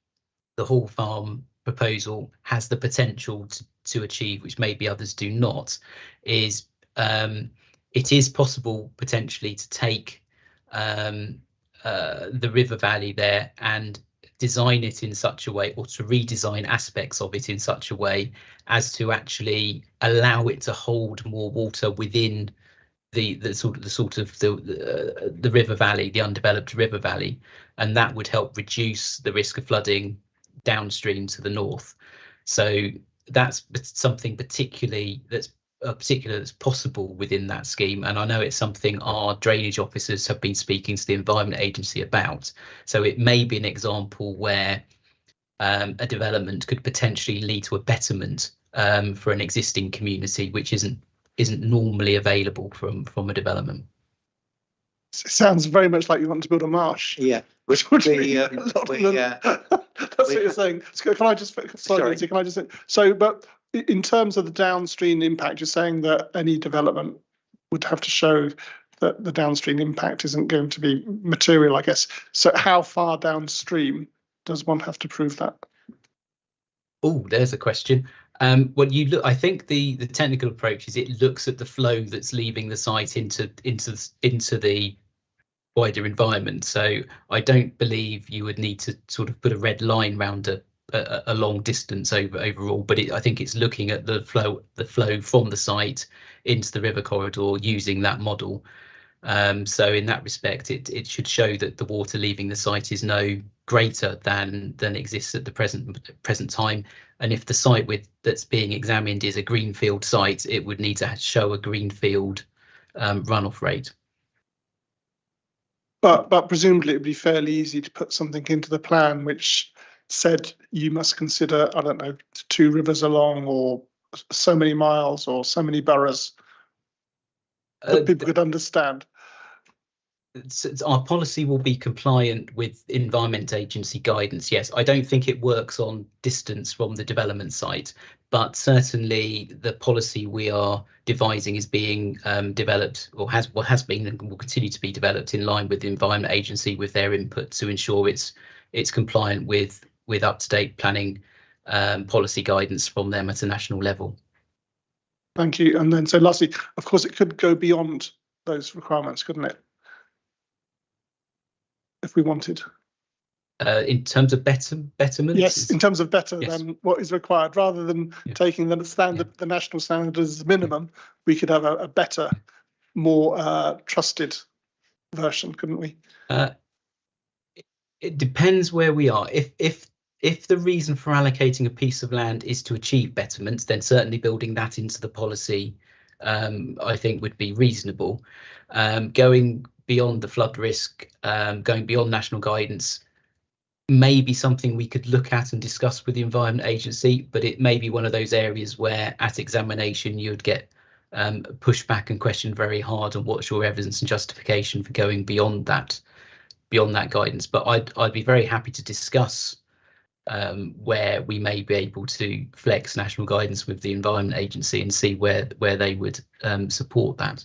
S14: the Hall Farm proposal has the potential to achieve, which maybe others do not, is it is possible potentially to take the river valley there and design it in such a way, or to redesign aspects of it in such a way as to actually allow it to hold more water within the river valley, the undeveloped river valley, and that would help reduce the risk of flooding downstream to the north. So that's something that's possible within that scheme, and I know it's something our drainage officers have been speaking to the Environment Agency about. So it may be an example where a development could potentially lead to a betterment for an existing community, which isn't normally available from a development.
S3: It sounds very much like you want to build a marsh.
S15: Yeah,
S3: which would be a lot of that's what you're saying. So can I just say, so, but in terms of the downstream impact, you're saying that any development would have to show that the downstream impact isn't going to be material, I guess. So how far downstream does one have to prove that? Oh,
S14: there's a question. Well, you look. I think the technical approach is it looks at the flow that's leaving the site into the wider environment. So I don't believe you would need to sort of put a red line round a long distance overall, but I think it's looking at the flow from the site into the river corridor using that model. So in that respect, it should show that the water leaving the site is no greater than exists at the present time. And if the site that's being examined is a greenfield site, it would need to show a greenfield runoff rate.
S3: But presumably it would be fairly easy to put something into the plan which said you must consider, I don't know, 2 rivers along, or so many miles, or so many boroughs that people could understand.
S14: Our policy will be compliant with Environment Agency guidance. Yes, I don't think it works on distance from the development site, but certainly the policy we are devising is being developed, or has been and will continue to be developed in line with the Environment Agency, with their input to ensure it's compliant with up-to-date planning policy guidance from them at a national level.
S3: Thank you. And then so lastly, of course, it could go beyond those requirements, couldn't it? If we wanted.
S14: In terms of betterment?
S3: Yes, in terms of better than what is required, rather than taking the standard, the national standard as the minimum, we could have a better, more trusted version, couldn't we?
S14: It depends where we are. If the reason for allocating a piece of land is to achieve betterment, then certainly building that into the policy, I think, would be reasonable. Going beyond the flood risk, going beyond national guidance, may be something we could look at and discuss with the Environment Agency, but it may be one of those areas where at examination you would get pushed back and questioned very hard on what's your evidence and justification for going beyond that guidance. But I'd be very happy to discuss where we may be able to flex national guidance with the Environment Agency and see where they would support that.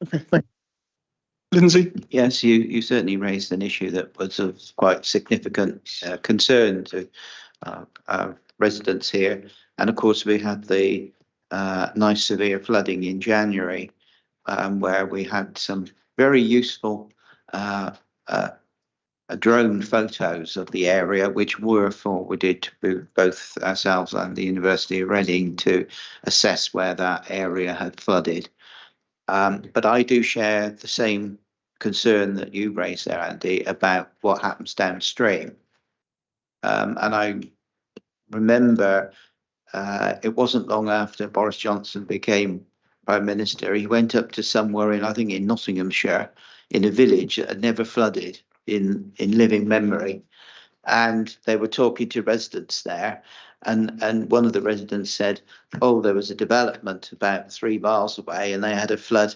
S3: Okay, thank you. Lindsay?
S15: Yes, you certainly raised an issue that was of quite significant concern to our residents here. And of course, we had the nice severe flooding in January, where we had some very useful drone photos of the area, which were forwarded to both ourselves and the University of Reading to assess where that area had flooded. But I do share the same concern that you raised there, Andy, about what happens downstream. And I remember it wasn't long after Boris Johnson became Prime Minister, he went up to somewhere I think in Nottinghamshire, in a village that had never flooded in living memory. And they were talking to residents there. And one of the residents said, oh, there was a development about 3 miles away and they had a flood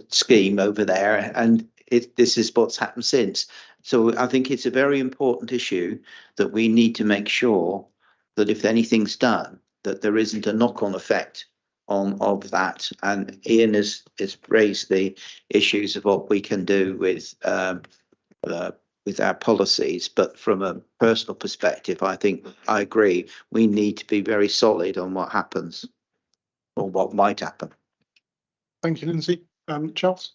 S15: scheme over there. And this is what's happened since. So I think it's a very important issue that we need to make sure that if anything's done, that there isn't a knock-on effect of that. And Ian has raised the issues of what we can do with our policies, but from a personal perspective, I think I agree. We need to be very solid on what happens or what might happen.
S3: Thank you, Lindsay. Charles?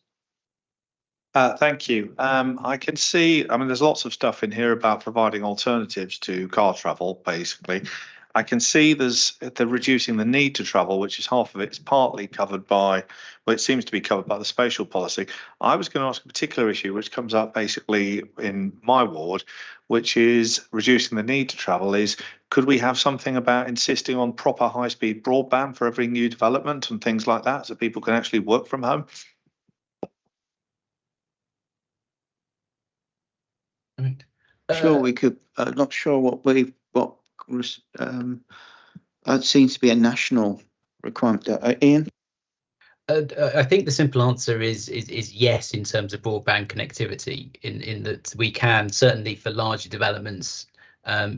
S12: Thank you. I can see, I mean, there's lots of stuff in here about providing alternatives to car travel, basically. I can see they're reducing the need to travel, which is half of it. It's partly covered by, well, it seems to be covered by the spatial policy. I was going to ask a particular issue, which comes up basically in my ward, which is reducing the need to travel, is could we have something about insisting on proper high-speed broadband for every new development and things like that, so people can actually work from home?
S14: Right.
S15: Sure, we could. Not sure what that seems to be a national requirement. Ian?
S14: I think the simple answer is yes in terms of broadband connectivity. In that we can certainly for larger developments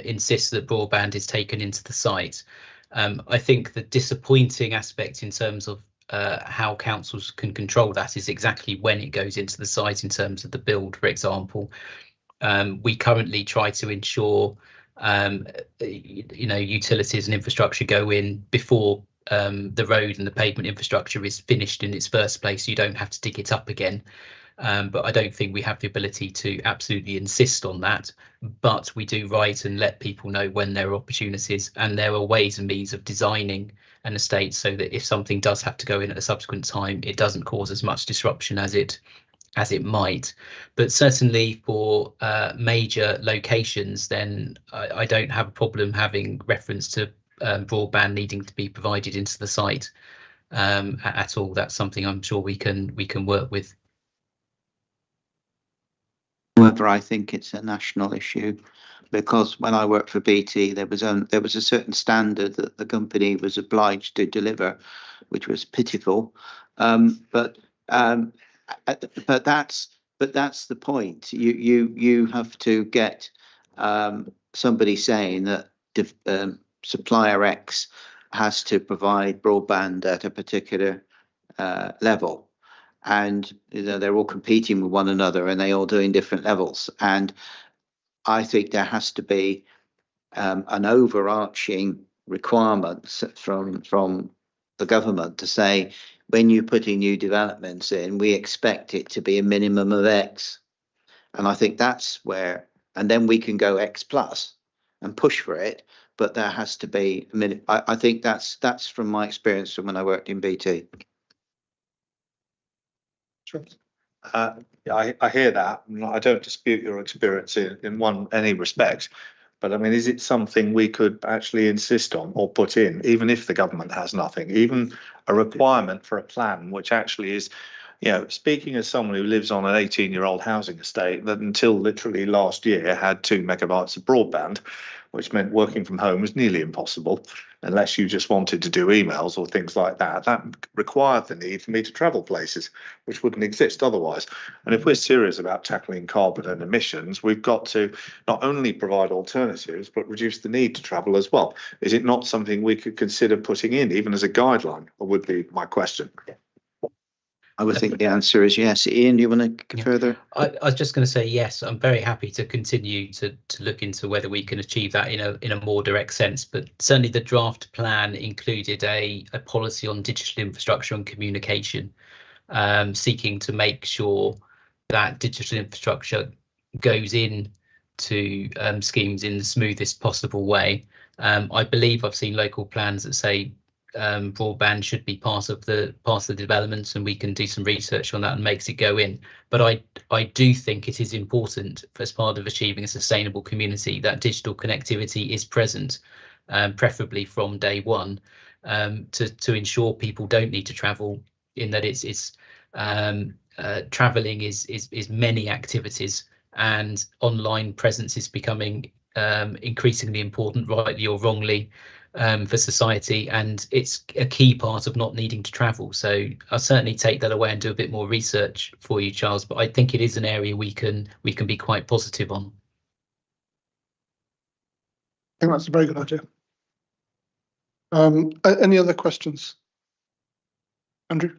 S14: insist that broadband is taken into the site. I think the disappointing aspect in terms of how councils can control that is exactly when it goes into the site in terms of the build, for example. We currently try to ensure utilities and infrastructure go in before the road and the pavement infrastructure is finished in its first place. You don't have to dig it up again. But I don't think we have the ability to absolutely insist on that. But we do write and let people know when there are opportunities, and there are ways and means of designing an estate so that if something does have to go in at a subsequent time, it doesn't cause as much disruption as it might. But certainly for major locations, then I don't have a problem having reference to broadband needing to be provided into the site at all. That's something I'm sure we can work with.
S15: However, I think it's a national issue, because when I worked for BT, there was a certain standard that the company was obliged to deliver, which was pitiful. But that's the point. You have to get somebody saying that supplier X has to provide broadband at a particular level, and they're all competing with one another, and they all doing different levels. And I think there has to be an overarching requirement from the government to say, when you're putting new developments in, we expect it to be a minimum of X. And I think that's where, and then we can go X plus and push for it. But there has to be a minute. I think that's from my experience from when I worked in BT.
S3: Sure.
S12: I hear that. I don't dispute your experience in any respect. But I mean, is it something we could actually insist on or put in, even if the government has nothing, even a requirement for a plan, which actually is, speaking as someone who lives on an 18-year-old housing estate that until literally last year had 2 megabytes of broadband, which meant working from home was nearly impossible unless you just wanted to do emails or things like that. That required the need for me to travel places, which wouldn't exist otherwise. And if we're serious about tackling carbon and emissions, we've got to not only provide alternatives, but reduce the need to travel as well. Is it not something we could consider putting in, even as a guideline, or would be my question?
S15: I would think the answer is yes. Ian, do you want to go further?
S14: I was just going to say yes. I'm very happy to continue to look into whether we can achieve that in a more direct sense. But certainly the draft plan included a policy on digital infrastructure and communication, seeking to make sure that digital infrastructure goes in to schemes in the smoothest possible way. I believe I've seen local plans that say broadband should be part of the developments, and we can do some research on that and makes it go in. But I do think it is important, as part of achieving a sustainable community, that digital connectivity is present, preferably from day one, to ensure people don't need to travel, in that it's traveling is many activities, and online presence is becoming increasingly important, rightly or wrongly. for society, and it's a key part of not needing to travel. So I'll certainly take that away and do a bit more research for you, Charles, but I think it is an area we can be quite positive on.
S3: I think that's a very good idea. Any other questions? Andrew?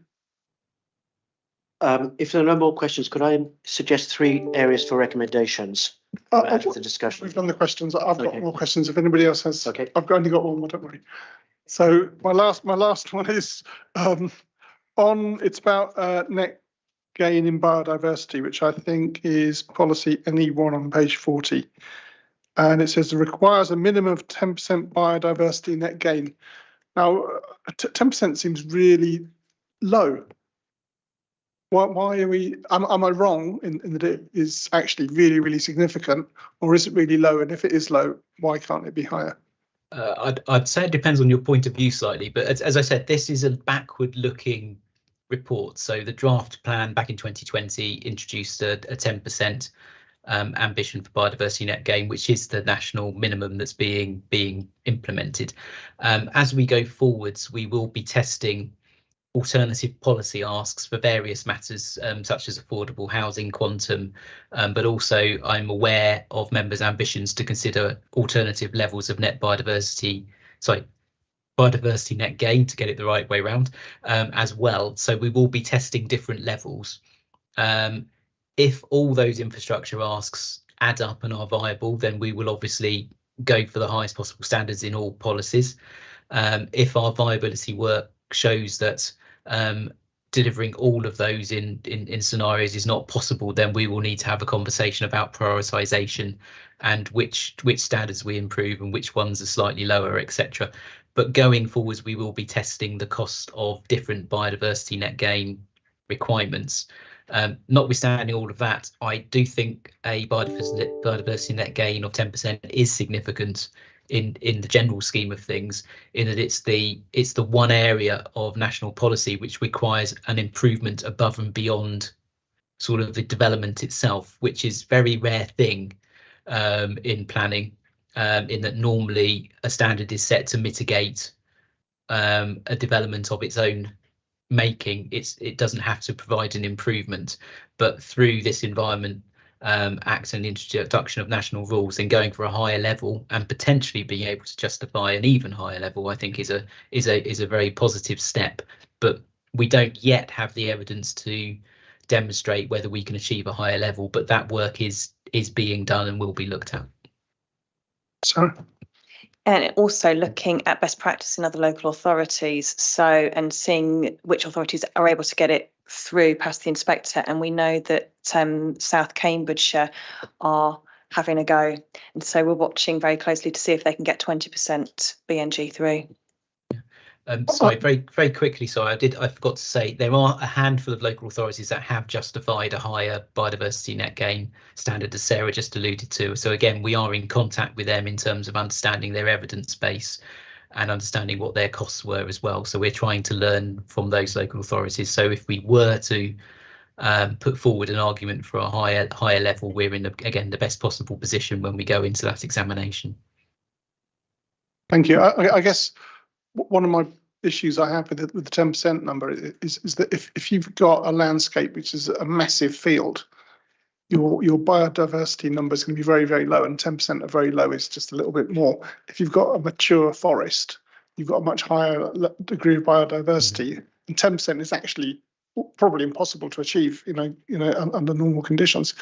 S2: If there are no more questions, could I suggest 3 areas for recommendations for the discussion?
S3: We've done the questions. I've got more questions. If anybody else has, I've only got one more, don't worry. So my last one is it's about net gain in biodiversity, which I think is policy NE1 on page 40. And it says it requires a minimum of 10% biodiversity net gain. Now, 10% seems really low. Why are we? Am I wrong in that it is actually really, really significant, or is it really low? And if it is low, why can't it be higher?
S14: I'd say it depends on your point of view slightly, but as I said, this is a backward-looking report. So the draft plan back in 2020 introduced a 10% ambition for biodiversity net gain, which is the national minimum that's being implemented. As we go forwards, we will be testing alternative policy asks for various matters, such as affordable housing, quantum, but also I'm aware of members' ambitions to consider alternative levels of biodiversity net gain, to get it the right way around, as well. So we will be testing different levels. If all those infrastructure asks add up and are viable, then we will obviously go for the highest possible standards in all policies. If our viability work shows that delivering all of those in scenarios is not possible, then we will need to have a conversation about prioritization and which standards we improve and which ones are slightly lower, etc. But going forwards, we will be testing the cost of different biodiversity net gain requirements. Notwithstanding all of that, I do think a biodiversity net gain of 10% is significant in the general scheme of things, in that it's the one area of national policy which requires an improvement above and beyond sort of the development itself, which is a very rare thing in planning, in that normally a standard is set to mitigate a development of its own making. It doesn't have to provide an improvement, but through this Environment Act and the introduction of national rules, and going for a higher level and potentially being able to justify an even higher level, I think is a very positive step. But we don't yet have the evidence to demonstrate whether we can achieve a higher level, but that work is being done and will be looked at.
S3: Sara?
S4: And also looking at best practice in other local authorities, and seeing which authorities are able to get it through past the inspector. And we know that South Cambridgeshire are having a go, and so we're watching very closely to see if they can get 20% BNG through.
S14: Sorry, very quickly. Sorry, I forgot to say there are a handful of local authorities that have justified a higher biodiversity net gain standard, as Sarah just alluded to. So again, we are in contact with them in terms of understanding their evidence base and understanding what their costs were as well. So we're trying to learn from those local authorities. So if we were to put forward an argument for a higher level, we're in the best possible position when we go into that examination.
S3: Thank you. I guess one of my issues I have with the 10% number is that if you've got a landscape which is a massive field, your biodiversity number is going to be very, very low, and 10% of very low is just a little bit more. If you've got a mature forest, you've got a much higher degree of biodiversity, and 10% is actually probably impossible to achieve, under normal conditions.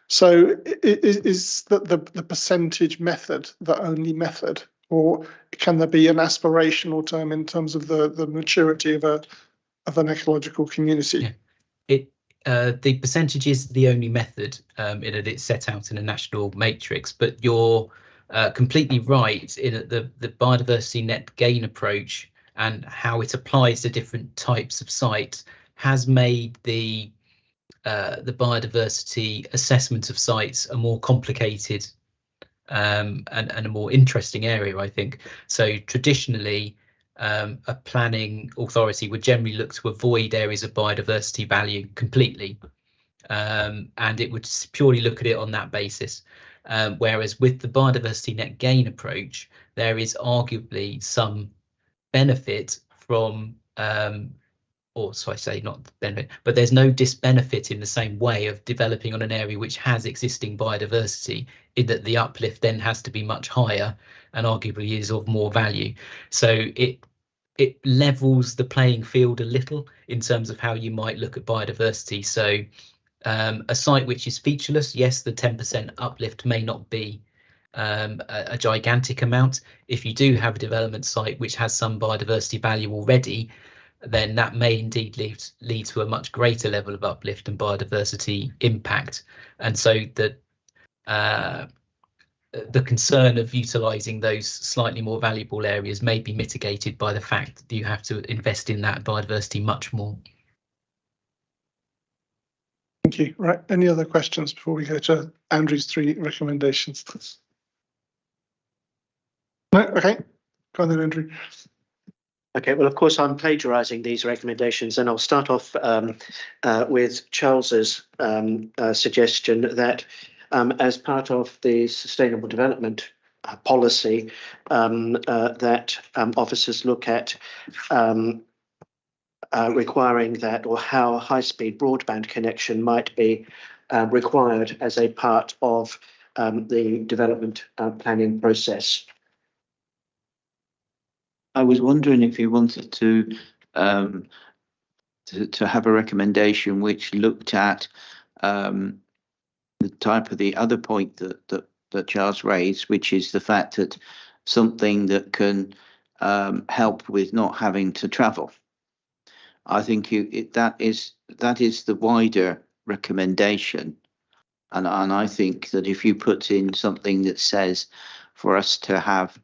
S3: So is the percentage method the only method? Or can there be an aspirational term in terms of the maturity of an ecological community?
S14: Yeah. The percentage is the only method in that it's set out in a national matrix, but you're completely right in that the biodiversity net gain approach and how it applies to different types of sites has made the biodiversity assessment of sites a more complicated and a more interesting area, I think. So traditionally, a planning authority would generally look to avoid areas of biodiversity value completely, and it would purely look at it on that basis. Whereas with the biodiversity net gain approach, there is arguably some benefit from, or so I say not benefit, but there's no disbenefit in the same way of developing on an area which has existing biodiversity, in that the uplift then has to be much higher and arguably is of more value. So it levels the playing field a little in terms of how you might look at biodiversity. So a site which is featureless, yes, the 10% uplift may not be a gigantic amount. If you do have a development site which has some biodiversity value already, then that may indeed lead to a much greater level of uplift and biodiversity impact. And so the concern of utilising those slightly more valuable areas may be mitigated by the fact that you have to invest in that biodiversity much more.
S3: Thank you. Right, any other questions before we go to Andrew's 3 recommendations? No, okay, go on then, Andrew.
S2: Okay, well, of course, I'm plagiarising these recommendations, and I'll start off with Charles's suggestion that as part of the sustainable development policy, that officers look at requiring that, or how a high-speed broadband connection might be required as a part of the development planning process.
S15: I was wondering if you wanted to have a recommendation which looked at the type of the other point that Charles raised, which is the fact that something that can help with not having to travel. I think that is the wider recommendation, and I think that if you put in something that says for us to have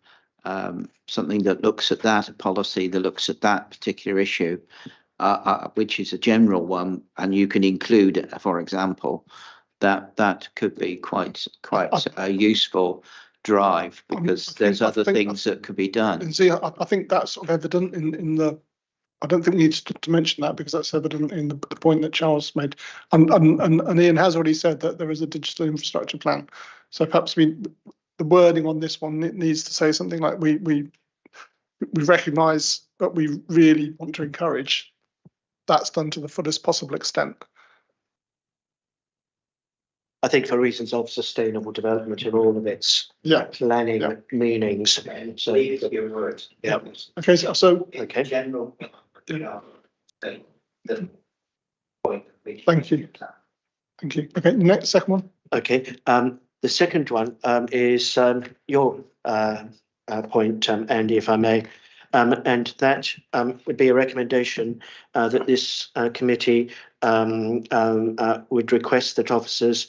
S15: something that looks at that, a policy that looks at that particular issue, which is a general one, and you can include, for example, that could be quite a useful drive, because there's other things that could be done.
S3: And see, I think that's sort of evident in the. I don't think we need to mention that, because that's evident in the point that Charles made, and Ian has already said that there is a digital infrastructure plan. So perhaps the wording on this one needs to say something like we recognise, but we really want to encourage that's done to the fullest possible extent.
S2: I think for reasons of sustainable development in all of its planning meanings. So, your words. Yeah.
S3: Okay. So
S2: okay.
S9: General.
S3: Thank you. Thank you. Okay. Next, second one.
S2: Okay. The second one is your point, Andy, if I may, and that would be a recommendation that this committee would request that officers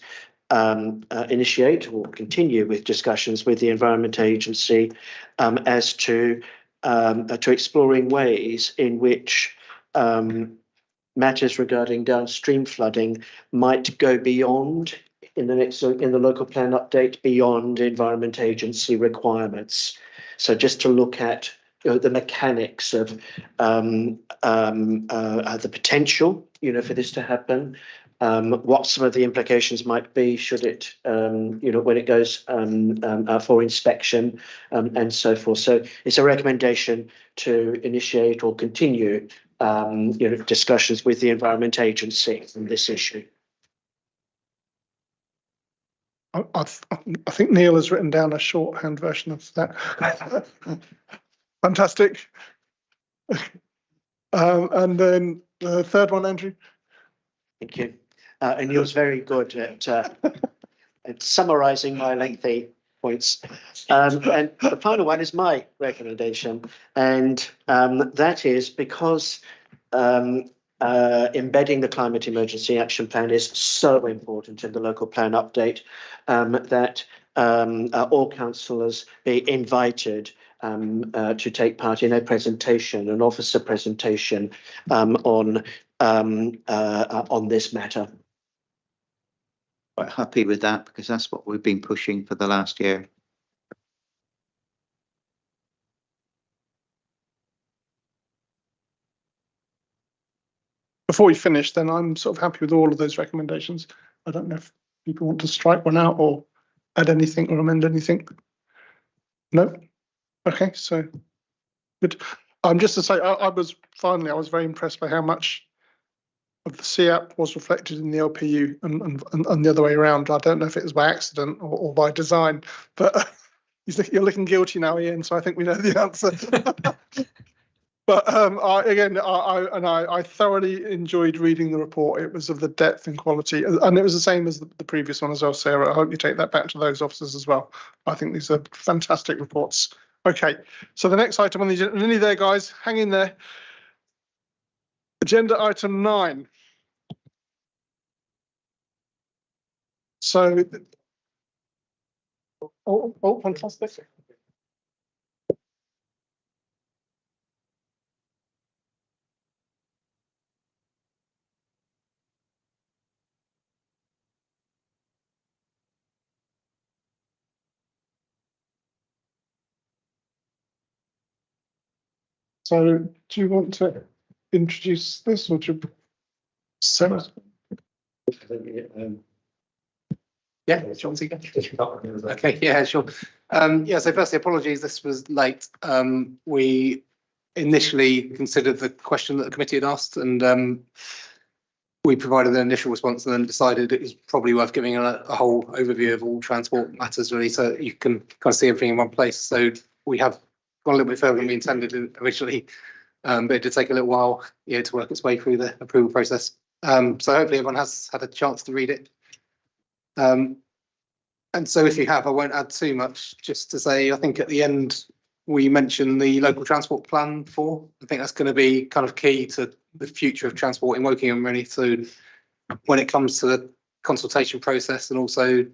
S2: initiate or continue with discussions with the Environment Agency as to exploring ways in which matters regarding downstream flooding might go beyond in the local plan update, beyond Environment Agency requirements. So just to look at the mechanics of the potential, for this to happen, what some of the implications might be should it, when it goes for inspection, and so forth. So it's a recommendation to initiate or continue, discussions with the Environment Agency on this issue.
S3: I think Neil has written down a shorthand version of that. Fantastic. And then the third one, Andrew.
S2: Thank you. And Neil's very good at summarising my lengthy points. And the final one is my recommendation, and that is because embedding the Climate Emergency Action Plan is so important in the local plan update, that all councillors be invited to take part in a presentation, an officer presentation on this matter.
S15: Quite happy with that, because that's what we've been pushing for the last year.
S3: Before we finish, then I'm sort of happy with all of those recommendations. I don't know if people want to strike one out or add anything or amend anything. No? Okay, so good. Just to say, I was very impressed by how much of the CAP was reflected in the LPU and the other way around. I don't know if it was by accident or by design, but you're looking guilty now, Ian. So I think we know the answer. But I thoroughly enjoyed reading the report. It was of the depth and quality, and it was the same as the previous one as well, Sarah. I hope you take that back to those officers as well. I think these are fantastic reports. Okay, so the next item on the agenda, nearly there, guys, hang in there. Agenda item 9. So, fantastic. So, do you want to introduce this, or do you, Sarah?
S13: Yeah, okay, yeah, sure. Yeah, so firstly, apologies, this was late. We initially considered the question that the committee had asked, and we provided an initial response and then decided it was probably worth giving a whole overview of all transport matters, really, so you can kind of see everything in one place. So we have gone a little bit further than we intended originally, but it did take a little while, to work its way through the approval process. So hopefully everyone has had a chance to read it. And so if you have, I won't add too much, just to say, I think at the end, we mentioned the local transport plan 4. I think that's going to be kind of key to the future of transport in Wokingham, really. So when it comes to the consultation process, and also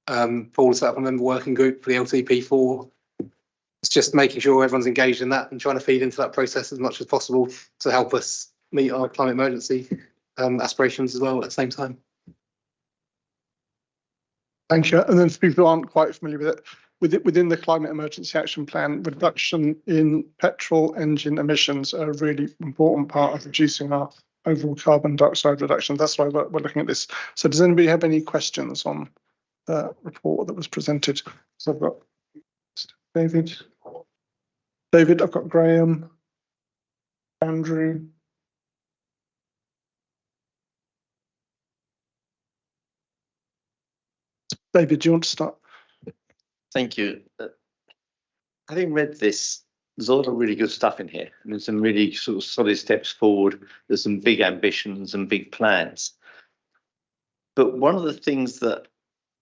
S13: Paul set up a member working group for the LTP4, it's just making sure everyone's engaged in that and trying to feed into that process as much as possible to help us meet our climate emergency aspirations as well at the same time.
S3: Thank you. And then for people who aren't quite familiar with it, within the Climate Emergency Action Plan, reduction in petrol engine emissions are a really important part of reducing our overall carbon dioxide reduction. That's why we're looking at this. So does anybody have any questions on the report that was presented? So I've got David, I've got Graham, Andrew. David, do you want to start?
S9: Thank you. Having read this, there's a lot of really good stuff in here. I mean, some really sort of solid steps forward. There's some big ambitions and big plans. But one of the things that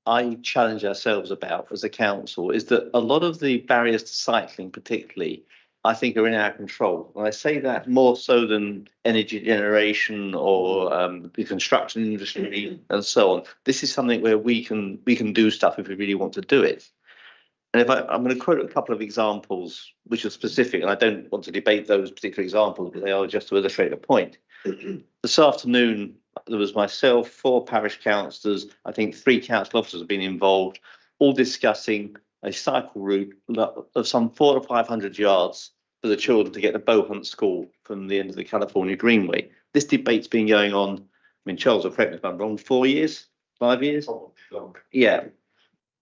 S9: I challenge ourselves about as a council is that a lot of the barriers to cycling, particularly, I think are in our control. And I say that more so than energy generation or the construction industry and so on. This is something where we can do stuff if we really want to do it. And if I'm going to quote a couple of examples which are specific, and I don't want to debate those particular examples, but they are just to illustrate a point. This afternoon, there was myself, 4 parish councillors, I think 3 council officers have been involved, all discussing a cycle route of some 400 to 500 yards for the children to get to Bohunt School from the end of the California Greenway. This debate's been going on, I mean, Charles will correct me if I'm wrong, 4 years, 5 years? Yeah.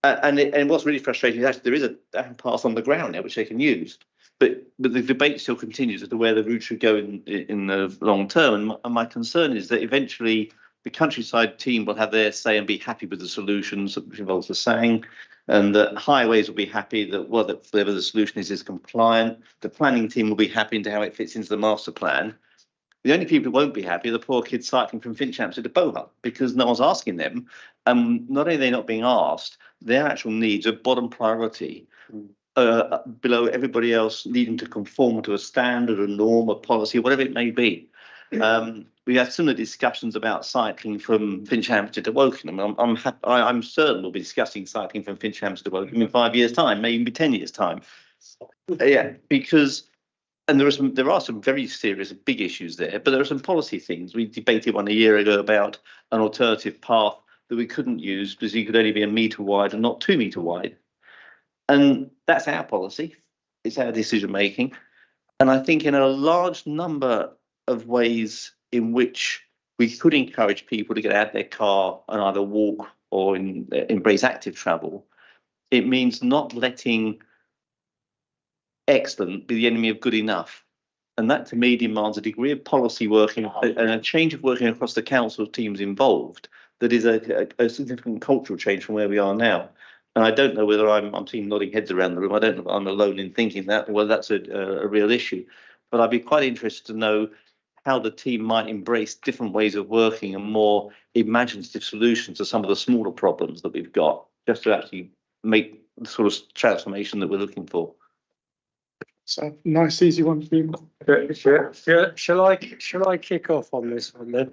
S9: And what's really frustrating is actually there is a path on the ground now which they can use, but the debate still continues as to where the route should go in the long term. And my concern is that eventually the countryside team will have their say and be happy with the solutions, which involves the saying, and that highways will be happy that whatever the solution is compliant. The planning team will be happy into how it fits into the master plan. The only people who won't be happy are the poor kids cycling from Finchampstead to Bohunt, because no one's asking them. Not only are they not being asked, their actual needs are bottom priority, below everybody else needing to conform to a standard, a norm, a policy, whatever it may be. We had similar discussions about cycling from Finchampstead to Wokingham. I'm certain we'll be discussing cycling from Finchampstead to Wokingham in 5 years' time, maybe even 10 years' time. Yeah, because. And there are some very serious big issues there, but there are some policy things. We debated one a year ago about an alternative path that we couldn't use because it could only be 1 metre wide and not 2 metre wide. And that's our policy. It's our decision making. And I think in a large number of ways in which we could encourage people to get out their car and either walk or embrace active travel, it means not letting excellent be the enemy of good enough? And that to me demands a degree of policy working and a change of working across the council teams involved that is a significant cultural change from where we are now. And I don't know whether I'm seeing nodding heads around the room. I don't know if I'm alone in thinking that, or whether that's a real issue. But I'd be quite interested to know how the team might embrace different ways of working and more imaginative solutions to some of the smaller problems that we've got, just to actually make the sort of transformation that we're looking for.
S3: So nice, easy one for you.
S16: Shall I kick off on this one then?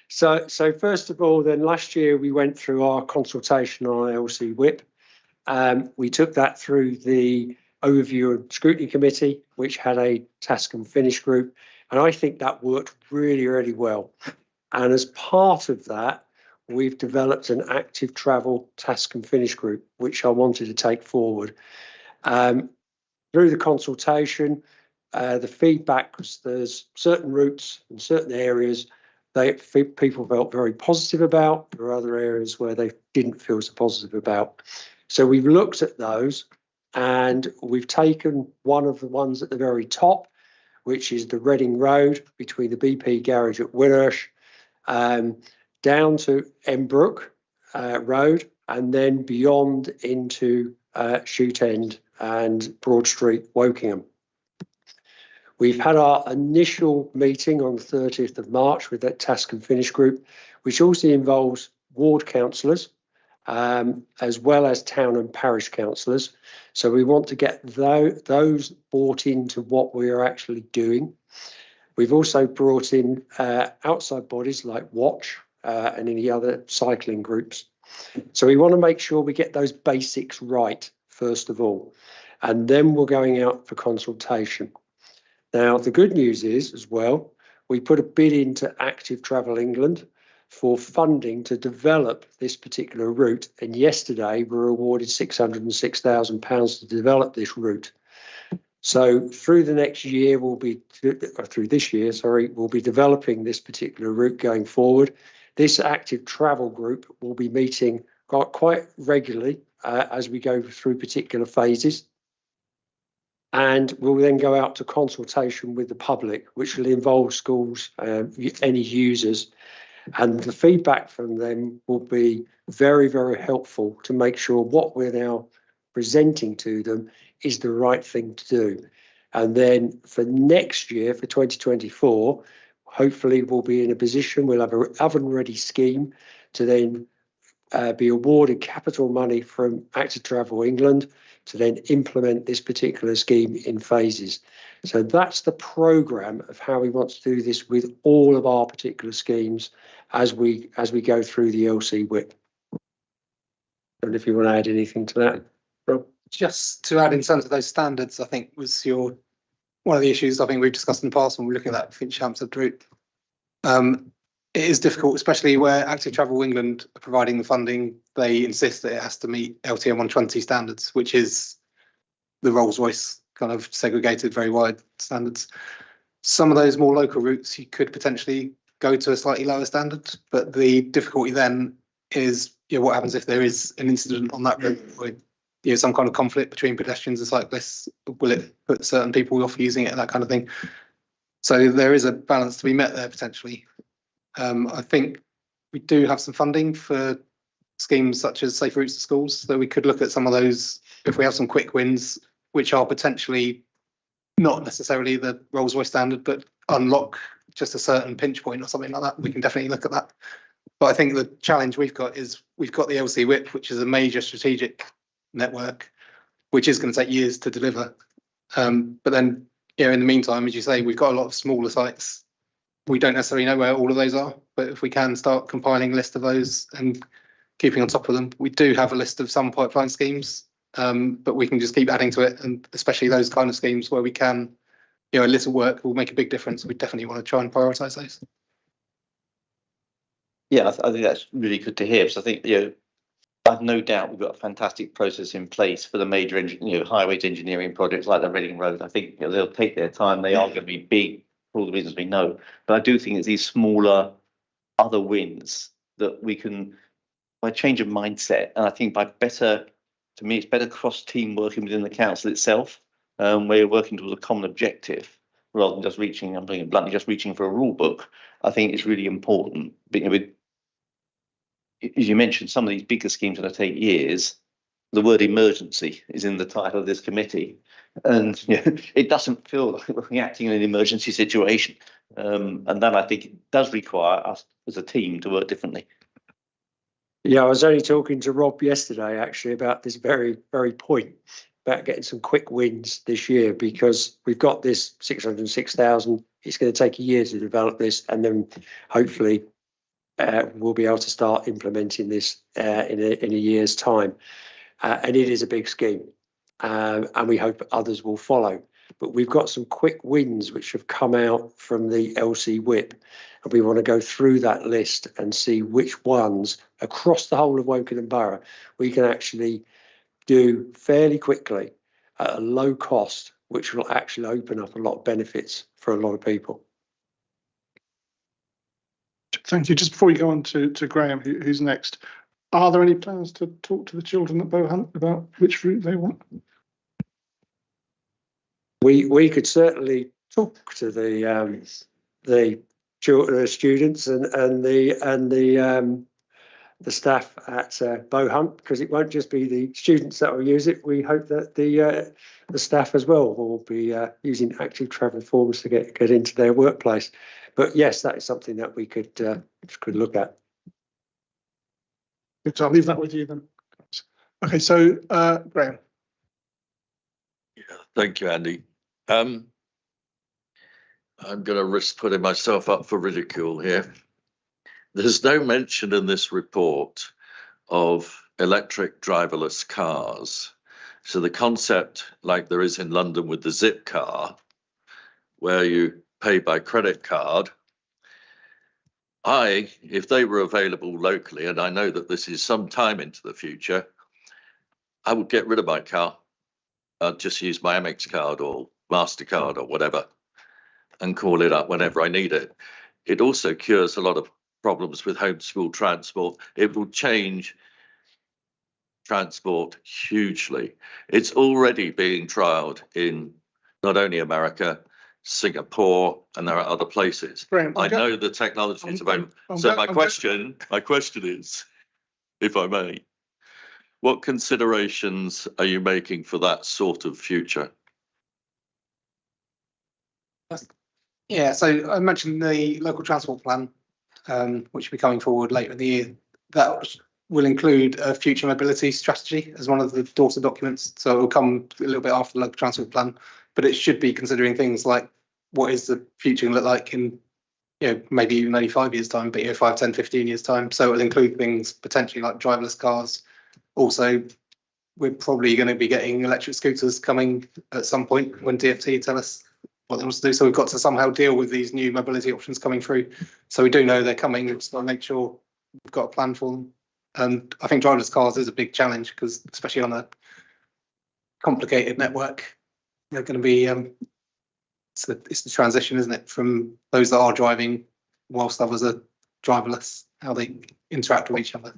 S16: So first of all, then last year we went through our consultation on LC whip. We took that through the overview of Scrutiny Committee, which had a task and finish group, and I think that worked really, really well. And as part of that, we've developed an active travel task and finish group, which I wanted to take forward. Through the consultation, the feedback was there's certain routes and certain areas people felt very positive about. There are other areas where they didn't feel so positive about. So we've looked at those and we've taken one of the ones at the very top, which is the Reading Road between the BP garage at Winnersh, down to Embrook Road, and then beyond into Shoot End and Broad Street, Wokingham. We've had our initial meeting on the 30th of March with that task and finish group, which also involves ward councillors, as well as town and parish councillors. So we want to get those bought into what we are actually doing. We've also brought in outside bodies like Watch and any other cycling groups. So we want to make sure we get those basics right, first of all, and then we're going out for consultation. Now, the good news is, as well, we put a bid into Active Travel England for funding to develop this particular route. And yesterday, we were awarded £606,000 to develop this route. So through the next year, we'll be developing this particular route going forward. This Active Travel group will be meeting quite regularly as we go through particular phases. And we'll then go out to consultation with the public, which will involve schools, any users. And the feedback from them will be very, very helpful to make sure what we're now presenting to them is the right thing to do. And then for next year, for 2024, hopefully we'll be in a position, we'll have an oven-ready scheme to then be awarded capital money from Active Travel England to then implement this particular scheme in phases. So that's the programme of how we want to do this with all of our particular schemes as we go through the LC whip. I don't know if you want to add anything to that, Rob.
S13: Just to add in terms of those standards, I think was one of the issues I think we've discussed in the past when we're looking at that Finch-Hampstead route. It is difficult, especially where Active Travel England are providing the funding. They insist that it has to meet LTM 120 standards, which is the Rolls-Royce kind of segregated, very wide standards. Some of those more local routes, you could potentially go to a slightly lower standard, but the difficulty then is, what happens if there is an incident on that route with some kind of conflict between pedestrians and cyclists? Will it put certain people off using it, that kind of thing? So there is a balance to be met there potentially. I think we do have some funding for schemes such as Safe Routes to Schools, so we could look at some of those if we have some quick wins, which are potentially not necessarily the Rolls-Royce standard, but unlock just a certain pinch point or something like that. We can definitely look at that. But I think the challenge we've got is we've got the LC whip, which is a major strategic network, which is going to take years to deliver. But then, in the meantime, as you say, we've got a lot of smaller sites. We don't necessarily know where all of those are, but if we can start compiling a list of those and keeping on top of them, we do have a list of some pipeline schemes, but we can just keep adding to it, and especially those kind of schemes where we can, a little work will make a big difference. We definitely want to try and prioritise those.
S9: Yeah, I think that's really good to hear, because I think, I've no doubt we've got a fantastic process in place for the major, highways engineering projects like the Reading Road. I think they'll take their time. They are going to be big for all the reasons we know. But I do think it's these smaller other wins that we can, by change of mindset, and I think by better, to me, it's better cross-team working within the council itself, we're working towards a common objective rather than just reaching, I'm putting it bluntly, just reaching for a rule book. I think it's really important. But, you know, as you mentioned, some of these bigger schemes that take years. The word emergency is in the title of this committee, and you know, it doesn't feel like we're reacting in an emergency situation. And that, I think, it does require us as a team to work differently.
S16: Yeah, I was only talking to Rob yesterday actually about this very point about getting some quick wins this year, because we've got this 606,000. It's going to take a year to develop this, and then hopefully we'll be able to start implementing this in a year's time. And it is a big scheme, and we hope others will follow. But we've got some quick wins which have come out from the LC Whip, and we want to go through that list and see which ones across the whole of Wokingham Borough we can actually do fairly quickly at a low cost, which will actually open up a lot of benefits for a lot of people.
S3: Thank you. Just before we go on to Graham, who's next, are there any plans to talk to the children at Bohunt about which route they want?
S16: We could certainly talk to the students and the staff at Bohunt, because it won't just be the students that will use it. We hope that the staff as well will be using active travel forms to get into their workplace. But yes, that is something that we could look at.
S3: Good, so I'll leave that with you then. Okay, so Graham.
S6: Yeah, thank you, Andy. I'm going to risk putting myself up for ridicule here. There's no mention in this report of electric driverless cars. So the concept, like there is in London with the Zip car, where you pay by credit card, if they were available locally, and I know that this is some time into the future, I would get rid of my car. I'd just use my Amex card or MasterCard or whatever and call it up whenever I need it. It also cures a lot of problems with homeschool transport. It will change transport hugely. It's already being trialled in not only America, Singapore, and there are other places.
S3: Graham,
S6: I know the technology is available. So my question is, if I may, what considerations are you making for that sort of future?
S13: Yeah, so I mentioned the local transport plan, which will be coming forward later in the year. That will include a future mobility strategy as one of the daughter documents. So it will come a little bit after the local transport plan, but it should be considering things like what is the future going to look like in, maybe even only 5 years time, but 5, 10, 15 years time. So it will include things potentially like driverless cars. Also, we're probably going to be getting electric scooters coming at some point when DfT tell us what they want to do. So we've got to somehow deal with these new mobility options coming through. So we do know they're coming. We've just got to make sure we've got a plan for them. And I think driverless cars is a big challenge because, especially on a complicated network, they're going to be it's the transition, isn't it, from those that are driving whilst others are driverless, how they interact with each other.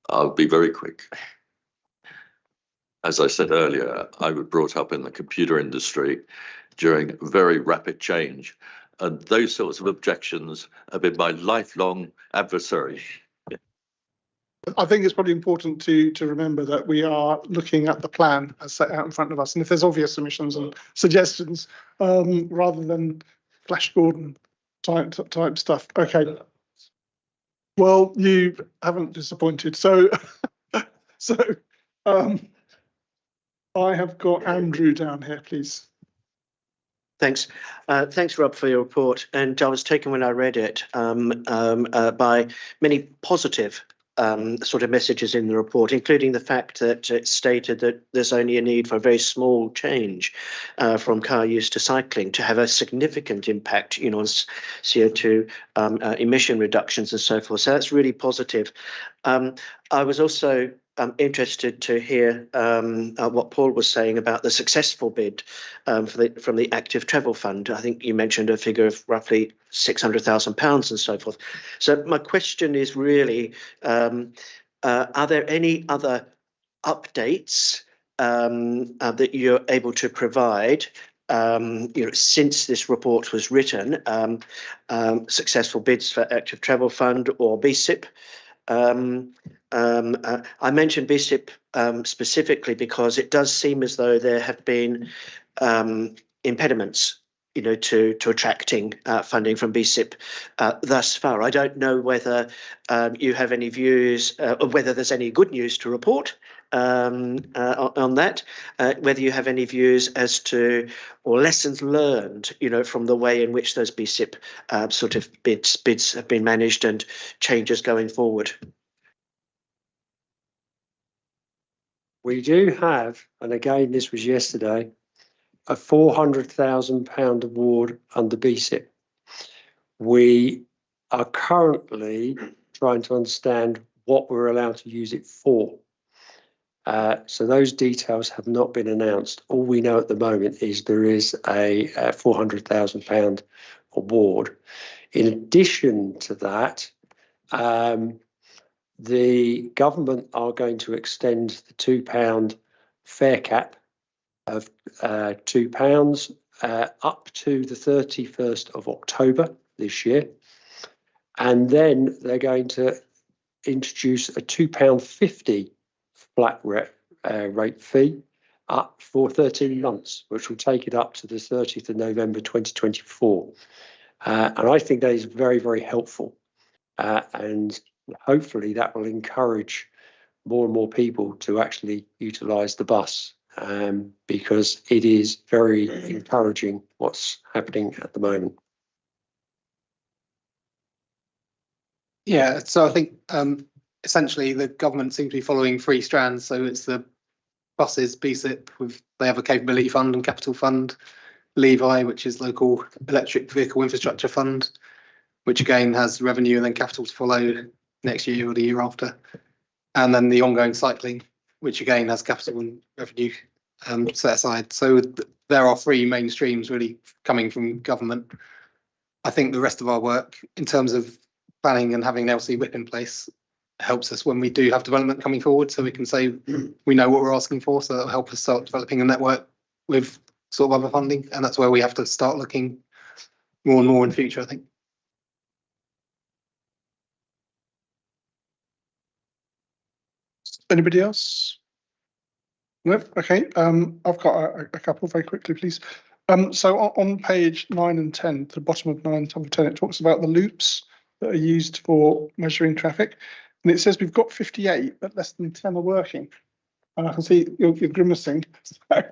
S6: I'll be very quick. As I said earlier, I was brought up in the computer industry during very rapid change, and those sorts of objections have been my lifelong adversary.
S3: I think it's probably important to remember that we are looking at the plan as set out in front of us, and if there's obvious submissions and suggestions, rather than Flash Gordon type stuff. Okay. Well, you haven't disappointed. So, I have got Andrew down here, please.
S2: Thanks. Thanks, Rob, for your report. And I was taken when I read it by many positive sort of messages in the report, including the fact that it stated that there's only a need for a very small change from car use to cycling to have a significant impact, on CO2 emission reductions and so forth. So that's really positive. I was also interested to hear what Paul was saying about the successful bid from the Active Travel Fund. I think you mentioned a figure of roughly £600,000 and so forth. So my question is really, are there any other updates that you're able to provide, since this report was written, successful bids for Active Travel Fund or BSIP. I mentioned BSIP specifically because it does seem as though there have been impediments, to attracting funding from BSIP thus far. I don't know whether you have any views, or whether there's any good news to report on that, whether you have any views as to, or lessons learned, from the way in which those BSIP sort of bids have been managed and changes going forward.
S16: We do have, and again, this was yesterday, a £400,000 award under BSIP. We are currently trying to understand what we're allowed to use it for. So those details have not been announced. All we know at the moment is there is a £400,000 award. In addition to that, the government are going to extend the £2 fare cap of £2 up to the 31st of October this year. And then they're going to introduce a £2.50 flat rate fee up for 13 months, which will take it up to the 30th of November 2024. And I think that is very, very helpful. And hopefully that will encourage more and more people to actually utilise the bus, because it is very encouraging what's happening at the moment.
S13: Yeah, so I think essentially the government seems to be following three strands. So it's the buses, BSIP, they have a capability fund and capital fund, Levi, which is local electric vehicle infrastructure fund, which again has revenue and then capital to follow next year or the year after. And then the ongoing cycling, which again has capital and revenue set aside. So there are three main streams really coming from government. I think the rest of our work in terms of planning and having an LC whip in place helps us when we do have development coming forward, so we can say we know what we're asking for, so that'll help us start developing a network with sort of other funding, and that's where we have to start looking more and more in future, I think.
S3: Anybody else? No? Okay, I've got a couple very quickly, please. So on page 9 and 10, to the bottom of 9, top of 10, it talks about the loops that are used for measuring traffic. And it says we've got 58, but less than 10 are working. And I can see you're grimacing. So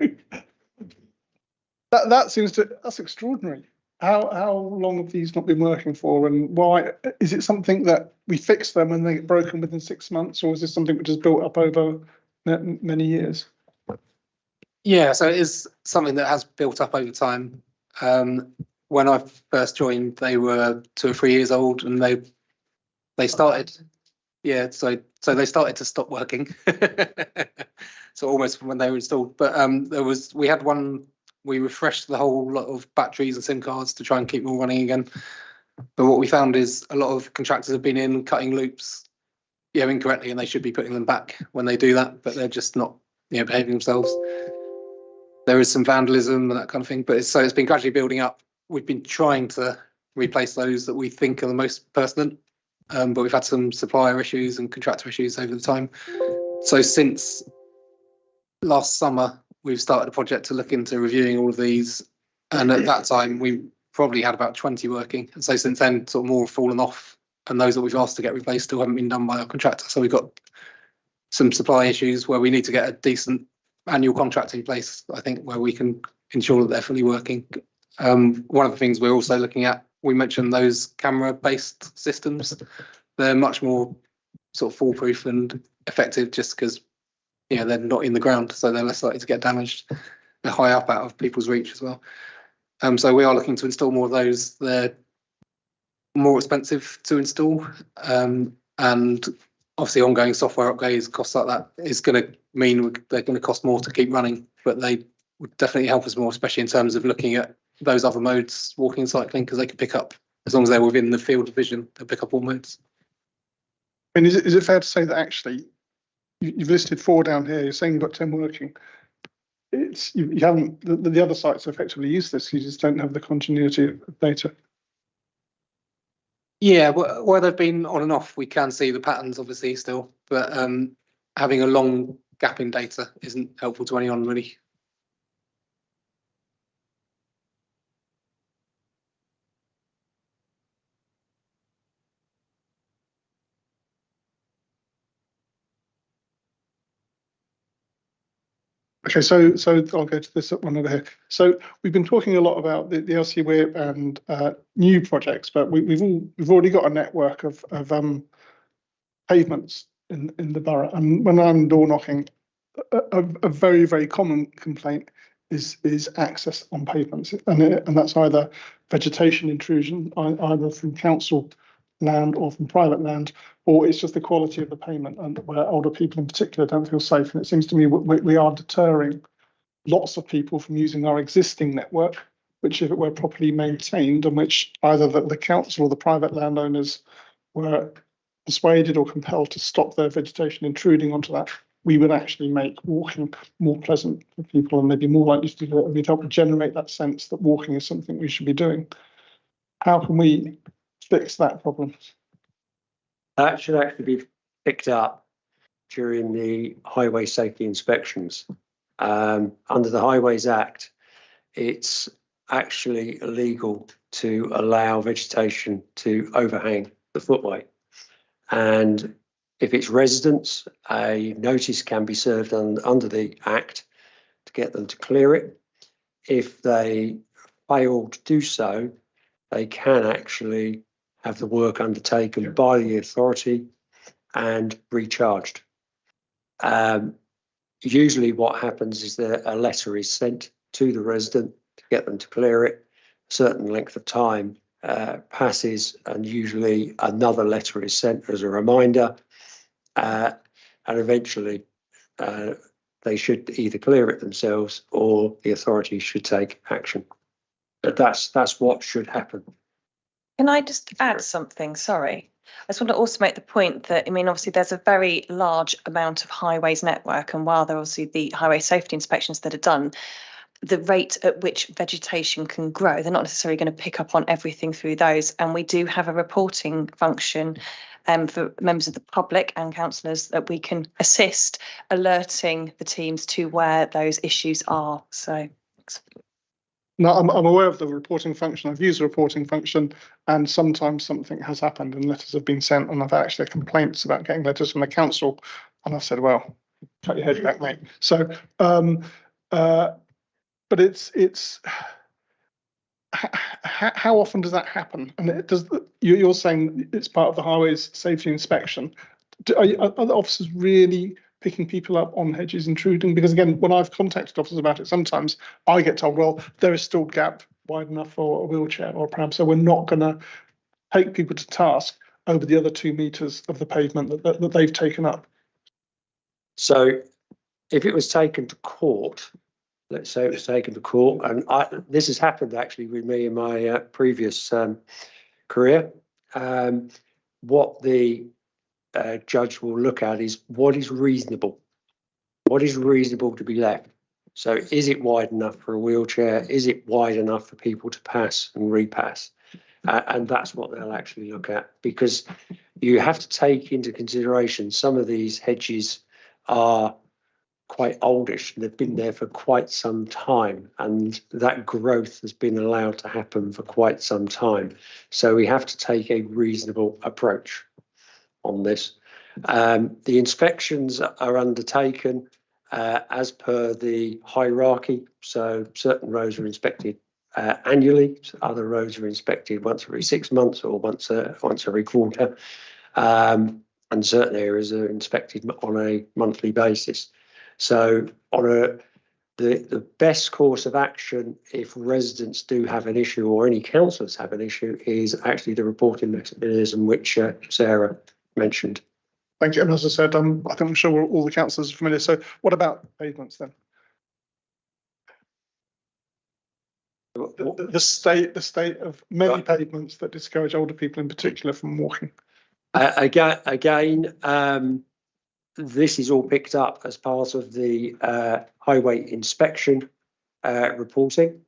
S3: that seems to, that's extraordinary. How long have these not been working for, and why? Is it something that we fix them and they get broken within 6 months, or is this something which has built up over many years?
S13: Yeah, so it is something that has built up over time. When I first joined, they were 2 or 3 years old, and they started. Yeah, so they started to stop working. So almost from when they were installed. But we had one. We refreshed the whole lot of batteries and SIM cards to try and keep them all running again. But what we found is a lot of contractors have been in cutting loops, incorrectly, and they should be putting them back when they do that, but they're just not, behaving themselves. There is some vandalism and that kind of thing, but it's been gradually building up. We've been trying to replace those that we think are the most pertinent, but we've had some supplier issues and contractor issues over the time. So since last summer, we've started a project to look into reviewing all of these, and at that time we probably had about 20 working, and so since then sort of more have fallen off, and those that we've asked to get replaced still haven't been done by our contractor. So we've got some supply issues where we need to get a decent annual contract in place, I think, where we can ensure that they're fully working. One of the things we're also looking at, we mentioned those camera-based systems. They're much more sort of foolproof and effective just because they're not in the ground, so they're less likely to get damaged. They're high up out of people's reach as well. So we are looking to install more of those. They're more expensive to install, and obviously ongoing software upgrades, costs like that, is going to mean they're going to cost more to keep running, but they would definitely help us more, especially in terms of looking at those other modes, walking and cycling, because they can pick up, as long as they're within the field of vision, they'll pick up all modes.
S3: And is it fair to say that actually you've listed 4 down here. You're saying you've got 10 working. It's you haven't the other sites effectively used this. You just don't have the continuity of data.
S13: Yeah, where they've been on and off, we can see the patterns obviously still, but having a long gap in data isn't helpful to anyone really.
S3: Okay, so I'll go to this one over here. So we've been talking a lot about the LC WIP and new projects, but we've already got a network of pavements in the borough. And when I'm door knocking, a very, very common complaint is access on pavements, and that's either vegetation intrusion, either from council land or from private land, or it's just the quality of the pavement, and where older people in particular don't feel safe. And it seems to me we are deterring lots of people from using our existing network, which if it were properly maintained, and which either the council or the private landowners were persuaded or compelled to stop their vegetation intruding onto that, we would actually make walking more pleasant for people and maybe more likely to do it. We'd help generate that sense that walking is something we should be doing. How can we fix that problem?
S16: That should actually be picked up during the highway safety inspections. Under the Highways Act, it's actually illegal to allow vegetation to overhang the footway. And if it's residents, a notice can be served under the Act to get them to clear it. If they fail to do so, they can actually have the work undertaken by the authority and recharged. Usually what happens is that a letter is sent to the resident to get them to clear it. A certain length of time passes, and usually another letter is sent as a reminder, and eventually they should either clear it themselves or the authority should take action. But that's what should happen.
S4: Can I just add something? Sorry. I just want to also make the point that, I mean, obviously there's a very large amount of highways network, and while there are obviously the highway safety inspections that are done, the rate at which vegetation can grow, they're not necessarily going to pick up on everything through those. And we do have a reporting function for members of the public and councillors that we can assist alerting the teams to where those issues are. So thanks.
S3: No, I'm aware of the reporting function. I've used the reporting function, and sometimes something has happened and letters have been sent, and I've actually had complaints about getting letters from the council, and I've said, well, cut your head back, mate. So, but it's how often does that happen? And it does. You're saying it's part of the highways safety inspection. Are the officers really picking people up on hedges intruding? Because again, when I've contacted officers about it, sometimes I get told, well, there is still gap wide enough for a wheelchair or pram, so we're not going to take people to task over the other 2 meters of the pavement that they've taken up.
S16: So if it was taken to court, let's say it was taken to court, and this has happened actually with me in my previous career, what the judge will look at is what is reasonable. What is reasonable to be left? So is it wide enough for a wheelchair? Is it wide enough for people to pass and repass? And that's what they'll actually look at, because you have to take into consideration some of these hedges are quite oldish. They've been there for quite some time, and that growth has been allowed to happen for quite some time. So we have to take a reasonable approach on this. The inspections are undertaken as per the hierarchy. So certain roads are inspected annually, so other roads are inspected once every 6 months or once every quarter, and certain areas are inspected on a monthly basis. So on the best course of action, if residents do have an issue or any councillors have an issue, is actually the reporting mechanism which Sarah mentioned.
S3: Thank you. And as I said, I think I'm sure all the councillors are familiar. So what about pavements then? The state of many pavements that discourage older people in particular from walking.
S16: Again, this is all picked up as part of the highway inspection reporting.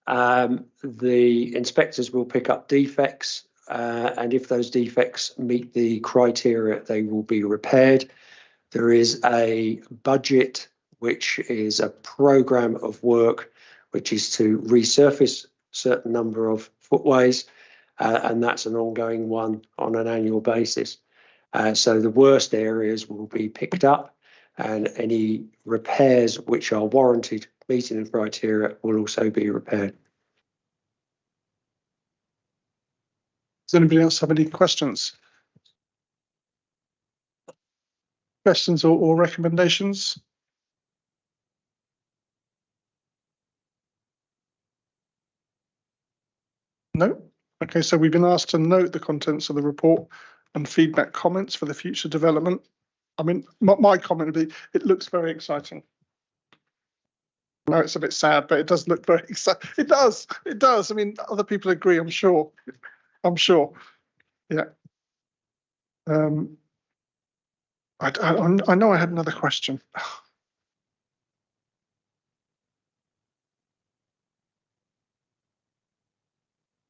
S16: The inspectors will pick up defects, and if those defects meet the criteria, they will be repaired. There is a budget, which is a programme of work, which is to resurface a certain number of footways, and that's an ongoing one on an annual basis. So the worst areas will be picked up, and any repairs which are warranted meeting the criteria will also be repaired.
S3: Does anybody else have any questions? Questions or recommendations? No? Okay, so we've been asked to note the contents of the report and feedback comments for the future development. I mean, my comment would be, it looks very exciting. I know it's a bit sad, but it does look very exciting. It does. I mean, other people agree, I'm sure. Yeah. I know I had another question.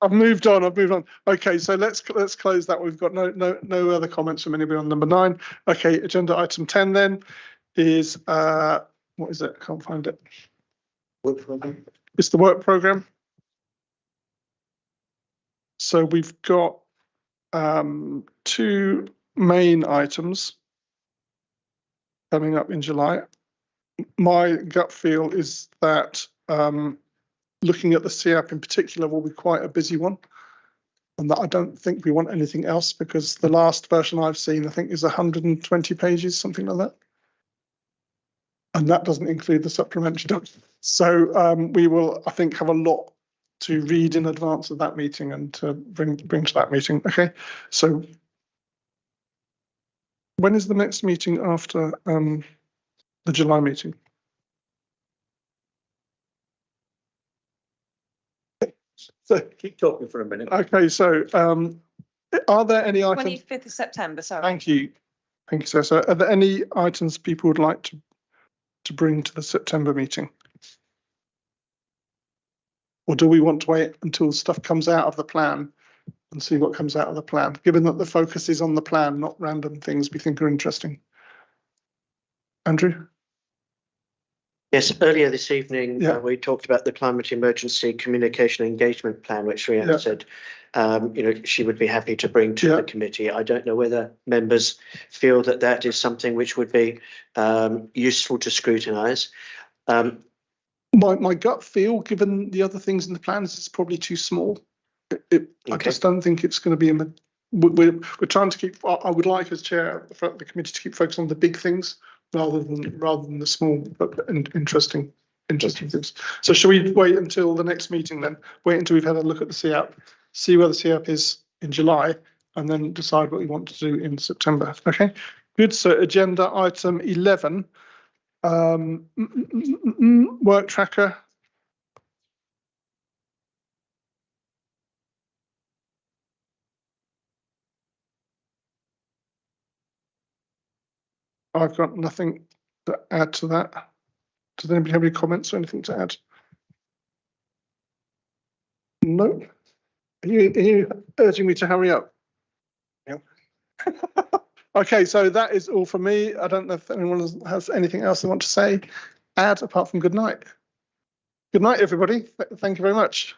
S3: I've moved on. Okay, so let's close that. We've got no other comments from anybody on number 9. Okay, agenda item 10 then is what is it? I can't find it.
S11: Work programme.
S3: It's the work programme. So we've got 2 main items coming up in July. My gut feel is that looking at the CAP in particular will be quite a busy one, and that I don't think we want anything else, because the last version I've seen, I think, is 120 pages, something like that. And that doesn't include the supplementary document. So we will, I think, have a lot to read in advance of that meeting and to bring to that meeting. Okay, so when is the next meeting after the July meeting? So
S2: keep talking for a minute.
S3: Okay, so are there any items?
S4: 25th of September, sorry.
S3: Thank you, sir. So are there any items people would like to bring to the September meeting? Or do we want to wait until stuff comes out of the plan and see what comes out of the plan, given that the focus is on the plan, not random things we think are interesting? Andrew?
S2: Yes, earlier this evening, we talked about the Climate Emergency Communication Engagement Plan, which Rhiannon said, she would be happy to bring to the committee. I don't know whether members feel that that is something which would be useful to scrutinise.
S3: My gut feel, given the other things in the plan, is it's probably too small. I just don't think it's going to be in the. We're trying to keep. I would like, as chair of the committee, to keep focused on the big things rather than the small but interesting things. So shall we wait until the next meeting then? Wait until we've had a look at the CAP, see where the CAP is in July, and then decide what we want to do in September. Okay, good. So agenda item 11, work tracker. I've got nothing to add to that. Does anybody have any comments or anything to add? No. Are you urging me to hurry up? Yeah. Okay, so that is all from me. I don't know if anyone has anything else they want to say, add, apart from good night. Good night, everybody. Thank you very much.